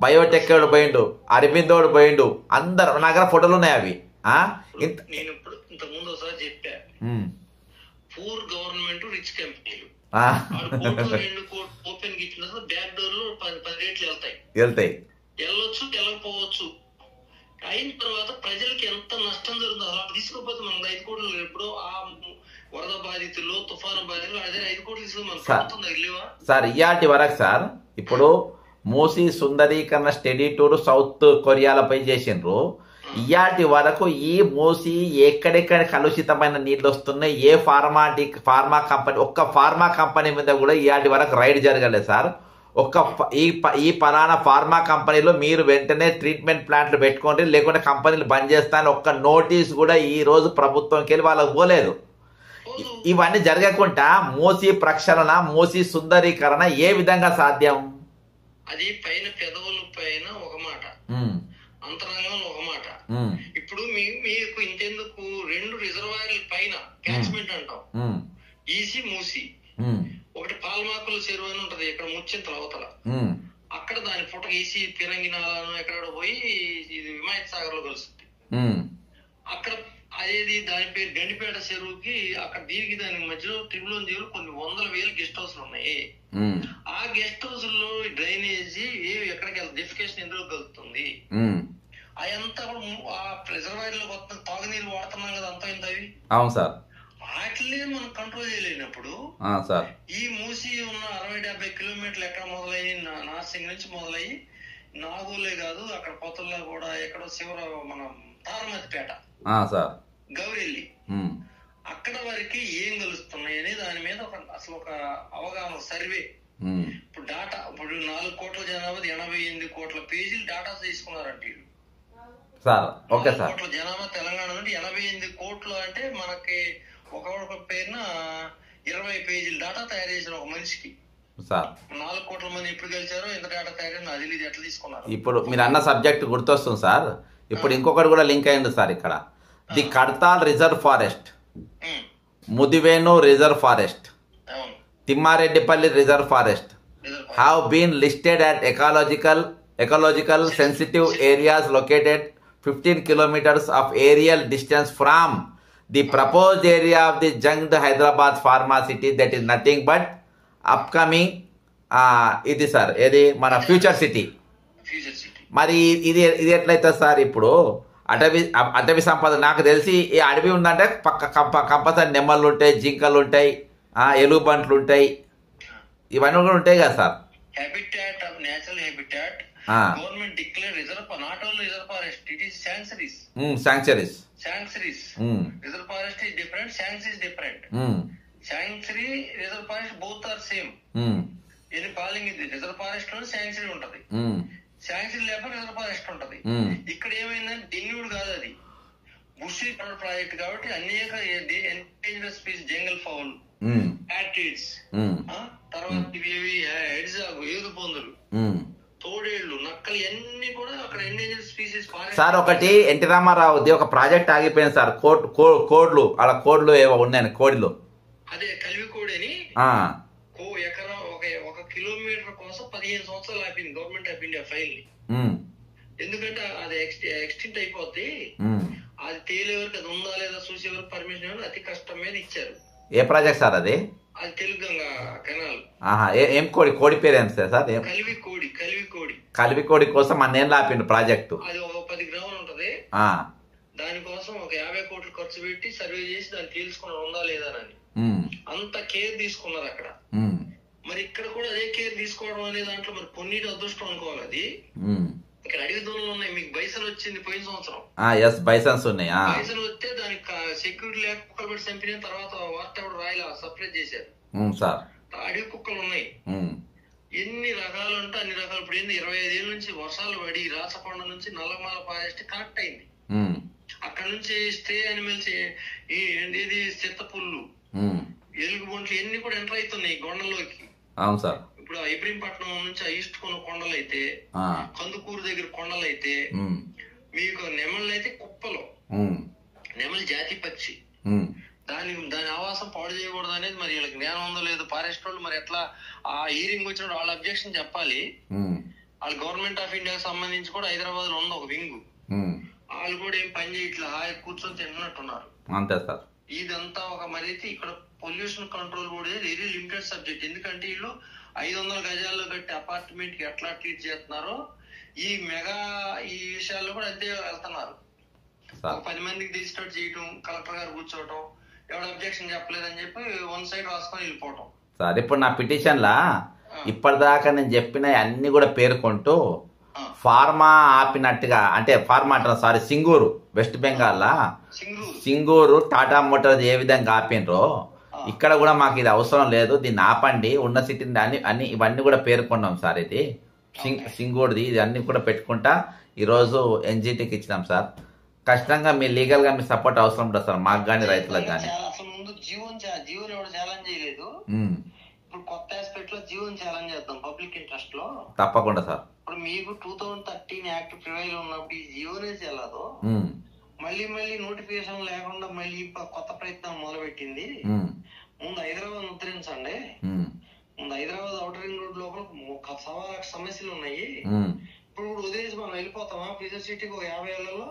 [SPEAKER 1] బయోటెక్ పోయిండు, అరవిందోడు పోయిండు, అందరు నా దగ్గర ఫోటోలు ఉన్నాయి అవి.
[SPEAKER 4] నేను ఇప్పుడు ఇంతకుముందు ఒకసారి చెప్పా, పూర్ గవర్నమెంట్ రిచ్ కంపెనీలు ఓపెన్ ఇచ్చిన బ్యాక్ డోర్ లో 10 రేట్లు వెళ్తాయి, వెళ్ళొచ్చు వెళ్ళకపోవచ్చు. అయిన తర్వాత ప్రజలకి ఎంత నష్టం జరుగుతుందో అలా తీసుకోకపోతే మనకు 5 కోట్లు ఎప్పుడో ఆ వరద బాధితులు, తుఫాను బాధితులు అదే 5 కోట్లు తీసుకుని మనకు ప్రభుత్వం తగిలేవా
[SPEAKER 1] సార్? ఇయాటి వరకు సార్ ఇప్పుడు మూసీ సుందరీకరణ స్టడీ టూర్ సౌత్ కొరియాలపై చేసిండ్రు. ఇయాటి వరకు ఈ మూసీ ఎక్కడెక్కడ కలుషితమైన నీళ్లు వస్తున్నాయి, ఏ ఫార్మా కంపెనీ, ఒక్క ఫార్మా కంపెనీ మీద కూడా ఇయాటి వరకు రైడ్ జరగలేదు సార్. ఈ పలానా ఫార్మా కంపెనీలో మీరు వెంటనే ట్రీట్మెంట్ ప్లాంట్లు పెట్టుకోండి, లేకుంటే కంపెనీలు బంద్ చేస్తానని ఒక్క నోటీస్ కూడా ఈ రోజు ప్రభుత్వంకి వెళ్ళి వాళ్ళకు పోలేదు. ఇవన్నీ జరగకుండా మూసీ ప్రక్షాళన, మూసీ సుందరీకరణ ఏ విధంగా సాధ్యం?
[SPEAKER 4] అది పైన పెదవుల పైన ఒక మాట, అంతరంగంలో ఒక మాట. ఇప్పుడు మీకు ఇంతెందుకు 2 రిజర్వాయర్ల పైన క్యాచ్మెంట్ అంటాం, ఈసీ మూసీ. ఒకటి పాల్మాకుల చెరువు అని ఉంటది ఇక్కడ ముచ్చింతల అవతల, అక్కడ దాని పుట్ట ఈసీ పిరంగినాలను ఎక్కడ పోయి ఇది హిమాయత్ సాగర్ లో కలుస్తుంది. అక్కడ అదేది దాని పేరు గండిపేట చెరువుకి అక్కడ దీనికి దానికి మధ్యలో ట్రిబులోన్ చెరువు కొన్ని 100,000 గెస్ట్ హౌస్లు ఉన్నాయి. ఆ గెస్ట్ హౌస్ లో డ్రైనేజీ ఎక్కడికి వెళ్తుంది, డెఫికేషన్ ఎందులో కలుగుతుంది, అదంతా కూడా ఆ రిజర్వాయర్ లో కొత్త తాగునీరు వాడుతున్నాం కదా అంతా ఇంత అవి.
[SPEAKER 1] అవును సార్.
[SPEAKER 4] వాటినే మనం కంట్రోల్ చేయలేనప్పుడు ఈ మూసి ఉన్న 60-70 కిలోమీటర్లు ఎక్కడ మొదలయ్యి నార్సింగ్ నుంచి మొదలయ్యి నాగూలే కాదు అక్కడ పొత్తుల్లో కూడా ఎక్కడో మన తారమతిపేట, గౌరెల్లి, అక్కడ వరకు ఏం కలుస్తున్నాయి అనే దాని మీద అసలు ఒక అవగాహన సర్వే. ఇప్పుడు డాటా ఇప్పుడు 4 కోట్ల జనాభా 88 కోట్ల పేజీలు డాటా తీసుకున్నారంటే కోట్ల జనాభా తెలంగాణ నుండి 88 కోట్లు అంటే మనకి ఒక పేరున 20 పేజీలు డాటా తయారు చేసిన ఒక మనిషికి 4 కోట్ల మంది ఎప్పుడు గెలిచారో ఎంత డాటా తయారు అది ఎట్లా తీసుకున్నారు.
[SPEAKER 1] ఇప్పుడు మీరు అన్న సబ్జెక్ట్ గుర్తొస్తుంది సార్. ఇప్పుడు ఇంకొకటి కూడా లింక్ అయింది సార్. ఇక్కడ the Kadthal reserve forest, Mudivenu reserve forest, Thimmareddypalli reserve forest have been listed at ecological sensitive areas located 15 kilometers of aerial distance from the proposed area of the Jungd Hyderabad Pharma City, that is nothing but upcoming ఇది sir ఏది మన future city. మరి ఇది ఎట్లయితే sir ఇప్పుడు అటవీ సంపద నాకు తెలిసి ఈ అడవి ఉందంటే కంపల్సరీ నెమ్మలు ఉంటాయి, జింకలు ఉంటాయి, ఎలుగుబంట్లు ఉంటాయి, ఇవన్నీ కూడా ఉంటాయి కదా sir.
[SPEAKER 4] Habitat of natural habitat government declare reserve, not only reserve forest, it is sanctuaries. Reserve forest is different, sanctuary different. Sanctuary reserve forest both are same. ఇది పాలింగ్ ఇది రిజర్వ్ ఫారెస్ట్ లో శాంక్చురీ ఉంటది, శాంక్చురీ లేకపోతే reserve forest ఉంటది. ఇక్కడ ఏమైందంటే దిన్నుడు కాదు, అది బుషీ ప్రాజెక్ట్ కాబట్టి అనేక ఎండేంజరస్ స్పీసీస్, జంగల్ ఫౌల్, యాట్రిడ్స్, తర్వాత ఏడు పందులు, తోడేళ్లు, నక్కలు ఇవన్నీ కూడా అక్కడ ఎండేంజర్ స్పీసీస్.
[SPEAKER 1] సార్ ఒకటి ఎన్టీ రామారావుది ఒక ప్రాజెక్ట్ ఆగిపోయింది సార్, కోడ్లు అలా కోడ్లు ఏవో ఉన్నాయి కోడిలో,
[SPEAKER 4] అదే కలివి కోడి అని ఎకరా ఒక కిలోమీటర్ కోసం 15 సంవత్సరాలు ఆపింది గవర్నమెంట్ ఆఫ్ ఇండియా ఫైల్ ని. ఎందుకంటే అది ఎక్స్టెంట్ అయిపోద్ది, అది తేలేవరకు అది ఉందా లేదా చూసేవరకు పర్మిషన్ అతి కష్టం మీద ఇచ్చారు.
[SPEAKER 1] ఏ ప్రాజెక్ట్ సార్ అది?
[SPEAKER 4] అది తెలుగంగా కెనాల్.
[SPEAKER 1] ఏం కోడి పేరు ఏం సార్? కలివికోడి కోసం అన్నేళ్ళు ఆపిండు ప్రాజెక్టు.
[SPEAKER 4] అది ఒక 10 గ్రాములు ఉంటది, దానికోసం ఒక 50 కోట్లు ఖర్చు పెట్టి సర్వే చేసి దాన్ని తెలుసుకున్నారు ఉందా లేదా అని. అంత కేర్ తీసుకున్నారు అక్కడ. మరి ఇక్కడ కూడా అదే కేర్ తీసుకోవడం అనే దాంట్లో మరి కొన్నిటి అదృష్టం అనుకోవాలి. అది ఇక్కడ అడవి దూరంలో ఉన్నాయి. మీకు బైసన్ వచ్చింది పోయిన సంవత్సరం.
[SPEAKER 1] బైసన్స్ ఉన్నాయి.
[SPEAKER 4] బైసన్ వస్తే దానికి సెక్యూరిటీ లేక కుక్కలు పెట్టి చంపిన తర్వాత వార్త ఎవరు రాయలా, సపరేట్ చేశారు. అడవి కుక్కలు ఉన్నాయి, ఎన్ని రకాలు అంటే అన్ని రకాలు. ఇప్పుడు ఏంది 25 ఏళ్ళ నుంచి వర్షాలు పడి రాచకొండ నుంచి నల్లమాల ఫారెస్ట్ కనెక్ట్ అయింది. అక్కడ నుంచి స్టే అనిమల్స్ ఏది చిత్తపుల్లు, ఎలుగుబంట్లు ఇవన్నీ కూడా ఎంటర్ అవుతున్నాయి కొండల్లోకి.
[SPEAKER 1] అవును సార్.
[SPEAKER 4] ఇప్పుడు ఇబ్రహీంపట్నం నుంచి ఈస్ట్ కొన్న కొండలు అయితే, కందుకూరు దగ్గర కొండలు అయితే, మీకు నెమళ్ళు అయితే కుప్పలు, నెమలి జాతి పక్షి, దాని ఆవాసం పాడు చేయకూడదు అనేది మరి వీళ్ళకి జ్ఞానం ఉందో లేదో ఫారెస్ట్ వాళ్ళు. మరి ఎట్లా ఆ హీరింగ్ వచ్చినప్పుడు వాళ్ళ అబ్జెక్షన్ చెప్పాలి. వాళ్ళు గవర్నమెంట్ ఆఫ్ ఇండియాకి సంబంధించి కూడా హైదరాబాద్ లో ఉంది ఒక వింగ్. వాళ్ళు కూడా ఏం పని చేయట్లా, కూర్చొని తిన్నట్టున్నారు.
[SPEAKER 1] అంతే సార్.
[SPEAKER 4] ఇదంతా ఒక మరి ఇక్కడ పొల్యూషన్ కంట్రోల్ కూడా వెరీ లిమిటెడ్ సబ్జెక్ట్. ఎందుకంటే వీళ్ళు 500 గజాల్లో కట్టి అపార్ట్మెంట్ కి ఎట్లా ట్రీట్ చేస్తున్నారో ఈ విషయాల్లో కూడా అంతే వెళ్తున్నారు. 10 మందికి రిజిస్టర్ చేయటం, కలెక్టర్ గారు కూర్చోవటం, ఎవరు అబ్జెక్షన్ చెప్పలేదని చెప్పి వన్ సైడ్ రాసుకొని వెళ్ళిపోవటం.
[SPEAKER 1] సార్ ఇప్పుడు నా పిటిషన్ లా ఇప్పటిదాకా నేను చెప్పిన అన్ని కూడా పేర్కొంటూ ఫార్మా ఆపినట్టుగా, అంటే ఫార్మా అంటారు సారీ, సింగూరు వెస్ట్ బెంగాల్ లా సింగూరు టాటా మోటార్స్ ఏ విధంగా ఆపినరో ఇక్కడ కూడా మాకు ఇది అవసరం లేదు, దీన్ని ఆపండి, ఉన్న సిటీని అన్ని ఇవన్నీ కూడా పేర్కొన్నాం సార్. ఇది సింగూరుది ఇది అన్ని కూడా పెట్టుకుంటా ఈరోజు ఎన్జిటికి ఇచ్చినాం సార్. ఖచ్చితంగా మీ లీగల్ గా మీ సపోర్ట్ అవసరం ఉంటుంది సార్, మాకు కానీ రైతులకు కానీ.
[SPEAKER 4] జీవన్ ఎవరు ఛాలెంజ్ చేయలేదు, ఇప్పుడు కొత్త ఆస్పెక్ట్ లో జీవన్ ఛాలెంజ్ చేద్దాం పబ్లిక్ ఇంట్రెస్ట్ లో.
[SPEAKER 1] తప్పకుండా సార్.
[SPEAKER 4] ఇప్పుడు మీకు 2013 యాక్ట్ ప్రివైల్ ఉన్నప్పుడు ఈ జీవోనే చెల్లదు, మళ్ళీ నోటిఫికేషన్ లేకుండా మళ్ళీ కొత్త ప్రయత్నం మొదలు పెట్టింది. ముందు హైదరాబాద్ ముద్రించండి, ముందు హైదరాబాద్ ఔటర్ రింగ్ రోడ్ లోపల 1,00,000 సమస్యలు ఉన్నాయి. ఇప్పుడు వదిలేసి మనం వెళ్ళిపోతామా ఫ్యూచర్ సిటీకి 50 ఏళ్లలో?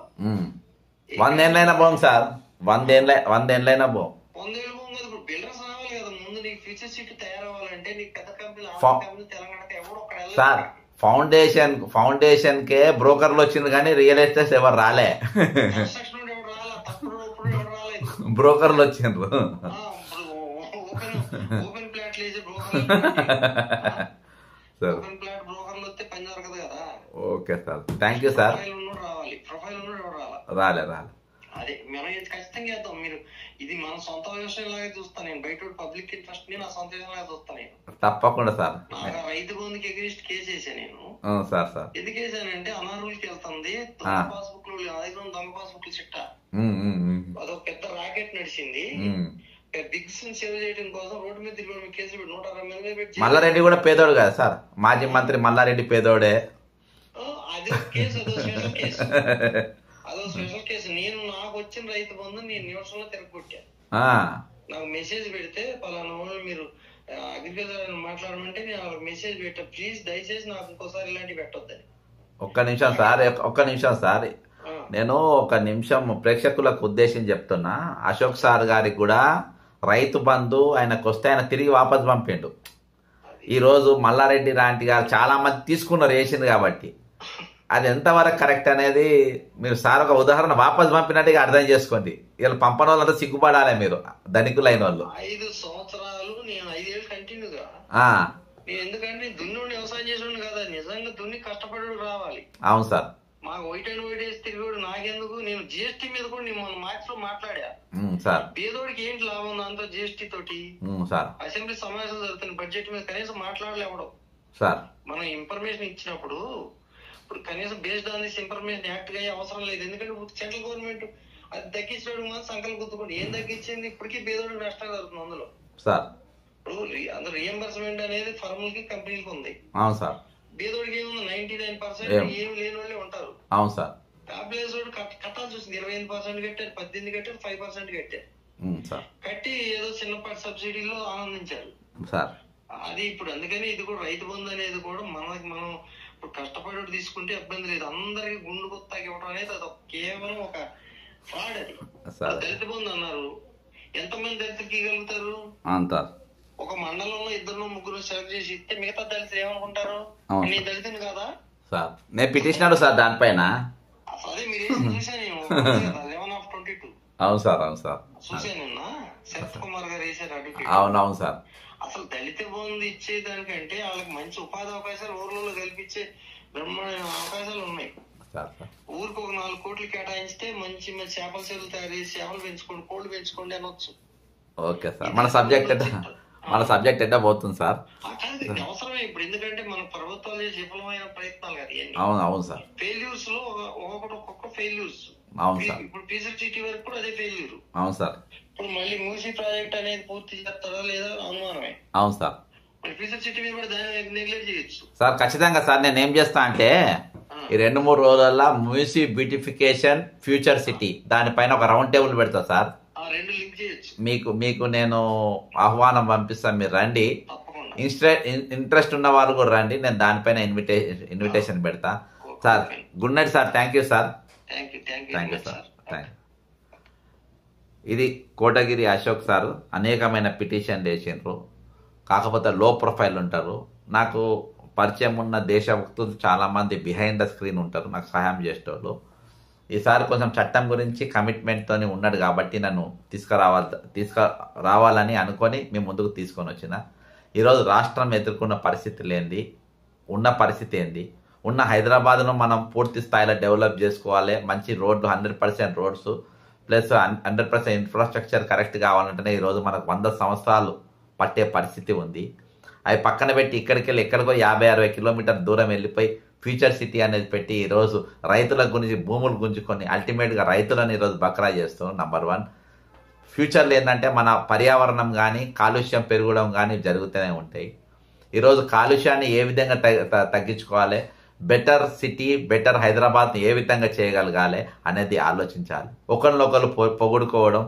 [SPEAKER 1] 100 ఏళ్ళైనా పోం సార్, 100 ఏళ్ళైనా పోం.
[SPEAKER 4] 100 ఏళ్ళు పోం కదా. ఇప్పుడు బిల్డర్స్ రావాలి కదా ముందు, నీకు ఫ్యూచర్ సిటీ తయారవ్వాలంటే నీకు పెద్ద కంపెనీలు తెలంగాణకి ఎవరు ఒక్కడ
[SPEAKER 1] సార్. ఫౌండేషన్ కే బ్రోకర్లు వచ్చింది కానీ రియల్ ఎస్టేట్ ఎవరు రాలే, బ్రోకర్లు వచ్చిండ్రు.
[SPEAKER 4] ఓపెన్ ప్లాట్ బ్రోకర్లు వస్తే పని జరగదు కదా.
[SPEAKER 1] Okay sir, thank you sir.
[SPEAKER 4] రావాలి ప్రొఫైల్
[SPEAKER 1] రాలే
[SPEAKER 4] అదే మనం ఖచ్చితంగా చేద్దాం. మీరు ఇది మన సొంత వ్యవసాయం లాగా చూస్తాను నేను, బయట పబ్లిక్ ఇంట్రెస్ట్ ని నా సొంత వ్యవసాయం లాగా చూస్తాను నేను.
[SPEAKER 1] తప్పకుండా సార్.
[SPEAKER 4] రైతు బంధుకి ఎగ్నిస్ట్ కేసు వేసాను నేను.
[SPEAKER 1] సార్
[SPEAKER 4] ఎందుకు వేసానంటే అనారులకి వెళ్తుంది, పాస్బుక్ లో దొంగ పాస్బుక్ చిట్ట, అదొక పెద్ద రాకెట్ నడిచింది. బిగ్స్ సేవ్ చేయడం కోసం రోడ్డు మీద కేసులు పెట్టి 160 మంది పెట్టి.
[SPEAKER 1] మల్లారెడ్డి కూడా పేదోడు కదా సార్, మాజీ మంత్రి మల్లారెడ్డి పేదోడే.
[SPEAKER 4] అదే కేసు, అదో స్పెషల్ కేసు. నేను నాకు వచ్చిన రైతు బంధు నేను నిమిషంలో తిరగొట్టా. నాకు మెసేజ్ పెడితే పలానా మీరు అగ్రికల్చర్ మాట్లాడమంటే నేను వాళ్ళకి మెసేజ్ పెట్టా, ప్లీజ్ దయచేసి నాకు ఇంకోసారి ఇలాంటివి పెట్టొద్దని.
[SPEAKER 1] ఒక్క నిమిషం సార్, నేను ఒక నిమిషం ప్రేక్షకులకు ఉద్దేశించి చెప్తున్నా. అశోక్ సార్ గారికి కూడా రైతు బంధు ఆయనకు వస్తే ఆయన తిరిగి వాపస్ పంపిండు. ఈరోజు మల్లారెడ్డి లాంటి గారు చాలా మంది తీసుకున్నారు వేసింది కాబట్టి, అది ఎంతవరకు కరెక్ట్ అనేది మీరు సార్ ఒక ఉదాహరణ వాపస్ పంపినట్టుగా అర్థం చేసుకోండి. వీళ్ళు పంపడం వాళ్ళంతా సిగ్గుపడాలి, మీరు ధనికులైన వాళ్ళు.
[SPEAKER 4] 5 సంవత్సరాలు నేను 5 ఏళ్ళు కంటిన్యూగా నేను, ఎందుకంటే దున్నుడిని వ్యవసాయం చేసేవాడు కదా, నిజంగా దున్ని కష్టపడి రావాలి.
[SPEAKER 1] అవును సార్.
[SPEAKER 4] మాకు వైట్ అండ్ వైట్ వేసి తిరిగాడు నాకెందుకు. నేను జిఎస్టీ మీద కూడా నేను మన మార్క్స్ లో మాట్లాడా
[SPEAKER 1] సార్.
[SPEAKER 4] పేదోడికి ఏంటి లాభం దాంతో జిఎస్టీ తోటి? అసెంబ్లీ సమావేశాలు జరుగుతుంది, బడ్జెట్ మీద కనీసం మాట్లాడలేవడం సార్. మనం ఇన్ఫర్మేషన్ ఇచ్చినప్పుడు ఇప్పుడు కనీసం based on this information act గా అవసరం లేదు. ఎందుకంటే సెంట్రల్ గవర్నమెంట్ అది తగ్గించడం మాత్రం సంకల్పం గుర్తుకోండి. ఏం తగ్గించింది? ఇప్పటికీ పేదోడికి నష్టం జరుగుతుంది అందులో సార్. ఇప్పుడు అందులో రియంబర్స్మెంట్ అనేది ఫర్మల్ కి కంపెనీకి ఉంది. అవును సార్. పేదోడికి ఏముంది? 99% ఏమి లేని వాళ్ళే ఉంటారు. అవును సార్. టాబ్లెట్స్ కట్టాల్సి వస్తుంది. 25% కట్టారు, 18 కట్టారు, 5% కట్టారు. కట్టి ఏదో చిన్నపాటి సబ్సిడీలో ఆనందించారు సార్. అది ఇప్పుడు అందుకని ఇది కూడా రైతు బంధు అనేది కూడా మనం ఇప్పుడు కష్టపడి తీసుకుంటే ఇబ్బంది లేదు. అందరికి గుండు కొత్తగా ఇవ్వడం అనేది అది కేవలం ఒక ఫ్రాడ్. అది దళిత బంధు అన్నారు, ఎంతమంది దళితులకి ఇవ్వగలుగుతారు? ఒక మండలంలో 2-3 సెలెక్ట్ చేసి ఇస్తే మిగతా దళితులు ఏమనుకుంటారు? నీ దళితుని కదా సార్. నేను పిటిషనర్ సార్ దానిపైన. అదే మీరు చూసాను 11/22. అవును సార్. చూసాను శరత్ కుమార్ గారు వేసారు అడ్వకేట్. అవునవును సార్. అసలు దళిత బంధు ఇచ్చేదానికంటే వాళ్ళకి మంచి ఉపాధి అవకాశాలు ఊర్లలో కల్పించే బ్రహ్మాండమైన అవకాశాలు ఉన్నాయి. ఊరికి ఒక 4 కోట్లు కేటాయిస్తే మంచి చేపల చెరువులు తయారు చేసి చేపలు పెంచుకోండి, కోళ్ళు పెంచుకోండి అనొచ్చు. Okay sir. మన సబ్జెక్ట్ ఎట్లా పోతుంది సార్? అవసరమే ఇప్పుడు, ఎందుకంటే మన ప్రభుత్వాలు చేసే విఫలమైన ప్రయత్నాలు కదా. అవును సార్. ఫెయిల్యూర్స్ లో ఒక్కొక్క ఫెయిల్యూర్స్. అవును సార్. ఇప్పుడు పీసీటీ వరకు కూడా అదే ఫెయిల్యూర్. అవును సార్. ఇప్పుడు మళ్ళీ మూసీ ప్రాజెక్ట్ అనేది పూర్తి చేస్తారా లేదా అనుమానమే. అవును సార్. పీసీటీ మీద కూడా దాన్ని నెగ్లెక్ట్ చేయొచ్చు సార్. ఖచ్చితంగా సార్. నేను ఏం చేస్తా అంటే ఈ 2-3 రోజుల్లో మూసీ బ్యూటిఫికేషన్ ఫ్యూచర్ సిటీ దానిపైన ఒక రౌండ్ టేబుల్ పెడతా సార్. మీకు నేను ఆహ్వానం పంపిస్తాను, మీరు రండి.
[SPEAKER 1] ఇంట్రెస్ట్ ఉన్న వాళ్ళు కూడా రండి, నేను దానిపైన ఇన్విటేషన్ పెడతా sir. Good night sir. Thank you sir. Thank you sir. ఇది కోటగిరి అశోక్ సార్. అనేకమైన పిటిషన్లు వేసిండ్రు, కాకపోతే లో ప్రొఫైల్ ఉంటారు. నాకు పరిచయం ఉన్న దేశభక్తులు చాలామంది బిహైండ్ ద స్క్రీన్ ఉంటారు, నాకు సహాయం చేసేటోళ్ళు. ఈసారి కొంచెం చట్టం గురించి కమిట్మెంట్తో ఉన్నాడు కాబట్టి నన్ను తీసుకురావాలని అనుకొని మేము ముందుకు తీసుకొని వచ్చిన. ఈరోజు రాష్ట్రం ఎదుర్కొన్న పరిస్థితులు ఏంది, ఉన్న పరిస్థితి ఏంది, ఉన్న హైదరాబాద్ను మనం పూర్తి స్థాయిలో డెవలప్ చేసుకోవాలి. మంచి రోడ్లు 100% రోడ్స్ ప్లస్ 100% ఇన్ఫ్రాస్ట్రక్చర్ కరెక్ట్ కావాలంటేనే ఈరోజు మనకు 100 సంవత్సరాలు పట్టే పరిస్థితి ఉంది. అవి పక్కన పెట్టి ఇక్కడికి వెళ్ళి ఎక్కడికో 50-60 కిలోమీటర్ దూరం వెళ్ళిపోయి ఫ్యూచర్ సిటీ అనేది పెట్టి ఈరోజు రైతుల గురించి భూములు గుంజుకొని అల్టిమేట్గా రైతులను ఈరోజు బక్రా చేస్తాం. నంబర్ 1. ఫ్యూచర్లో ఏంటంటే మన పర్యావరణం కానీ కాలుష్యం పెరగడం కానీ జరుగుతూనే ఉంటాయి. ఈరోజు కాలుష్యాన్ని ఏ విధంగా తగ్గించుకోవాలి, బెటర్ సిటీ బెటర్ హైదరాబాద్ని ఏ విధంగా చేయగలగాలి అనేది ఆలోచించాలి. ఒకరినొకరు పొగుడుకోవడం,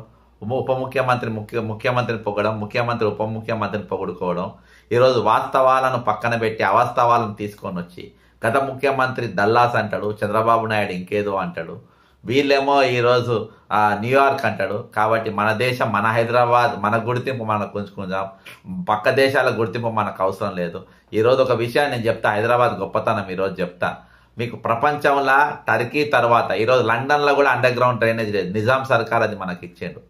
[SPEAKER 1] ఉప ముఖ్యమంత్రి ముఖ్యమంత్రిని పొగడం, ముఖ్యమంత్రి ఉప ముఖ్యమంత్రిని పొగుడుకోవడం, ఈరోజు వాస్తవాలను పక్కన పెట్టి అవాస్తవాలను తీసుకొని వచ్చి గత ముఖ్యమంత్రి దల్లాస్ అంటాడు, చంద్రబాబు నాయుడు ఇంకేదో అంటాడు, వీళ్ళేమో ఈరోజు న్యూయార్క్ అంటాడు. కాబట్టి మన దేశం, మన హైదరాబాద్, మన గుర్తింపు మనకు ఉంచుకుందాం. పక్క దేశాల గుర్తింపు మనకు అవసరం లేదు. ఈరోజు ఒక విషయాన్ని నేను చెప్తా, హైదరాబాద్ గొప్పతనం ఈరోజు చెప్తా మీకు. ప్రపంచంలో టర్కీ తర్వాత ఈరోజు లండన్లో కూడా అండర్ గ్రౌండ్ డ్రైనేజ్ లేదు, నిజాం సర్కార్ అది మనకి ఇచ్చిండు.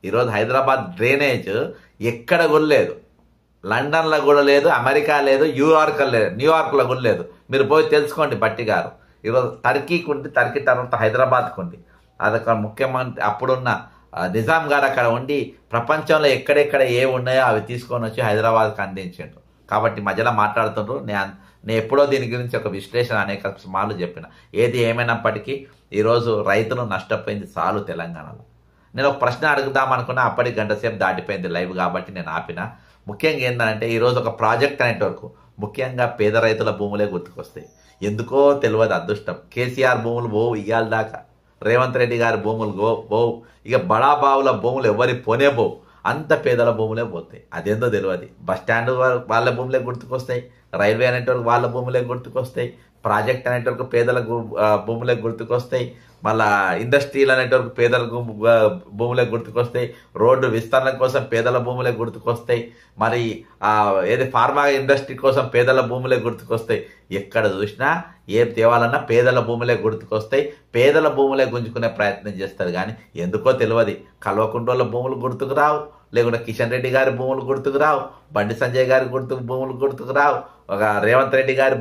[SPEAKER 1] ఈరోజు హైదరాబాద్ డ్రైనేజ్ ఎక్కడ కూడా లేదు, లండన్లో కూడా లేదు, అమెరికా లేదు, న్యూయార్క్లో కూడా లేదు. మీరు పోయి తెలుసుకోండి బట్టి గారు. ఈరోజు టర్కీకి ఉంది, టర్కీ తర్వాత హైదరాబాద్కు ఉంది. అదొక ముఖ్యమంత్రి అప్పుడున్న నిజాం గారు అక్కడ ఉండి ప్రపంచంలో ఎక్కడెక్కడ ఏ ఉన్నాయో అవి తీసుకొని వచ్చి హైదరాబాద్కి అందించిండు. కాబట్టి మధ్యలో మాట్లాడుతుండ్రు. నేను ఎప్పుడో దీని గురించి ఒక విశ్లేషణ అనేక మార్లు చెప్పిన. ఏది ఏమైనప్పటికీ ఈరోజు రైతులు నష్టపోయింది చాలు తెలంగాణలో. నేను ఒక ప్రశ్న అడుగుదాం అనుకున్నా, అప్పటికి గంట సేపు దాటిపోయింది లైవ్ కాబట్టి నేను ఆపిన. ముఖ్యంగా ఏంటంటే ఈరోజు ఒక ప్రాజెక్ట్ అనేటవరకు ముఖ్యంగా పేద రైతుల భూములే గుర్తుకొస్తాయి. ఎందుకో తెలియదు అదృష్టం. కేసీఆర్ భూములు పోవు ఇయ్యాల దాకా, రేవంత్ రెడ్డి గారి భూములు పోవు, ఇక బడా బావుల భూములు ఎవరి పోనే పోవు, అంత పేదల భూములే పోతాయి. అదేందో తెలియదు. బస్ స్టాండ్ వాళ్ళ భూములే గుర్తుకొస్తాయి, రైల్వే అనేటోళ్ళకి వాళ్ళ భూములే గుర్తుకొస్తాయి, ప్రాజెక్ట్ అనేటోళ్ళకి పేదల భూములే గుర్తుకొస్తాయి, మళ్ళా ఇండస్ట్రీలు అనేటోళ్ళకి పేదల భూములే గుర్తుకొస్తాయి, రోడ్డు విస్తరణ కోసం పేదల భూములే గుర్తుకొస్తాయి, మరి ఏది ఫార్మా ఇండస్ట్రీ కోసం పేదల భూములే గుర్తుకొస్తాయి. ఎక్కడ చూసినా ఏం తేవాలన్నా పేదల భూములే గుర్తుకొస్తాయి. పేదల భూములే గుంజుకునే ప్రయత్నం చేస్తారు. కానీ ఎందుకో తెలియదు, కల్వకుంట్ల భూములు గుర్తుకు రావు, లేకుంటే కిషన్ రెడ్డి గారి భూములు గుర్తుకు రావు, బండి సంజయ్ గారి భూములు గుర్తుకు రావు, ఒక రేవంత్ రెడ్డి గారి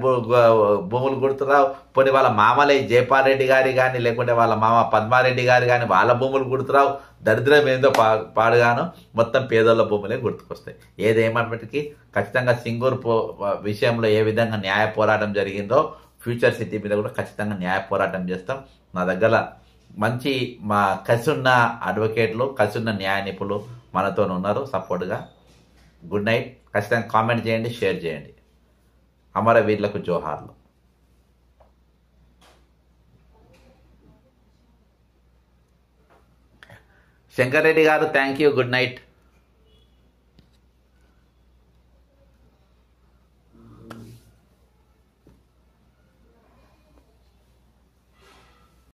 [SPEAKER 1] భూములు గుర్తుకు రావు. పోనీ వాళ్ళ మామలే జైపాల్ రెడ్డి గారి కానీ లేకుంటే వాళ్ళ మామ పద్మారెడ్డి గారి కానీ వాళ్ళ భూములు గుర్తురావు. దరిద్రం ఏందో పాడుగాను మొత్తం పేదోళ్ళ భూములే గుర్తుకొస్తాయి. ఏదేమైనప్పటికీ ఖచ్చితంగా సింగూరు విషయంలో ఏ విధంగా న్యాయ పోరాటం జరిగిందో ఫ్యూచర్ సిటీ మీద కూడా ఖచ్చితంగా న్యాయ పోరాటం చేస్తాం. నా దగ్గర మంచి మా కసున్న అడ్వకేట్లు, కసున్న న్యాయ నిపుణులు మనతో ఉన్నారు సపోర్ట్గా. Good night. ఖచ్చితంగా కామెంట్ చేయండి, షేర్ చేయండి. అమరవీరులకు జోహార్లు. శంకర్ రెడ్డి గారు థ్యాంక్ యూ. Good night.